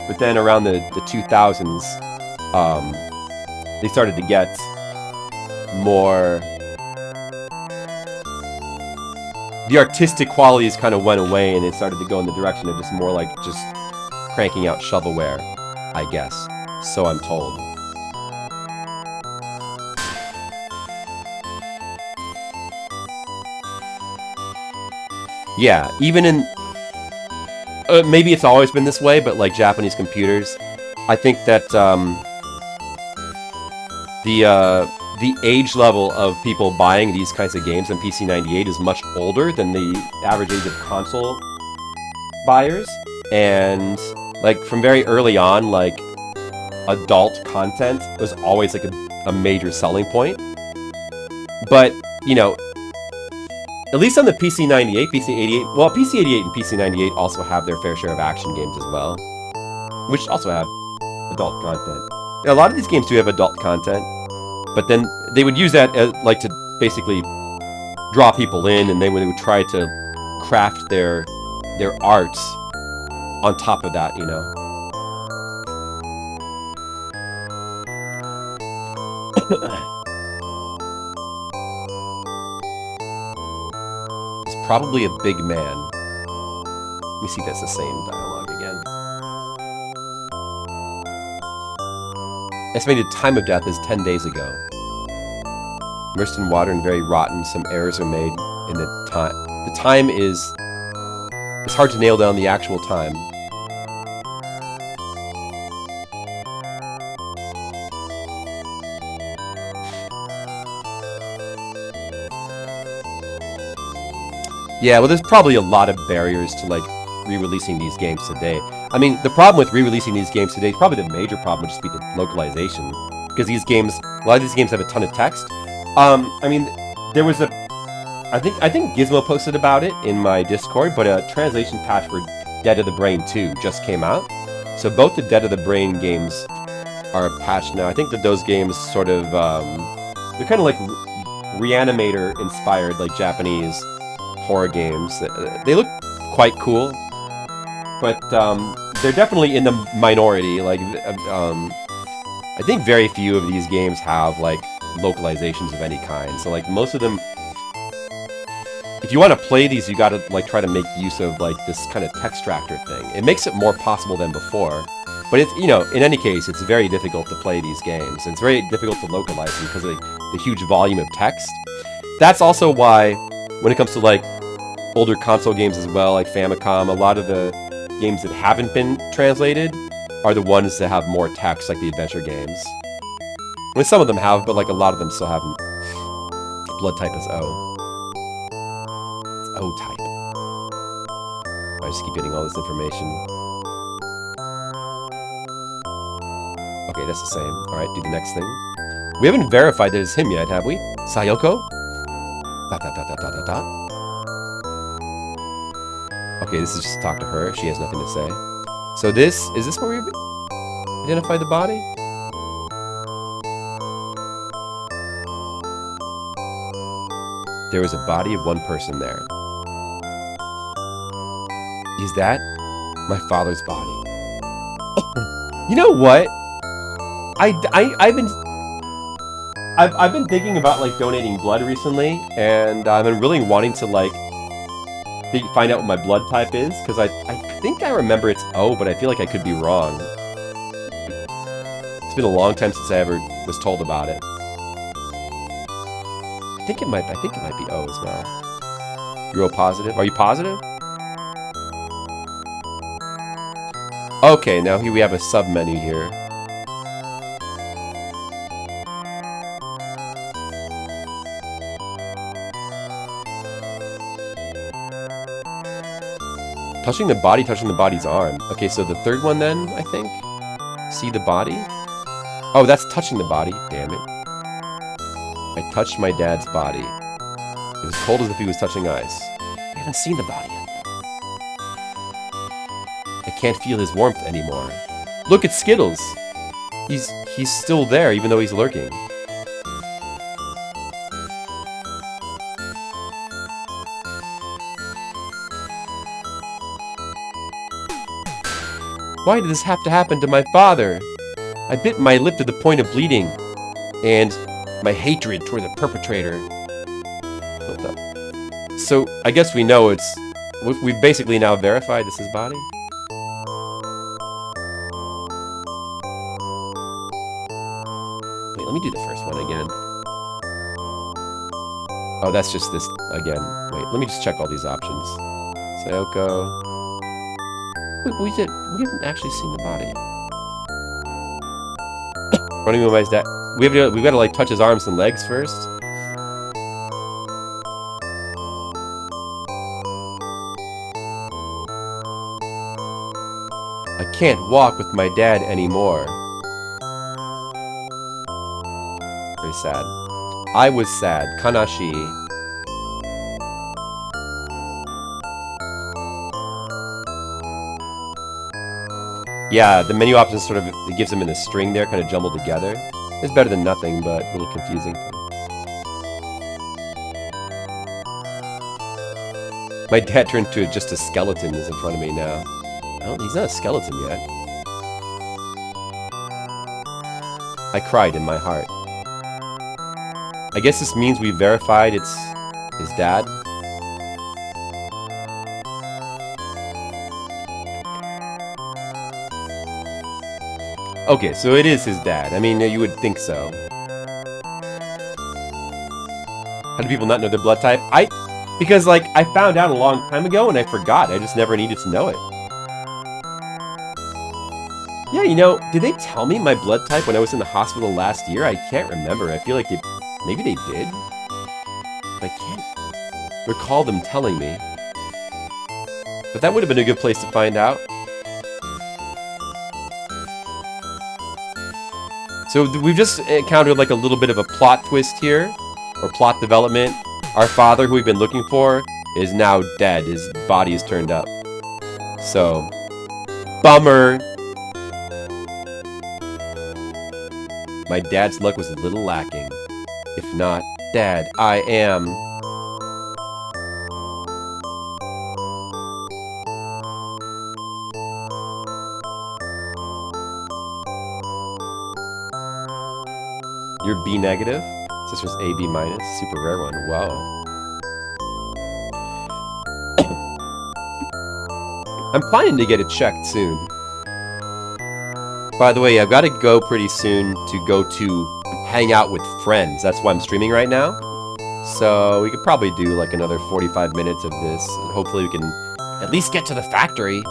But then around the 2000s, they started to get more, the artistic qualities kind of went away, and it started to go in the direction of just more like just cranking out shovelware, I guess. So I'm told. Yeah, even in, maybe it's always been this way, but like Japanese computers, I think that the age level of people buying these kinds of games on PC 98 is much older than the average age of console buyers, and like from very early on, like adult content was always like a major selling point. But you know, at least on the PC 98, PC 88, well, PC 88 and PC 98 also have their fair share of action games as well, which also have adult content. Yeah, a lot of these games do have adult content, but then they would use that as, like, to basically draw people in, and they would try to craft their arts on top of that, you know. It's probably a big man. Let me see if that's the same dialogue again. Estimated time of death is 10 days ago. Immersed in water and very rotten, some errors are made in the time. The time is... It's hard to nail down the actual time. Yeah, well, there's probably a lot of barriers to, like, re-releasing these games today. I mean, the problem with re-releasing these games today, probably the major problem would just be the localization. Because these games, a lot of these games have a ton of text. I mean, there was I think Gizmo posted about it in my Discord, but a translation patch for Dead of the Brain 2 just came out. So both the Dead of the Brain games are patched now. I think that those games sort of, they're kind of like Reanimator-inspired, like Japanese horror games. They look quite cool, but they're definitely in the minority. Like, I think very few of these games have, like, localizations of any kind. So, like, most of them, if you want to play these, you gotta, like, try to make use of, like, this kind of textractor thing. It makes it more possible than before. But it's, you know, in any case, it's very difficult to play these games. It's very difficult to localize them because of the huge volume of text. That's also why, when it comes to, like, older console games as well, like Famicom, a lot of the games that haven't been translated are the ones that have more text, like the adventure games. I mean, some of them have, but like a lot of them still haven't. Blood type is O. It's O type. I just keep getting all this information. Okay, that's the same. Alright, do the next thing. We haven't verified that it's him yet, have we? Sayoko? Okay, this is just to talk to her. She has nothing to say. So is this where we identify the body? There was a body of one person there. Is that my father's body? You know what? I've been thinking about like donating blood recently, and I've been really wanting to like find out what my blood type is, because I think I remember it's O, but I feel like I could be wrong. It's been a long time since I ever was told about it. I think it might be O as well. You're O positive? Are you positive? Okay, now here we have a sub-menu here. Touching the body's arm. Okay, so the third one then, I think? See the body? Oh, that's touching the body. Damn it. I touched my dad's body. It was cold as if he was touching ice. I haven't seen the body yet. I can't feel his warmth anymore. Look at Skittles! He's still there, even though he's lurking. Why did this have to happen to my father? I bit my lip to the point of bleeding, and my hatred toward the perpetrator built up. So, I guess we know we've basically now verified this is body? Wait, let me do the first one again. Oh, that's just this again. Wait, let me just check all these options. Sayoko. We haven't actually seen the body. Running with my dad. We've got to like touch his arms and legs first. I can't walk with my dad anymore. Very sad. I was sad. Kanashi. Yeah, the menu options sort of, it gives them in a string there, kind of jumbled together. It's better than nothing, but a little confusing. My dad turned to just a skeleton is in front of me now. Oh, he's not a skeleton yet. I cried in my heart. I guess this means we verified it's his dad. Okay, so it is his dad. I mean, you would think so. How do people not know their blood type? Because, like, I found out a long time ago and I forgot. I just never needed to know it. Yeah, you know, did they tell me my blood type when I was in the hospital last year? I can't remember. I feel like maybe they did. But I can't recall them telling me. But that would have been a good place to find out. So we've just encountered like a little bit of a plot twist here, or plot development. Our father, who we've been looking for, is now dead. His body is turned up. So, bummer. My dad's luck was a little lacking. If not, Dad, I am. You're B negative? This was AB minus? Super rare one. Wow. I'm planning to get it checked soon. By the way, I've got to go pretty soon to go to hang out with friends. That's why I'm streaming right now. So we could probably do like another 45 minutes of this. And hopefully we can at least get to the factory.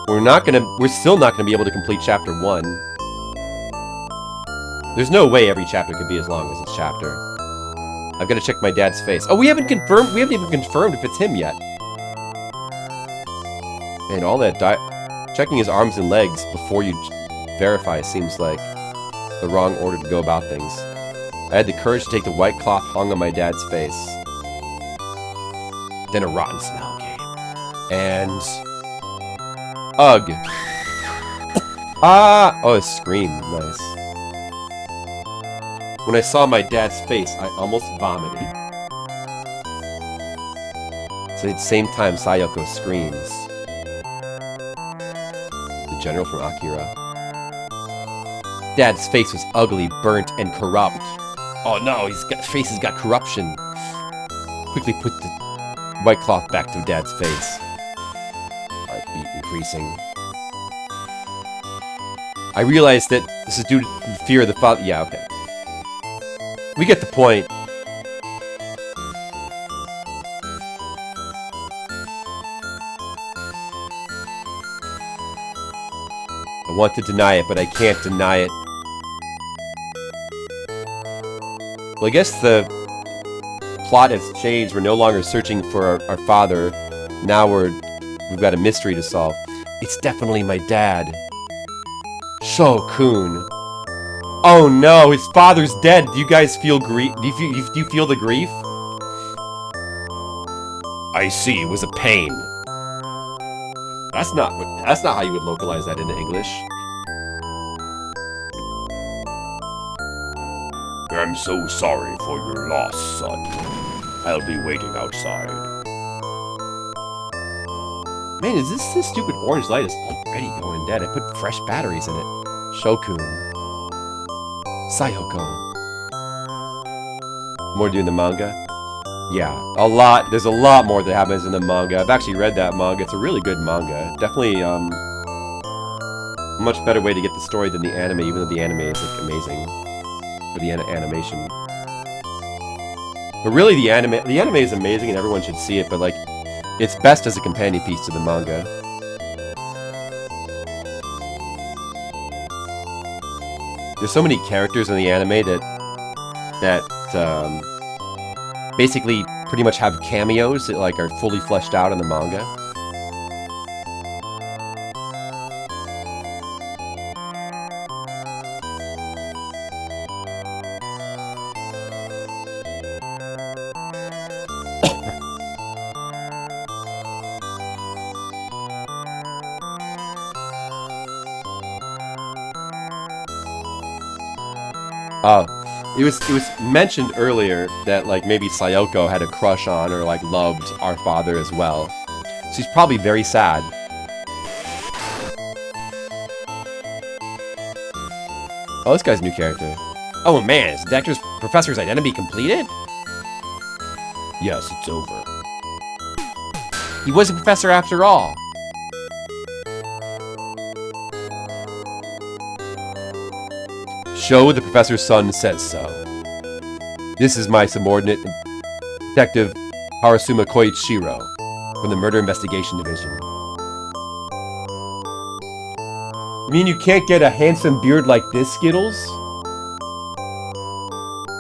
we're still not gonna be able to complete chapter 1. There's no way every chapter could be as long as this chapter. I've got to check my dad's face. Oh, we haven't even confirmed if it's him yet. And all that checking his arms and legs before you verify seems like the wrong order to go about things. I had the courage to take the white cloth hung on my dad's face. Then a rotten smell came. And... ugh. Ah! Oh, a scream. Nice. When I saw my dad's face, I almost vomited. So at the same time, Sayoko screams. The general from Akira. Dad's face was ugly, burnt, and corrupt. Oh no, his face has got corruption. Quickly put the white cloth back to Dad's face. Heartbeat increasing. I realized that this is due to the fear of the father. Yeah, okay. We get the point. I want to deny it, but I can't deny it. Well, I guess the plot has changed. We're no longer searching for our father. Now we've got a mystery to solve. It's definitely my dad. Shokun. Oh no, his father's dead. Do you guys feel grief? Do you feel the grief? I see. It was a pain. That's not how you would localize that into English. I'm so sorry for your loss, son. I'll be waiting outside. Man, is this stupid orange light is already going dead? I put fresh batteries in it. Shokun. Sayoko. More to do in the manga? Yeah, a lot. There's a lot more that happens in the manga. I've actually read that manga. It's a really good manga. Definitely, a much better way to get the story than the anime, even though the anime is, like, amazing for the animation. But really, the anime is amazing and everyone should see it, but, like, it's best as a companion piece to the manga. There's so many characters in the anime that basically pretty much have cameos that like are fully fleshed out in the manga. Oh, it was mentioned earlier that like maybe Sayoko had a crush on or like loved our father as well. So he's probably very sad. Oh, this guy's a new character. Oh man, is the professor's identity completed? Yes, it's over. He was a professor after all. Show the professor's son says so. This is my subordinate, Detective Harasuma Koichiro, from the Murder Investigation Division. You mean you can't get a handsome beard like this, Skittles?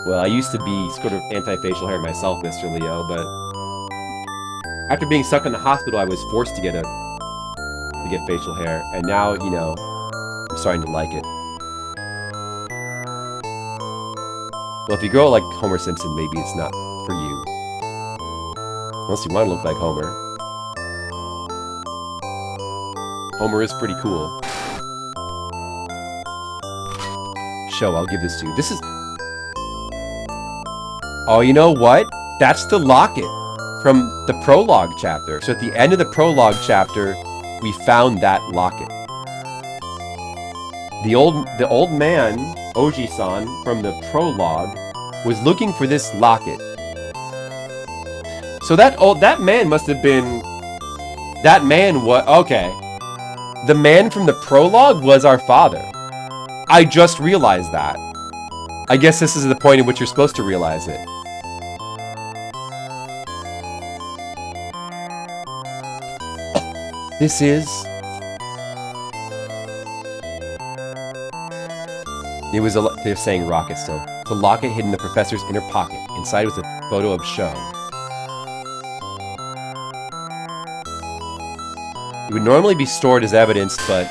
Well, I used to be sort of anti-facial hair myself, Mr. Leo, but after being stuck in the hospital, I was forced to get facial hair, and now, you know, I'm starting to like it. Well, if you grow like Homer Simpson, maybe it's not for you. Unless you want to look like Homer. Homer is pretty cool. Show, I'll give this to you. This is... Oh, you know what? That's the locket from the prologue chapter. So at the end of the prologue chapter, we found that locket. The old man, Oji-san, from the prologue, was looking for this locket. So that man must have been... That man was... Okay. The man from the prologue was our father. I just realized that. I guess this is the point at which you're supposed to realize it. This is It was they're saying rocket still. It's a locket hidden in the professor's inner pocket. Inside was a photo of Show. It would normally be stored as evidence, but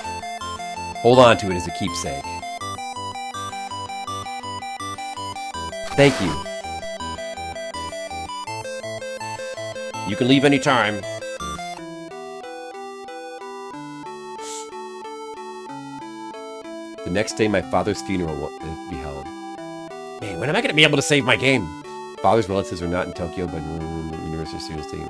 hold on to it as a keepsake. Thank you. You can leave any time. The next day, my father's funeral will be held. Man, when am I going to be able to save my game? Father's relatives are not in Tokyo, but university students taking.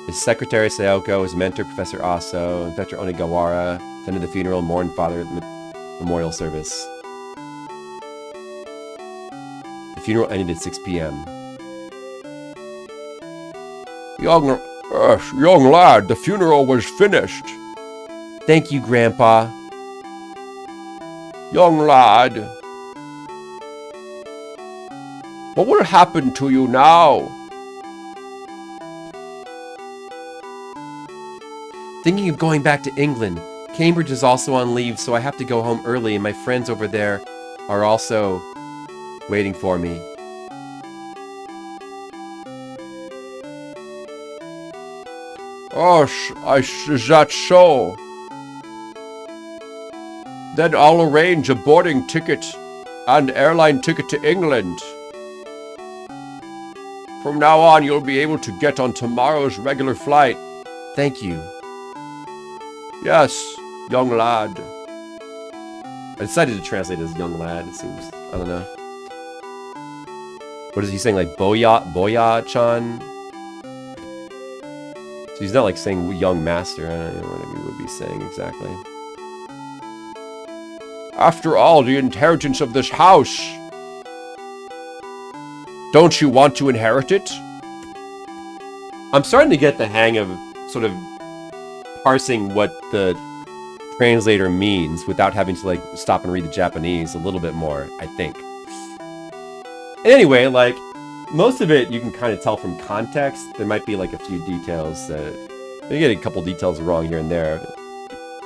His secretary, Sayoko, his mentor, Professor Aso, and Professor Onigawara attended the funeral and mourned father at the memorial service. The funeral ended at 6 p.m. Young lad, the funeral was finished. Thank you, Grandpa. Young lad. What will happen to you now? Thinking of going back to England. Cambridge is also on leave, so I have to go home early, and my friends over there are also waiting for me. Oh, is that so? Then I'll arrange a boarding ticket and airline ticket to England. From now on, you'll be able to get on tomorrow's regular flight. Thank you. Yes, young lad. I decided to translate as young lad. It seems, I don't know. What is he saying, like Boya-chan? So he's not like saying young master. I don't know what he would be saying exactly. After all, the inheritance of this house. Don't you want to inherit it? I'm starting to get the hang of sort of parsing what the translator means without having to like stop and read the Japanese a little bit more, I think. And anyway, like most of it you can kind of tell from context. There might be like a few details that you get a couple details wrong here and there. But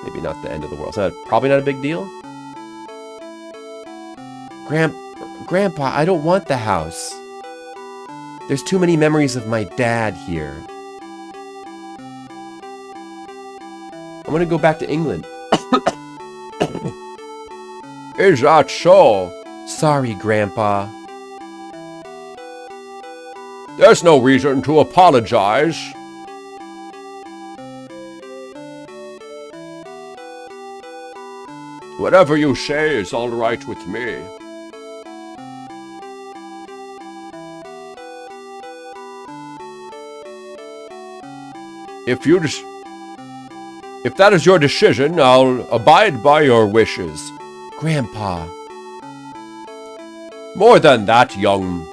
maybe not the end of the world. So probably not a big deal. Grandpa, I don't want the house. There's too many memories of my dad here. I want to go back to England. Is that so? Sorry, Grandpa. There's no reason to apologize. Whatever you say is all right with me. If that is your decision, I'll abide by your wishes. Grandpa. More than that, young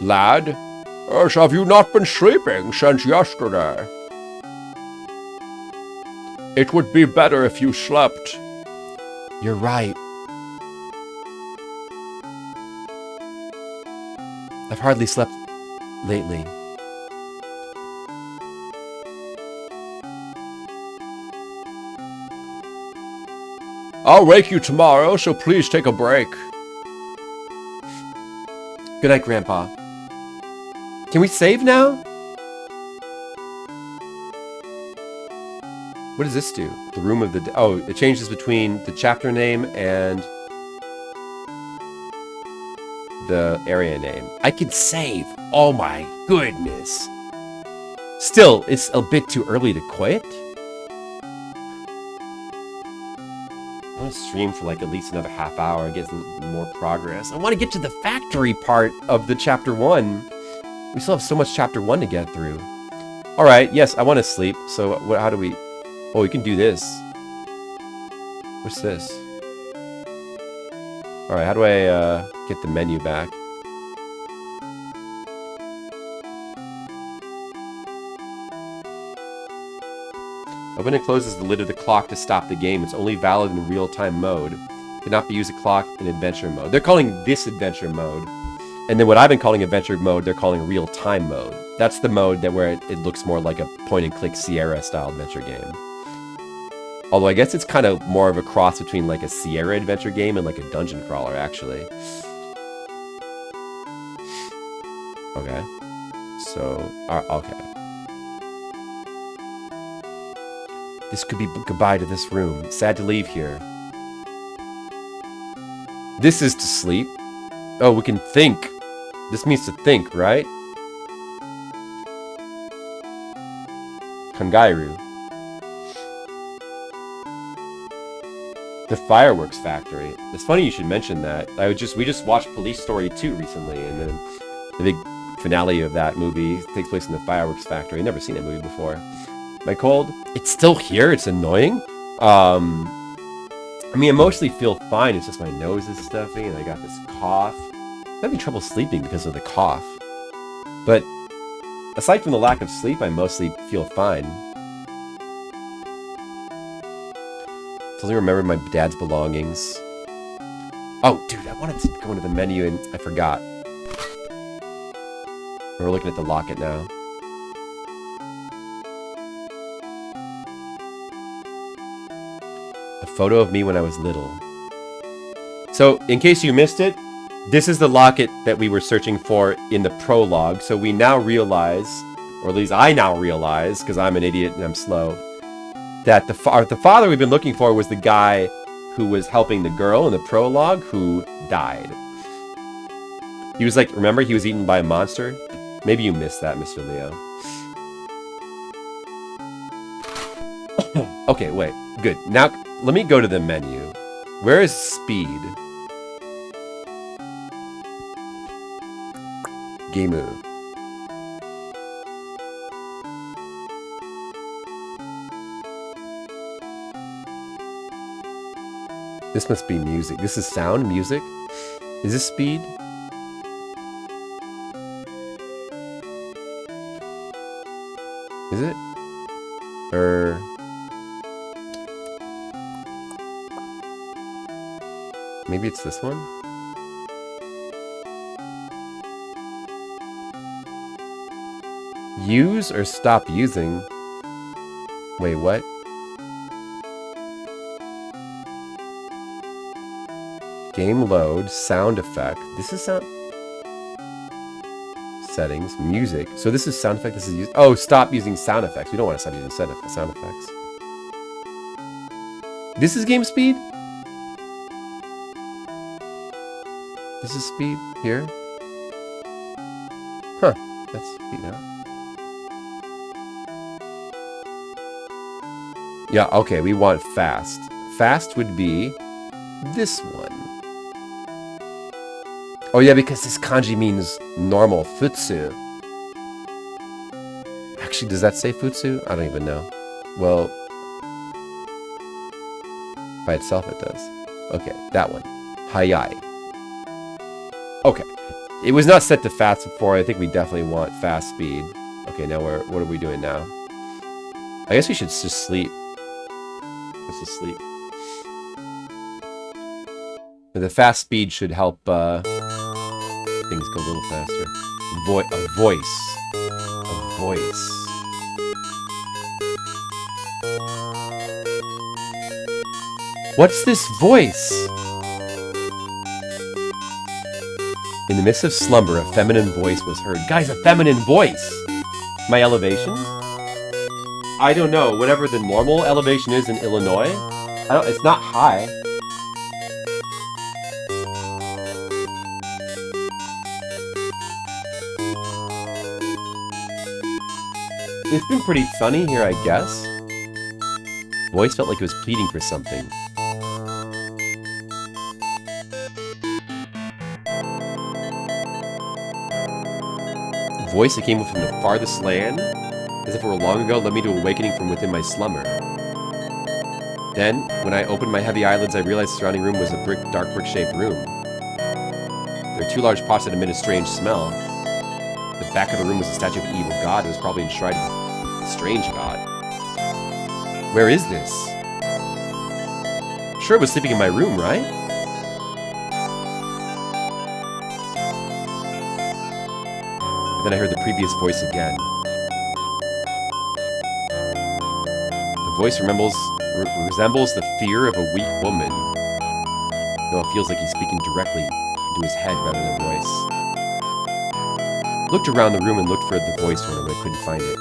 lad. As have you not been sleeping since yesterday? It would be better if you slept. You're right. I've hardly slept lately. I'll wake you tomorrow, so please take a break. Good night, Grandpa. Can we save now? What does this do? The room of the... Oh, it changes between the chapter name and the area name. I can save. Oh my goodness. Still, it's a bit too early to quit. I want to stream for like at least another half hour, get more progress. I want to get to the factory part of the chapter 1. We still have so much chapter 1 to get through. Alright, yes, I want to sleep. So how do we... Oh, we can do this. What's this? Alright, how do I get the menu back? Open and closes the lid of the clock to stop the game. It's only valid in real-time mode. Cannot be used a clock in adventure mode. They're calling this adventure mode. And then what I've been calling adventure mode, they're calling real-time mode. That's the mode that where it looks more like a point-and-click Sierra-style adventure game. Although I guess it's kind of more of a cross between like a Sierra adventure game and like a dungeon crawler, actually. Okay. So, okay. This could be goodbye to this room. Sad to leave here. This is to sleep. Oh, we can think. This means to think, right? Kangairu. The fireworks factory. It's funny you should mention that. We just watched Police Story 2 recently, and then the big finale of that movie takes place in the fireworks factory. I've never seen that movie before. Am I cold? It's still here. It's annoying. I mean, I mostly feel fine. It's just my nose is stuffy, and I got this cough. I'm having trouble sleeping because of the cough. But aside from the lack of sleep, I mostly feel fine. I remember my dad's belongings. Oh, dude, I wanted to go into the menu and I forgot. We're looking at the locket now. A photo of me when I was little. So, in case you missed it, this is the locket that we were searching for in the prologue. So we now realize, or at least I now realize, because I'm an idiot and I'm slow, that the father we've been looking for was the guy who was helping the girl in the prologue who died. He was like, remember, he was eaten by a monster? Maybe you missed that, Mr. Leo. Okay, wait. Good. Now, let me go to the menu. Where is speed? Game. This must be music. This is sound music? Is this speed? Is it? Maybe it's this one? Use or stop using? Wait, what? Game load, sound effect. This is sound... Settings, music. So this is sound effect, this is used... Oh, stop using sound effects. We don't want to stop using sound effects. This is game speed? This is speed here? Huh, that's speed now. Yeah, okay, we want fast. Fast would be this one. Oh yeah, because this kanji means normal, futsu. Actually, does that say futsu? I don't even know. Well, by itself it does. Okay, that one. Hayai. Okay. It was not set to fast before. I think we definitely want fast speed. Okay, now what are we doing now? I guess we should just sleep. Let's just sleep. The fast speed should help things go a little faster. A voice. A voice. What's this voice? In the midst of slumber, a feminine voice was heard. Guys, a feminine voice! My elevation? I don't know. Whatever the normal elevation is in Illinois, it's not high. It's been pretty sunny here, I guess. Voice felt like it was pleading for something. Voice that came from the farthest land, as if it were long ago, led me to awakening from within my slumber. Then, when I opened my heavy eyelids, I realized the surrounding room was a dark brick-shaped room. There were two large pots that emitted a strange smell. The back of the room was a statue of an evil god that was probably enshrined with a strange god. Where is this? Sure, it was sleeping in my room, right? And then I heard the previous voice again. The voice resembles the fear of a weak woman. No, it feels like he's speaking directly into his head rather than a voice. Looked around the room and looked for the voice one, but I couldn't find it.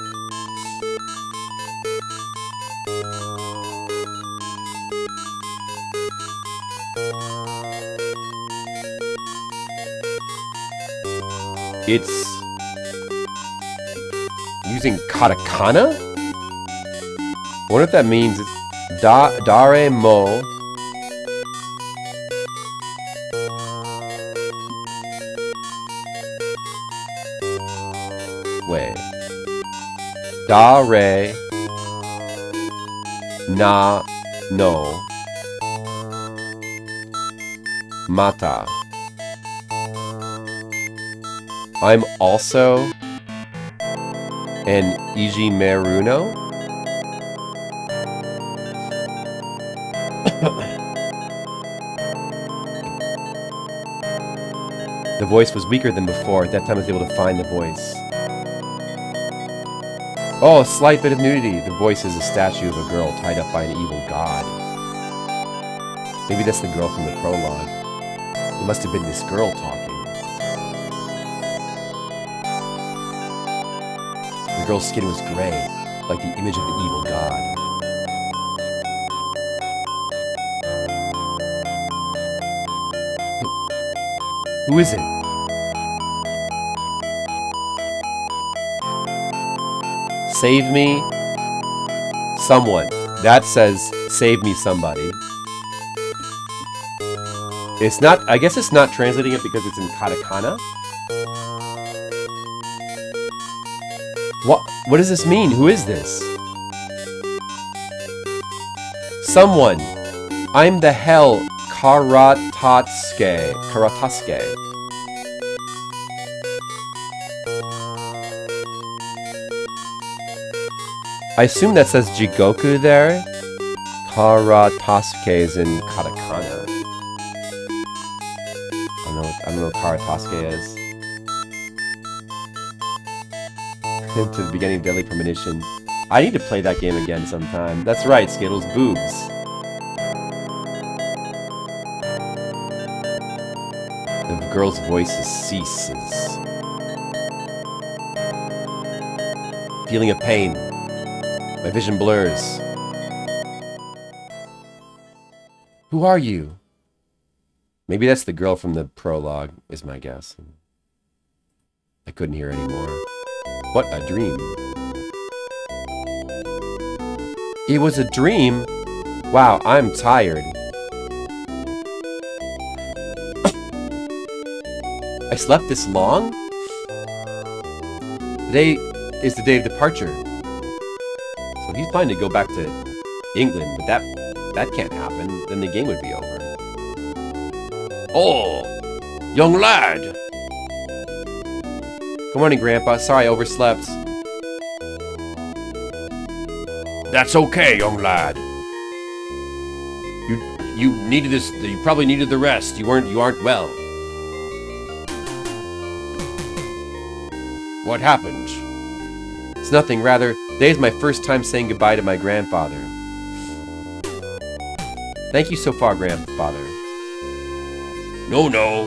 It's using katakana? I wonder if that means it's dare mo. Wait. Dare na no mata. I'm also an Ijimeruno? The voice was weaker than before. At that time I was able to find the voice. Oh, a slight bit of nudity. The voice is a statue of a girl tied up by an evil god. Maybe that's the girl from the prologue. It must have been this girl talking. The girl's skin was gray, like the image of the evil god. Who is it? Save me. Someone. That says, save me somebody. It's not, I guess it's not translating it because it's in katakana. What does this mean? Who is this? Someone. I'm the hell Karatasuke. I assume that says Jigoku there. Karatasuke is in katakana. I don't know what Karatasuke is. To the beginning of Deadly Premonition. I need to play that game again sometime. That's right, Skittles. Boobs. The girl's voice ceases. Feeling of pain. My vision blurs. Who are you? Maybe that's the girl from the prologue, is my guess. I couldn't hear anymore. What a dream. It was a dream? Wow, I'm tired. I slept this long? Today is the day of departure. So he's planning to go back to England, but that can't happen. Then the game would be over. Oh, young lad. Good morning, Grandpa. Sorry I overslept. That's okay, young lad. You needed this. You probably needed the rest. You aren't well. What happened? It's nothing. Rather, today's my first time saying goodbye to my grandfather. Thank you so far, grandfather. No.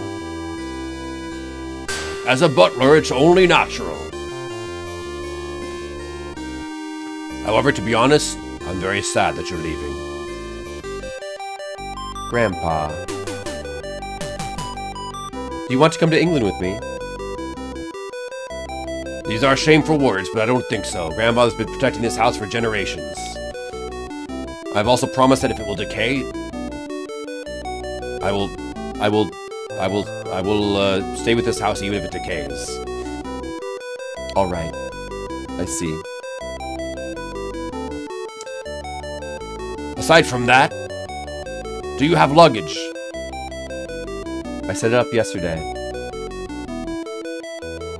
As a butler, it's only natural. However, to be honest, I'm very sad that you're leaving. Grandpa. Do you want to come to England with me? These are shameful words, but I don't think so. Grandfather's been protecting this house for generations. I've also promised that if it will decay, I will stay with this house even if it decays. All right. I see. Aside from that, do you have luggage? I set it up yesterday.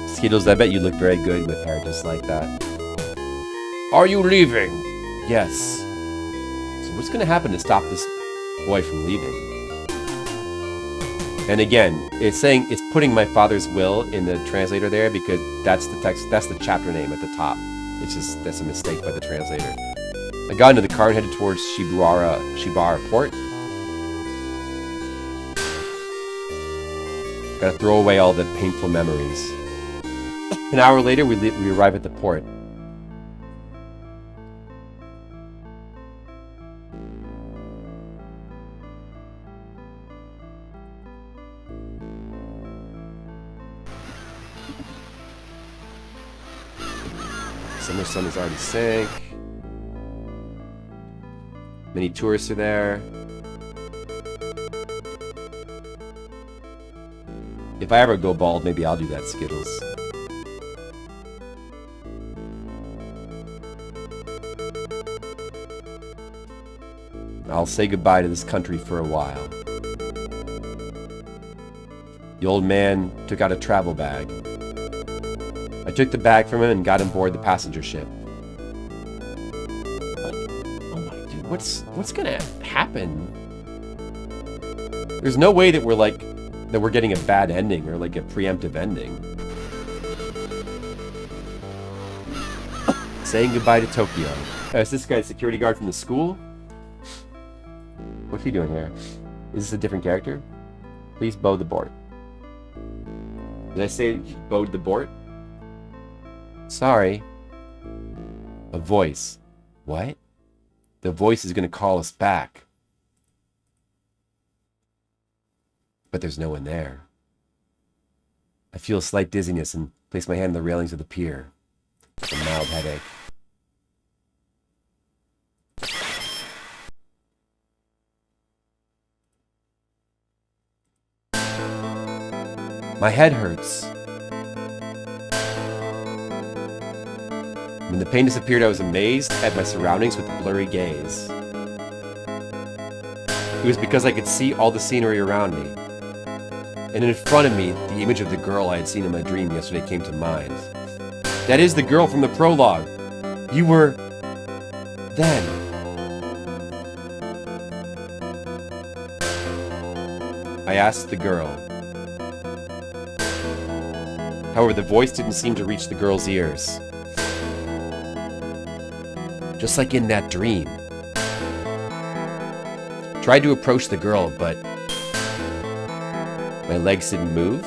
Skittles, I bet you look very good with hair just like that. Are you leaving? Yes. So what's going to happen to stop this boy from leaving? And again, it's saying, it's putting my father's will in the translator there because that's the text, that's the chapter name at the top. It's just, that's a mistake by the translator. I got into the car and headed towards Shibara port. Gotta throw away all the painful memories. An hour later, we arrive at the port. Summer sun is already sank. Many tourists are there. If I ever go bald, maybe I'll do that, Skittles. I'll say goodbye to this country for a while. The old man took out a travel bag. I took the bag from him and got him aboard the passenger ship. Oh my dude, what's gonna happen? There's no way that we're getting a bad ending or like a preemptive ending. Saying goodbye to Tokyo. Is this guy a security guard from the school? What's he doing here? Is this a different character? Please bow the board. Did I say bowed the board? Sorry. A voice. What? The voice is going to call us back. But there's no one there. I feel a slight dizziness and place my hand on the railings of the pier. A mild headache. My head hurts. When the pain disappeared, I was amazed at my surroundings with a blurry gaze. It was because I could see all the scenery around me. And in front of me, the image of the girl I had seen in my dream yesterday came to mind. That is the girl from the prologue. You were... then. I asked the girl. However, the voice didn't seem to reach the girl's ears. Just like in that dream. Tried to approach the girl, but my legs didn't move.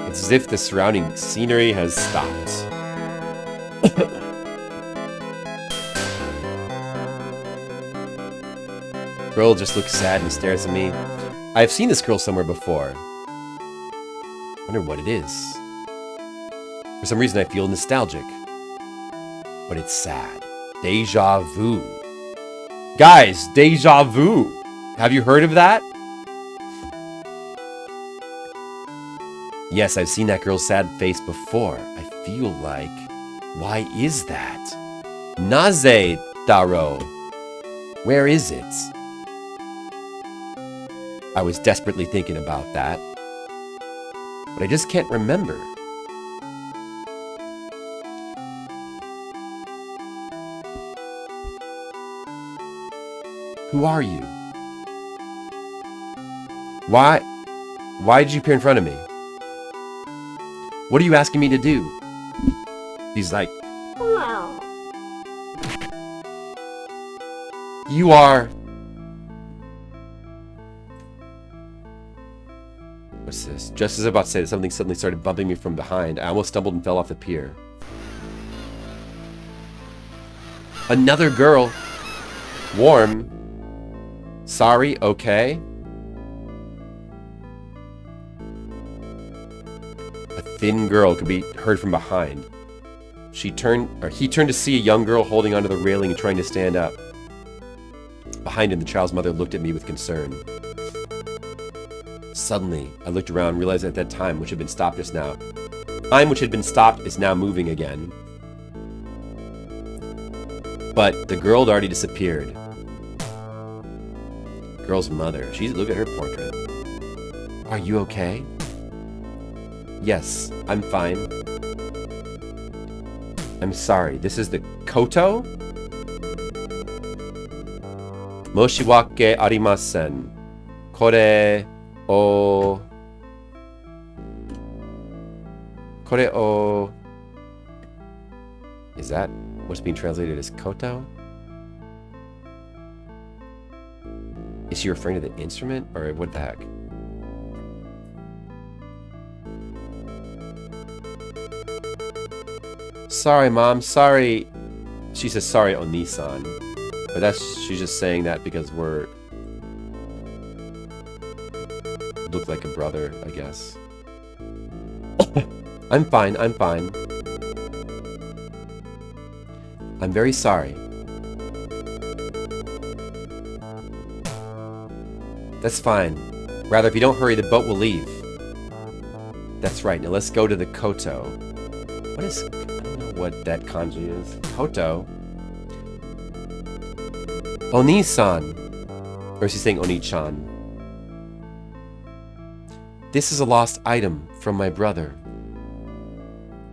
It's as if the surrounding scenery has stopped. Girl just looks sad and stares at me. I've seen this girl somewhere before. Wonder what it is. For some reason I feel nostalgic. But it's sad. Deja vu. Guys, deja vu. Have you heard of that? Yes, I've seen that girl's sad face before. I feel like... why is that? Naze Daro. Where is it? I was desperately thinking about that. But I just can't remember. Who are you? Why did you appear in front of me? What are you asking me to do? He's like, wow. You are... What's this? Just as I was about to say that, something suddenly started bumping me from behind. I almost stumbled and fell off the pier. Another girl. Warm. Sorry, okay. A thin girl could be heard from behind. He turned to see a young girl holding onto the railing and trying to stand up. Behind him, the child's mother looked at me with concern. Suddenly, I looked around and realized at that time, which had been stopped just now, time which had been stopped is now moving again. But the girl had already disappeared. Girl's mother. Look at her portrait. Are you okay? Yes, I'm fine. I'm sorry. This is the Koto? Moshiwake arimasen. Kore o... Is that what's being translated as koto? Is she referring to the instrument, or what the heck? Sorry, Mom. Sorry. She says sorry, Oni-san. But she's just saying that because we're... look like a brother, I guess. I'm fine, I'm fine. I'm very sorry. That's fine. Rather, if you don't hurry, the boat will leave. That's right. Now let's go to the koto. What is... I don't know what that kanji is. Koto? Oni-san. Or is he saying Oni-chan? This is a lost item from my brother.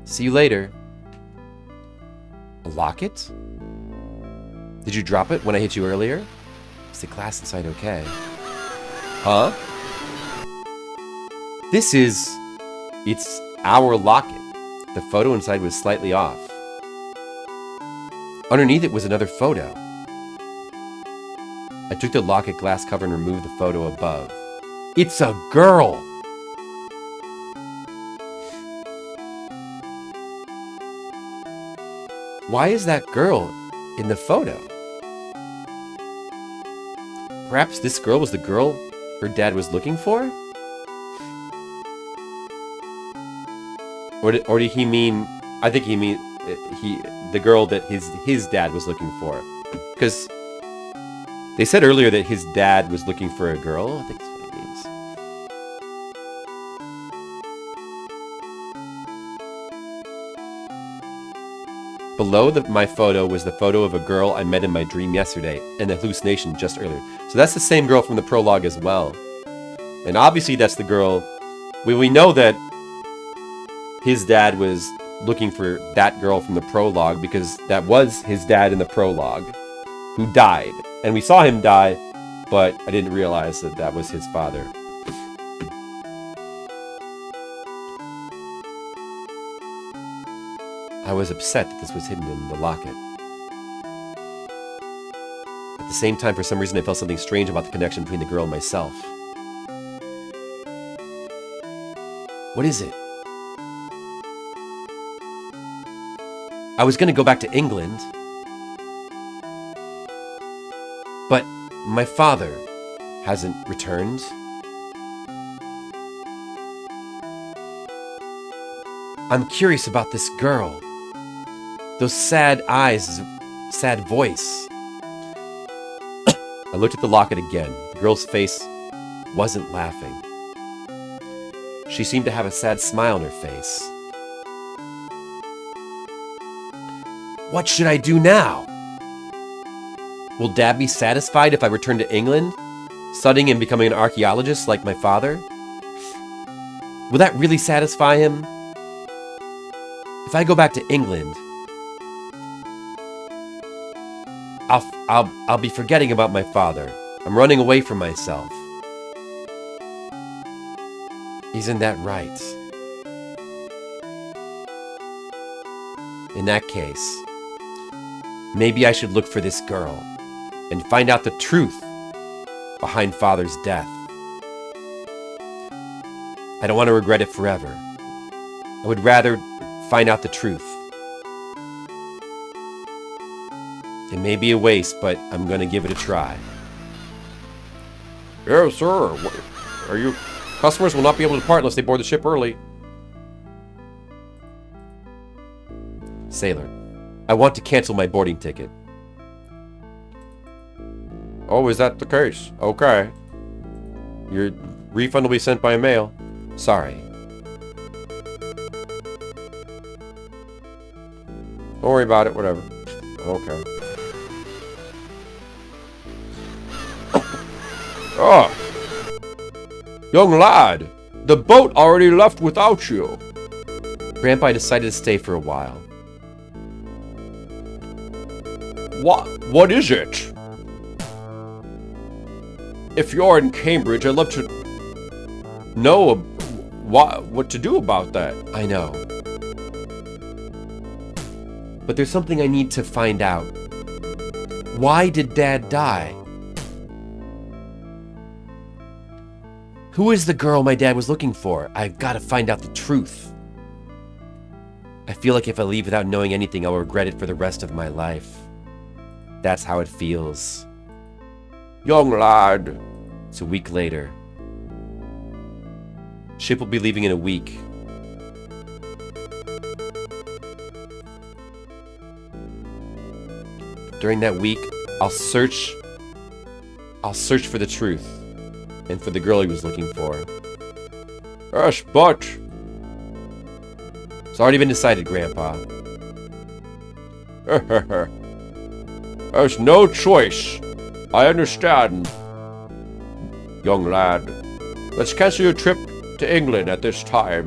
See you later. A locket? Did you drop it when I hit you earlier? Is the glass inside okay? Huh? This is... It's our locket. The photo inside was slightly off. Underneath it was another photo. I took the locket glass cover and removed the photo above. It's a girl! Why is that girl in the photo? Perhaps this girl was the girl her dad was looking for? Or did he mean... I think he mean... the girl that his dad was looking for. Because they said earlier that his dad was looking for a girl. I think that's what it means. Below my photo was the photo of a girl I met in my dream yesterday, and a hallucination just earlier. So that's the same girl from the prologue as well. And obviously that's the girl... We know that his dad was looking for that girl from the prologue because that was his dad in the prologue who died. And we saw him die, but I didn't realize that that was his father. I was upset that this was hidden in the locket. At the same time, for some reason, I felt something strange about the connection between the girl and myself. What is it? I was going to go back to England, but my father hasn't returned. I'm curious about this girl. Those sad eyes, sad voice. I looked at the locket again. The girl's face wasn't laughing. She seemed to have a sad smile on her face. What should I do now? Will Dad be satisfied if I return to England, studying and becoming an archaeologist like my father? Will that really satisfy him? If I go back to England, I'll be forgetting about my father. I'm running away from myself. Isn't that right? In that case, maybe I should look for this girl and find out the truth behind Father's death. I don't want to regret it forever. I would rather find out the truth. It may be a waste, but I'm going to give it a try. Yes, sir. Are you... Customers will not be able to depart unless they board the ship early. Sailor. I want to cancel my boarding ticket. Oh, is that the case? Okay. Your refund will be sent by mail. Sorry. Don't worry about it, whatever. Okay. Oh! Young lad! The boat already left without you. Grandpa decided to stay for a while. What is it? If you're in Cambridge, I'd love to know what to do about that. I know. But there's something I need to find out. Why did Dad die? Who is the girl my dad was looking for? I've got to find out the truth. I feel like if I leave without knowing anything, I'll regret it for the rest of my life. That's how it feels. Young lad. It's a week later. Ship will be leaving in a week. During that week, I'll search for the truth and for the girl he was looking for. Yes, but it's already been decided, Grandpa. There's no choice. I understand. Young lad, let's cancel your trip to England at this time.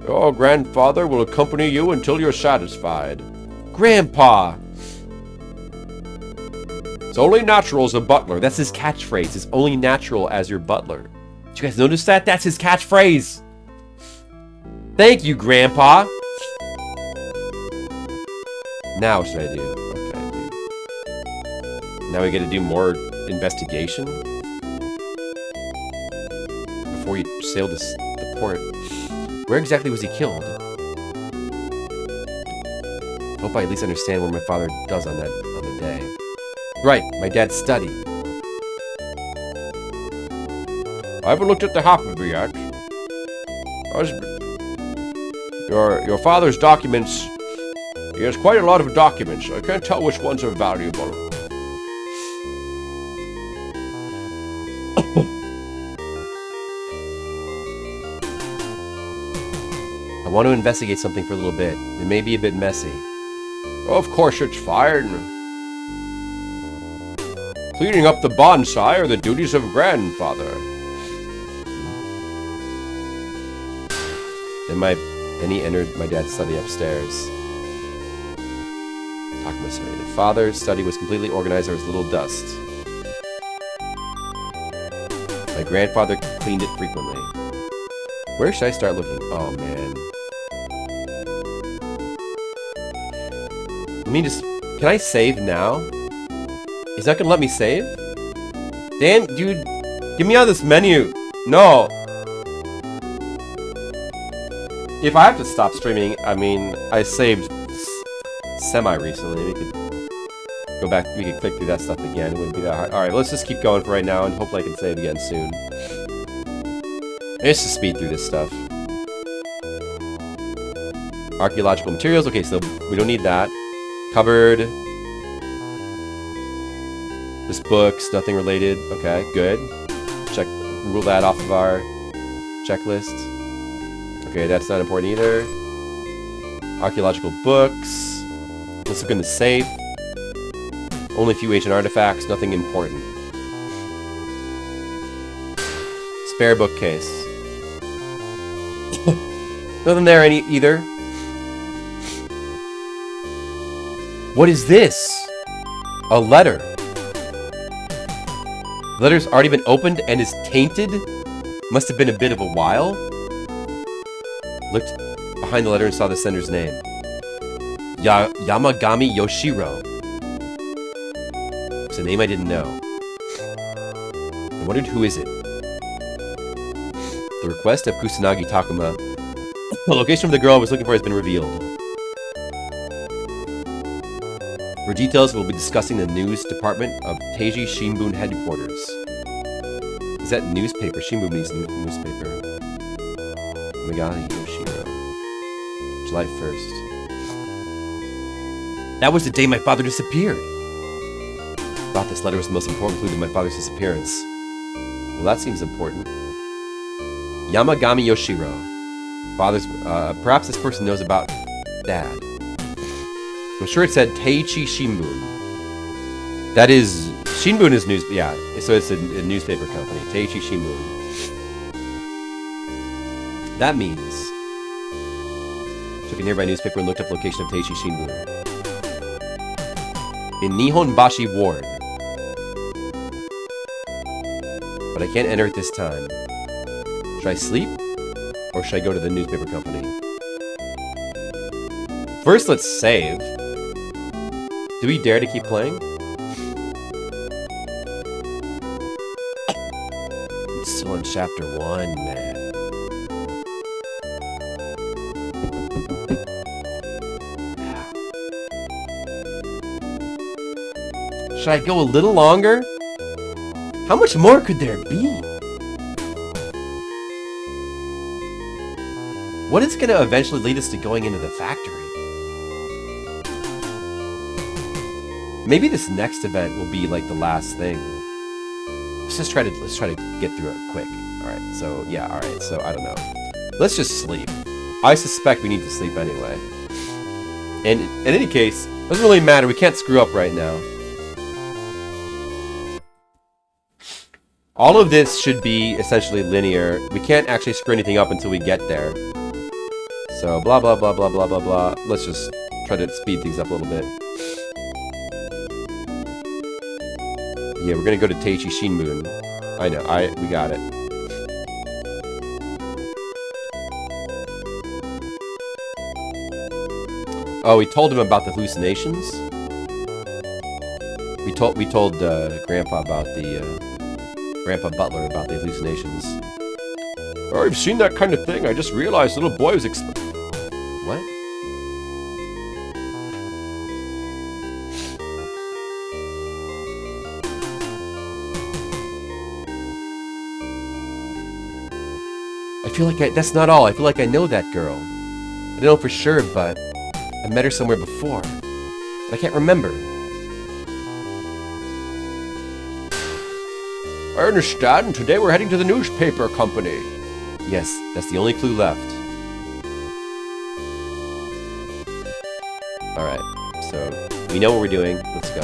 Your grandfather will accompany you until you're satisfied. Grandpa! It's only natural as a butler. That's his catchphrase. It's only natural as your butler. Did you guys notice that? That's his catchphrase. Thank you, Grandpa. Now what should I do? Okay, dude. Now we get to do more investigation? Before you sail the port. Where exactly was he killed? Hope I at least understand what my father does on the day. Right, my dad's study. I haven't looked at the half of it yet. Your father's documents. He has quite a lot of documents. I can't tell which ones are valuable. I want to investigate something for a little bit. It may be a bit messy. Of course it's fine. Cleaning up the bonsai are the duties of grandfather. Then he entered my dad's study upstairs. Talking about study. The father's study was completely organized. There was little dust. My grandfather cleaned it frequently. Where should I start looking? Oh man. Let me just... Can I save now? Is that gonna let me save? Damn, dude. Get me out of this menu. No. If I have to stop streaming, I mean, I saved semi-recently. We could go back, we could click through that stuff again. It wouldn't be that hard. Alright, let's just keep going for right now, and hopefully I can save again soon. Let's just speed through this stuff. Archaeological materials. Okay, so we don't need that. Cupboard. This book's nothing related. Okay, good. Check, rule that off of our checklist. Okay, that's not important either. Archaeological books. Let's look in the safe. Only a few ancient artifacts, nothing important. Spare bookcase. Nothing there either. What is this? A letter. The letter's already been opened and is tainted? Must have been a bit of a while. Looked behind the letter and saw the sender's name. Yamagami Yoshiro. It's a name I didn't know. I wondered who is it? The request of Kusanagi Takuma. The location of the girl I was looking for has been revealed. For details, we'll be discussing the news department of Teiji Shimbun headquarters. Is that newspaper? Shimbun means newspaper. Yamagami Yoshiro. July 1st. That was the day my father disappeared. I thought this letter was the most important clue to my father's disappearance. Well, that seems important. Yamagami Yoshiro. Father's, perhaps this person knows about Dad. I'm sure it said Teichi Shimbun. That is, Shimbun is news, yeah, so it's a newspaper company, Teichi Shimbun. That means, took a nearby newspaper and looked up the location of Teichi Shimbun. In Nihonbashi Ward. But I can't enter at this time. Should I sleep? Or should I go to the newspaper company? First, let's save. Do we dare to keep playing? I'm still in chapter 1, man. Should I go a little longer? How much more could there be? What is going to eventually lead us to going into the factory? Maybe this next event will be like the last thing. Let's try to get through it quick. All right. So yeah. All right. So I don't know. Let's just sleep. I suspect we need to sleep anyway. And in any case, it doesn't really matter. We can't screw up right now. All of this should be essentially linear. We can't actually screw anything up until we get there. So blah blah blah blah blah blah blah. Let's just try to speed things up a little bit. Yeah, we're gonna go to Teichi Shinbun. I know, we got it. Oh, we told him about the hallucinations. We told Grandpa about the Grandpa Butler about the hallucinations. Oh, I've seen that kind of thing. I just realized the little boy was what? I feel like that's not all. I feel like I know that girl. I don't know for sure, but I met her somewhere before. But I can't remember. I understand. Today we're heading to the newspaper company. Yes, that's the only clue left. Alright, so we know what we're doing. Let's go.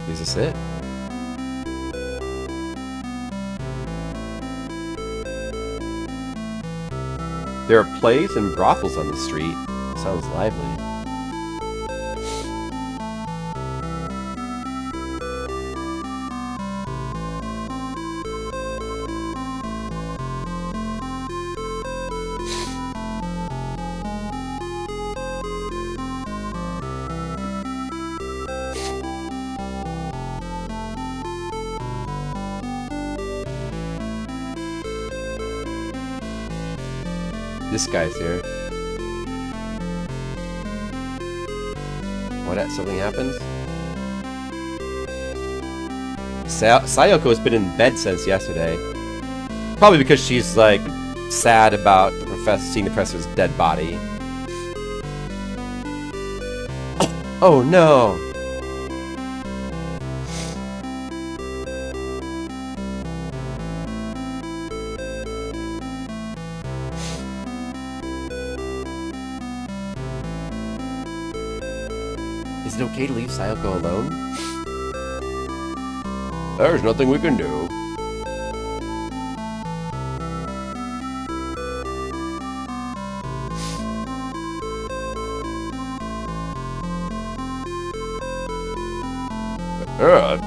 Is this it? There are plays and brothels on the street. Sounds lively. This guy's here. What? Something happens? Sayoko has been in bed since yesterday. Probably because she's like sad about the professor seeing the professor's dead body. Oh no! Is it okay to leave Sayoko alone? There's nothing we can do.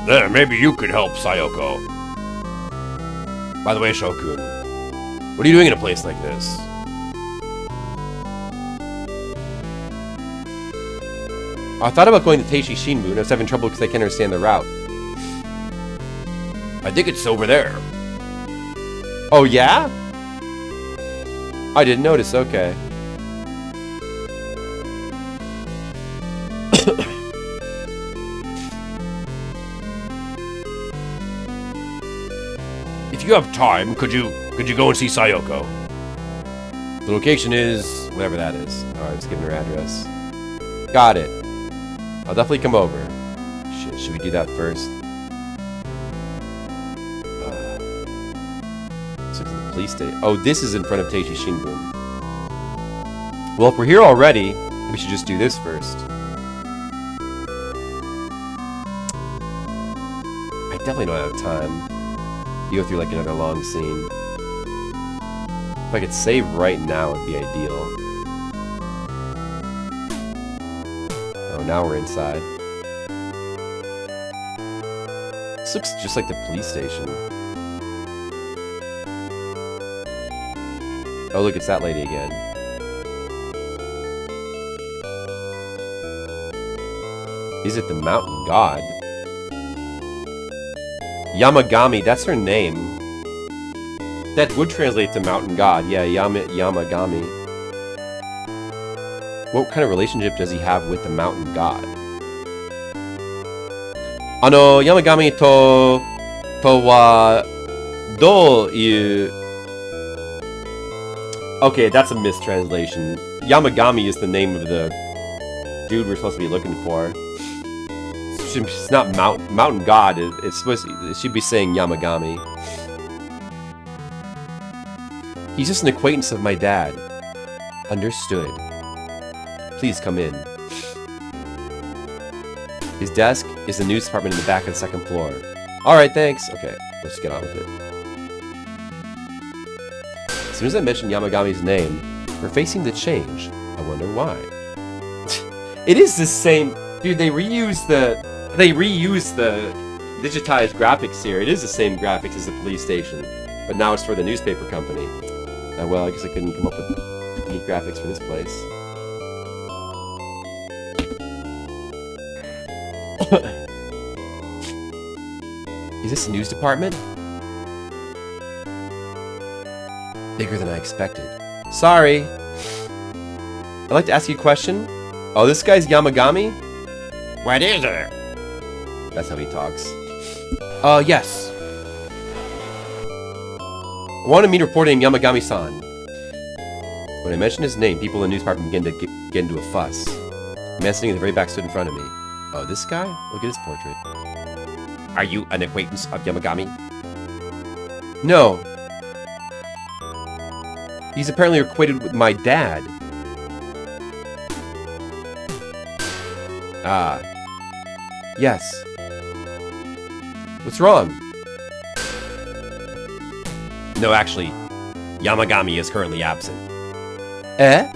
There, maybe you could help Sayoko. By the way, Shokun, what are you doing in a place like this? I thought about going to Teichi Shinbun. I was having trouble because I can't understand the route. I think it's over there. Oh, yeah? I didn't notice. Okay. If you have time, could you go and see Sayoko? The location is whatever that is. Alright, just giving her address. Got it. I'll definitely come over. Shit, should we do that first? Let's look at the police station. Oh, this is in front of Teichi Shinbun. Well, if we're here already, we should just do this first. I definitely don't have time to go through like another long scene. If I could save right now, it'd be ideal. Oh, now we're inside. This looks just like the police station. Oh, look, it's that lady again. Is it the mountain god? Yamagami, that's her name. That would translate to mountain god. Yeah, Yamagami. What kind of relationship does he have with the mountain god? Yamagami to wa you... Okay, that's a mistranslation. Yamagami is the name of the dude we're supposed to be looking for. It's not mountain god. It's supposed to, it should be saying Yamagami. He's just an acquaintance of my dad. Understood. Please come in. His desk is the news department in the back of the second floor. Alright, thanks. Okay, let's get on with it. As soon as I mentioned Yamagami's name, her face seemed to change. I wonder why. It is the same... Dude, they reuse the digitized graphics here. It is the same graphics as the police station. But now it's for the newspaper company. Well, I guess I couldn't come up with any graphics for this place. Is this the news department? Bigger than I expected. Sorry. I'd like to ask you a question. Oh, this guy's Yamagami? What is it? That's how he talks. Yes. I want to meet reporter named Yamagami-san. When I mentioned his name, people in the news department began to get into a fuss. The man sitting in the very back stood in front of me. Oh, this guy? Look at his portrait. Are you an acquaintance of Yamagami? No. He's apparently acquainted with my dad. Ah. Yes. What's wrong? No, actually, Yamagami is currently absent. Eh?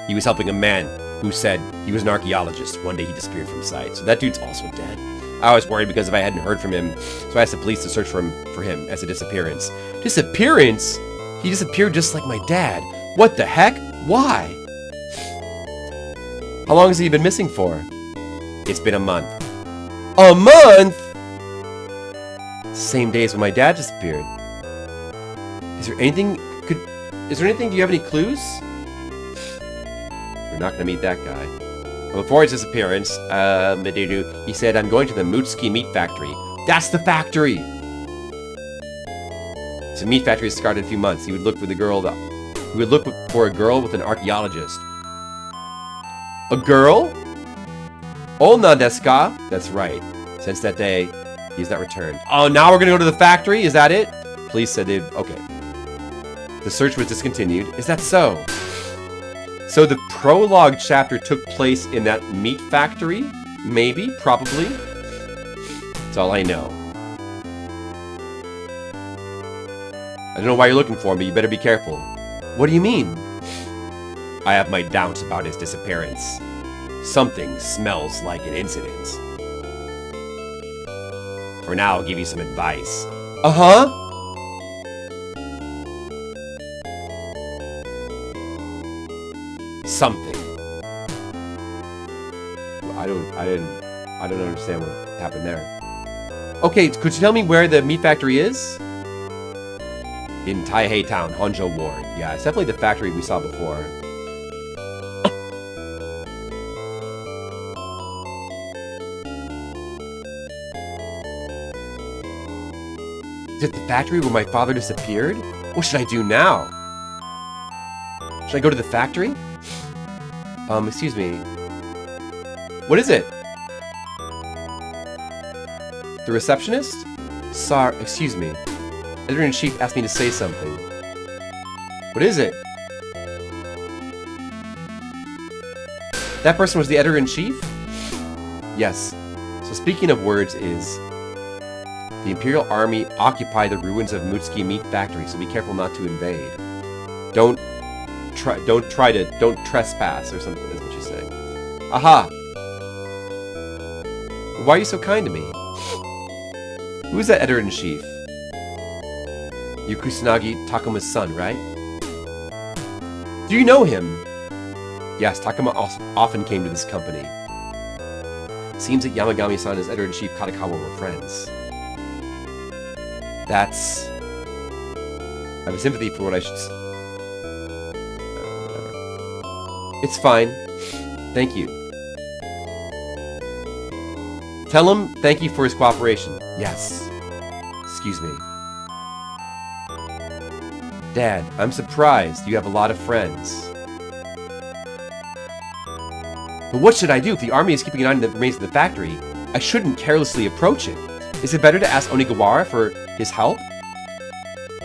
He was helping a man who said he was an archaeologist. One day he disappeared from sight. So that dude's also dead. I was worried because if I hadn't heard from him, so I asked the police to search for him as a disappearance. Disappearance? He disappeared just like my dad. What the heck? Why? How long has he been missing for? It's been a month. A month? Same day as when my dad disappeared. Is there anything? Do you have any clues? We're not gonna meet that guy. Before his disappearance, he said, I'm going to the Mutsuki meat factory. That's the factory! It's a meat factory that started in a few months. He would look for the girl he would look for a girl with an archaeologist. A girl? Onna desu ka? That's right. Since that day, he's not returned. Oh, now we're gonna go to the factory? Is that it? Police said they'd... Okay. The search was discontinued. Is that so? So the prologue chapter took place in that meat factory? Maybe? Probably? That's all I know. I don't know why you're looking for him, but you better be careful. What do you mean? I have my doubts about his disappearance. Something smells like an incident. For now, I'll give you some advice. Uh-huh. Something. I don't understand what happened there. Okay, could you tell me where the meat factory is? In Taihei Town, Honjo Ward. Yeah, it's definitely the factory we saw before. Is it the factory where my father disappeared? What should I do now? Should I go to the factory? Excuse me. What is it? The receptionist? Sorry, excuse me. Editor-in-Chief asked me to say something. What is it? That person was the Editor-in-Chief? Yes. So speaking of words is... The Imperial Army occupied the ruins of Mutsuki Meat Factory, so be careful not to invade. Don't trespass or something, is what you say. Aha! Why are you so kind to me? Who is that Editor-in-Chief? Kusanagi Takuma's son, right? Do you know him? Yes, Takuma often came to this company. Seems that Yamagami-san and his editor-in-chief Katakawa were friends. That's... I have sympathy for what I should... whatever. It's fine. Thank you. Tell him thank you for his cooperation. Yes. Excuse me. Dad, I'm surprised you have a lot of friends. But what should I do if the army is keeping an eye on the remains of the factory? I shouldn't carelessly approach it. Is it better to ask Onigawara for his help?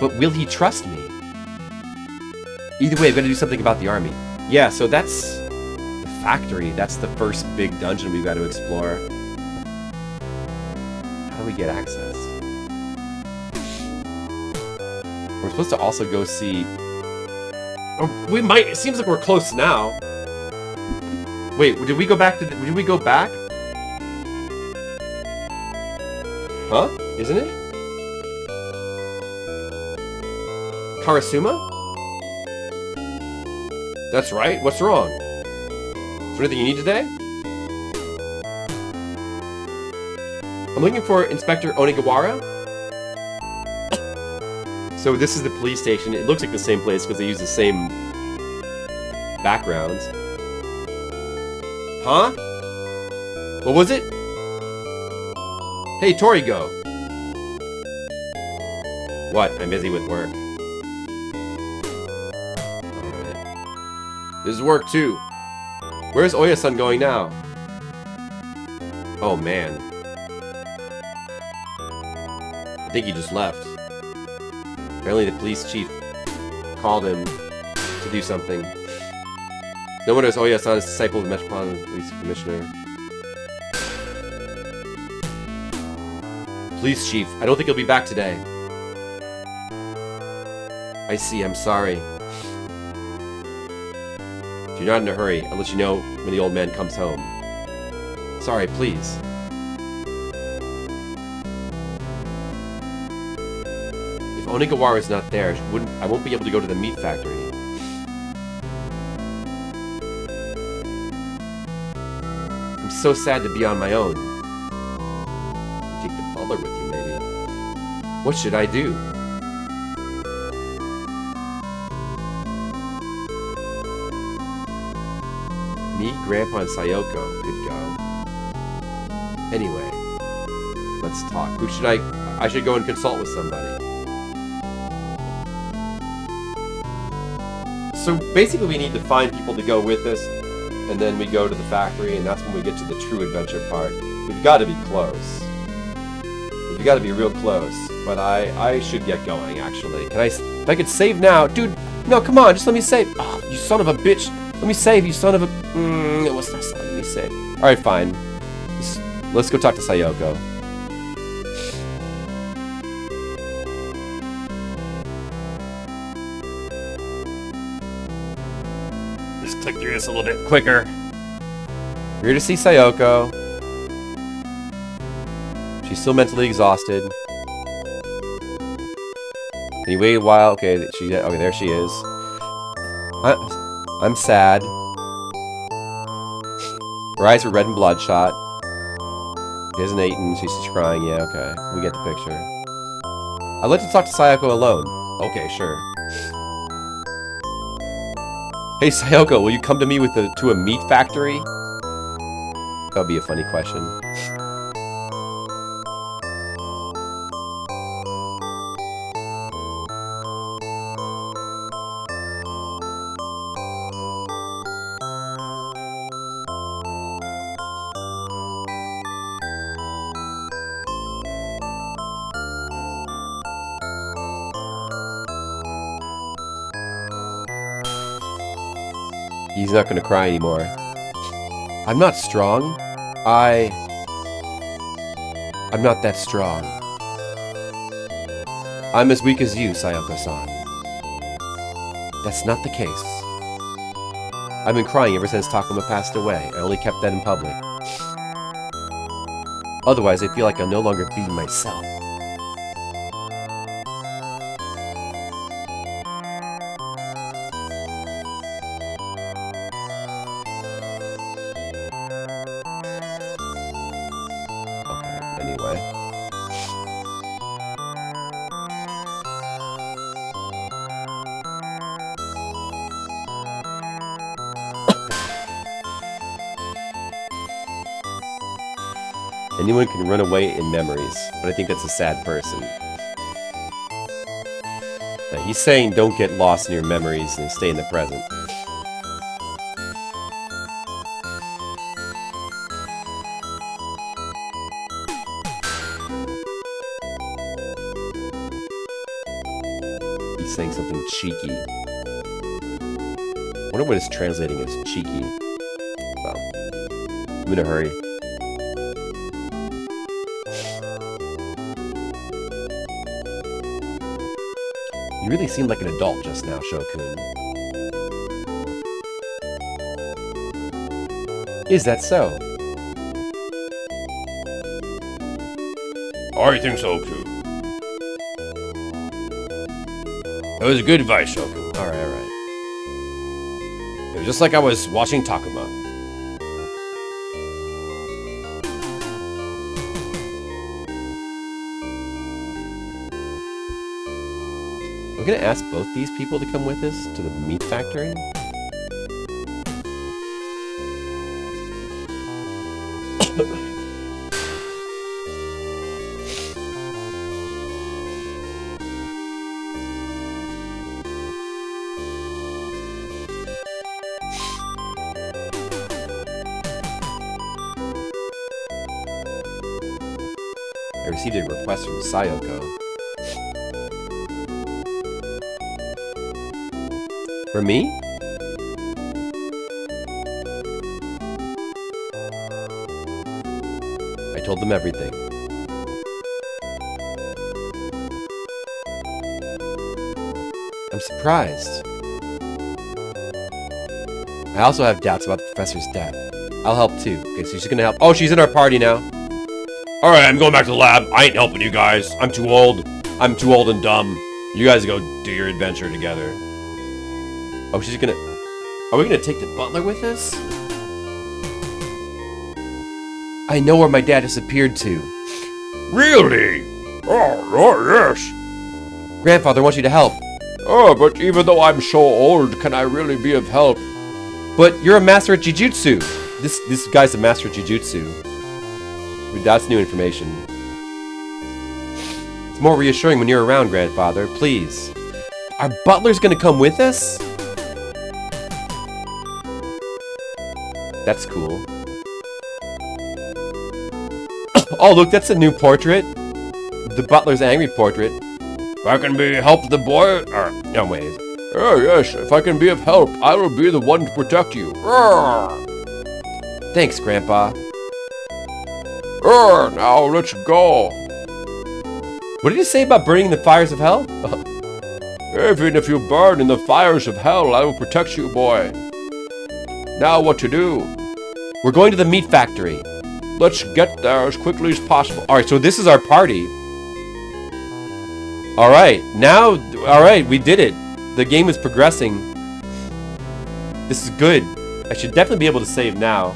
But will he trust me? Either way, I've got to do something about the army. Yeah, so that's the factory. That's the first big dungeon we've got to explore. How do we get access? We're supposed to also go see... Oh, we might... It seems like we're close now. Wait, did we go back to... Did we go back? Huh? Isn't it? Karasuma? That's right. What's wrong? Is there anything you need today? I'm looking for Inspector Onigawara. So this is the police station. It looks like the same place because they use the same backgrounds. Huh? What was it? Hey, Torigo. What? I'm busy with work. Alright. This is work too. Where's Oya-san going now? Oh man. I think he just left. Apparently the police chief called him to do something. No wonder it's Oya-san is disciple of the Metropolitan Police Commissioner. Police chief, I don't think he'll be back today. I see, I'm sorry. If you're not in a hurry, I'll let you know when the old man comes home. Sorry, please. If Onigawara is not there, I won't be able to go to the meat factory. I'm so sad to be on my own. Take the butler with you, maybe. What should I do? Me, Grandpa, and Sayoko could go. Anyway, let's talk. Who should I should go and consult with somebody. So basically we need to find people to go with us, and then we go to the factory, and that's when we get to the true adventure part. We've got to be close. We've got to be real close, but I should get going, actually. Can if I could save now? Dude, no, come on, just let me save. Oh, you son of a bitch. Let me save, you son of a... what's that? Let me save. Alright, fine. Let's go talk to Sayoko. Just click through this a little bit quicker. We're here to see Sayoko. She's still mentally exhausted. Can you wait a while? Okay, okay, there she is. I'm sad. Her eyes were red and bloodshot. She hasn't eaten, she's just crying. Yeah, okay. We get the picture. I'd like to talk to Sayoko alone. Okay, sure. Hey, Sayoko, will you come to me to a meat factory? That would be a funny question. He's not gonna cry anymore. I'm not strong. I'm not that strong. I'm as weak as you, Sayoko-san. That's not the case. I've been crying ever since Takuma passed away. I only kept that in public. Otherwise, I feel like I'll no longer be myself. Anyone can run away in memories, but I think that's a sad person. Now, he's saying don't get lost in your memories and stay in the present. He's saying something cheeky. I wonder what it's translating as cheeky. Well, I'm in a hurry. You really seemed like an adult just now, Shokun. Is that so? I think so too. That was good advice, Shokun. Alright, alright. It was just like I was watching Takuma. We're gonna ask both these people to come with us to the meat factory? I received a request from Sayoko. For me? I told them everything. I'm surprised. I also have doubts about the professor's death. I'll help too. Okay, so she's gonna help. Oh, she's in our party now. Alright, I'm going back to the lab. I ain't helping you guys. I'm too old. I'm too old and dumb. You guys go do your adventure together. Oh, she's gonna... Are we gonna take the butler with us? I know where my dad disappeared to. Really? Oh, yes. Grandfather wants you to help. Oh, but even though I'm so old, can I really be of help? But you're a master at Jujutsu. This guy's a master at Jujutsu. That's new information. It's more reassuring when you're around, Grandfather. Please. Our butler's gonna come with us? That's cool. Oh, look, that's a new portrait. The butler's angry portrait. If I can be help the boy, No, wait. oh yes, if I can be of help, I will be the one to protect you. Thanks, Grandpa. Now let's go. What did you say about burning the fires of hell? Even if you burn in the fires of hell, I will protect you, boy. Now what to do? We're going to the meat factory. Let's get there as quickly as possible. Alright, so this is our party. Alright, now... Alright, we did it. The game is progressing. This is good. I should definitely be able to save now.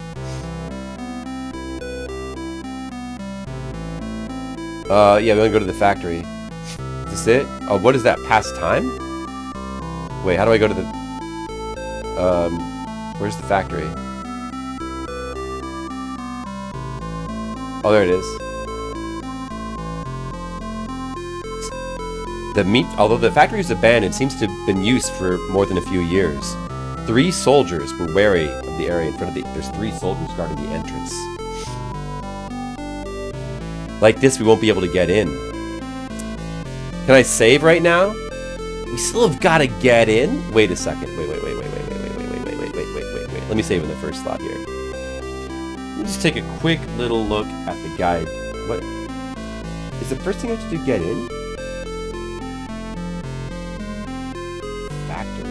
Yeah, we're gonna go to the factory. Is this it? Oh, what is that? Past time? Wait, how do I go to the... Where's the factory? Oh, there it is. The meat... Although the factory is abandoned, it seems to have been used for more than a few years. 3 soldiers were wary of the area in front of the... There's 3 soldiers guarding the entrance. Like this, we won't be able to get in. Can I save right now? We still have got to get in? Wait a second. Wait. Let me save in the first slot here. Let me just take a quick little look at the guide. What? Is the first thing I have to do get in? Factory.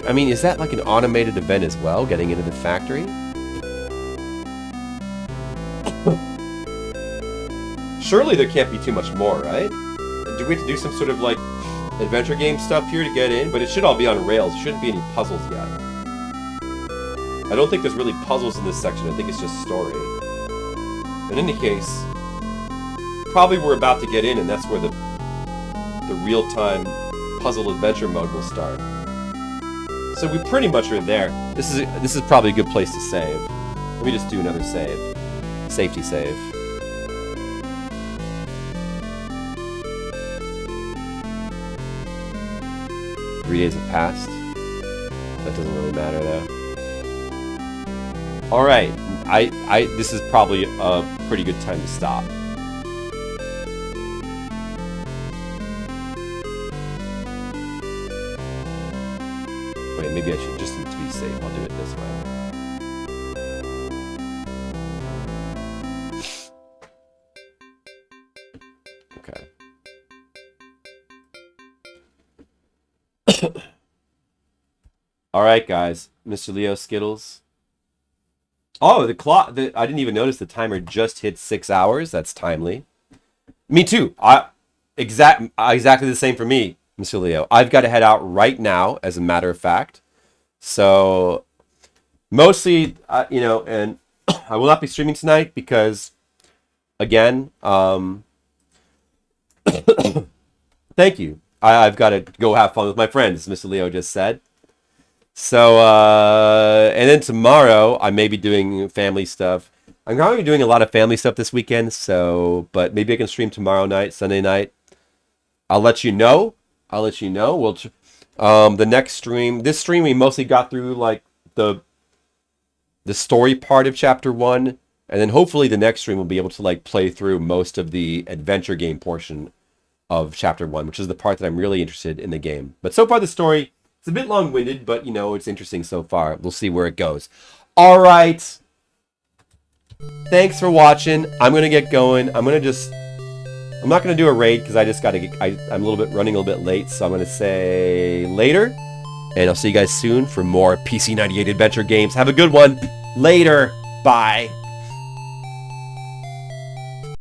I mean, is that like an automated event as well, getting into the factory? Surely there can't be too much more, right? Do we have to do some sort of, like, adventure game stuff here to get in? But it should all be on rails. There shouldn't be any puzzles yet. I don't think there's really puzzles in this section. I think it's just story. In any case, probably we're about to get in, and that's where the real-time puzzle adventure mode will start. So we pretty much are there. This is probably a good place to save. Let me just do another save. Safety save. Three days have passed. That doesn't really matter though. All right, this is probably a pretty good time to stop. Wait, maybe I should, just to be safe, I'll do it this way. Okay. All right, guys. Mr. Leo Skittles. Oh, the clock. I didn't even notice the timer just hit 6 hours. That's timely. Me too. Exactly the same for me, Mr. Leo. I've got to head out right now, as a matter of fact. So, mostly, and I will not be streaming tonight because, again, thank you. I've got to go have fun with my friends, Mr. Leo just said. So, and then tomorrow, I may be doing family stuff. I'm probably doing a lot of family stuff this weekend, so, but maybe I can stream tomorrow night, Sunday night. I'll let you know. We'll, the next stream, this stream we mostly got through, like, the story part of Chapter 1, and then hopefully the next stream will be able to, like, play through most of the adventure game portion of Chapter 1, which is the part that I'm really interested in the game. But so far the story, it's a bit long-winded, but, it's interesting so far. We'll see where it goes. All right. Thanks for watching. I'm going to get going. I'm not going to do a raid because I just got to get, I'm running a little bit late, so I'm going to say later. And I'll see you guys soon for more PC 98 adventure games. Have a good one. Later. Bye.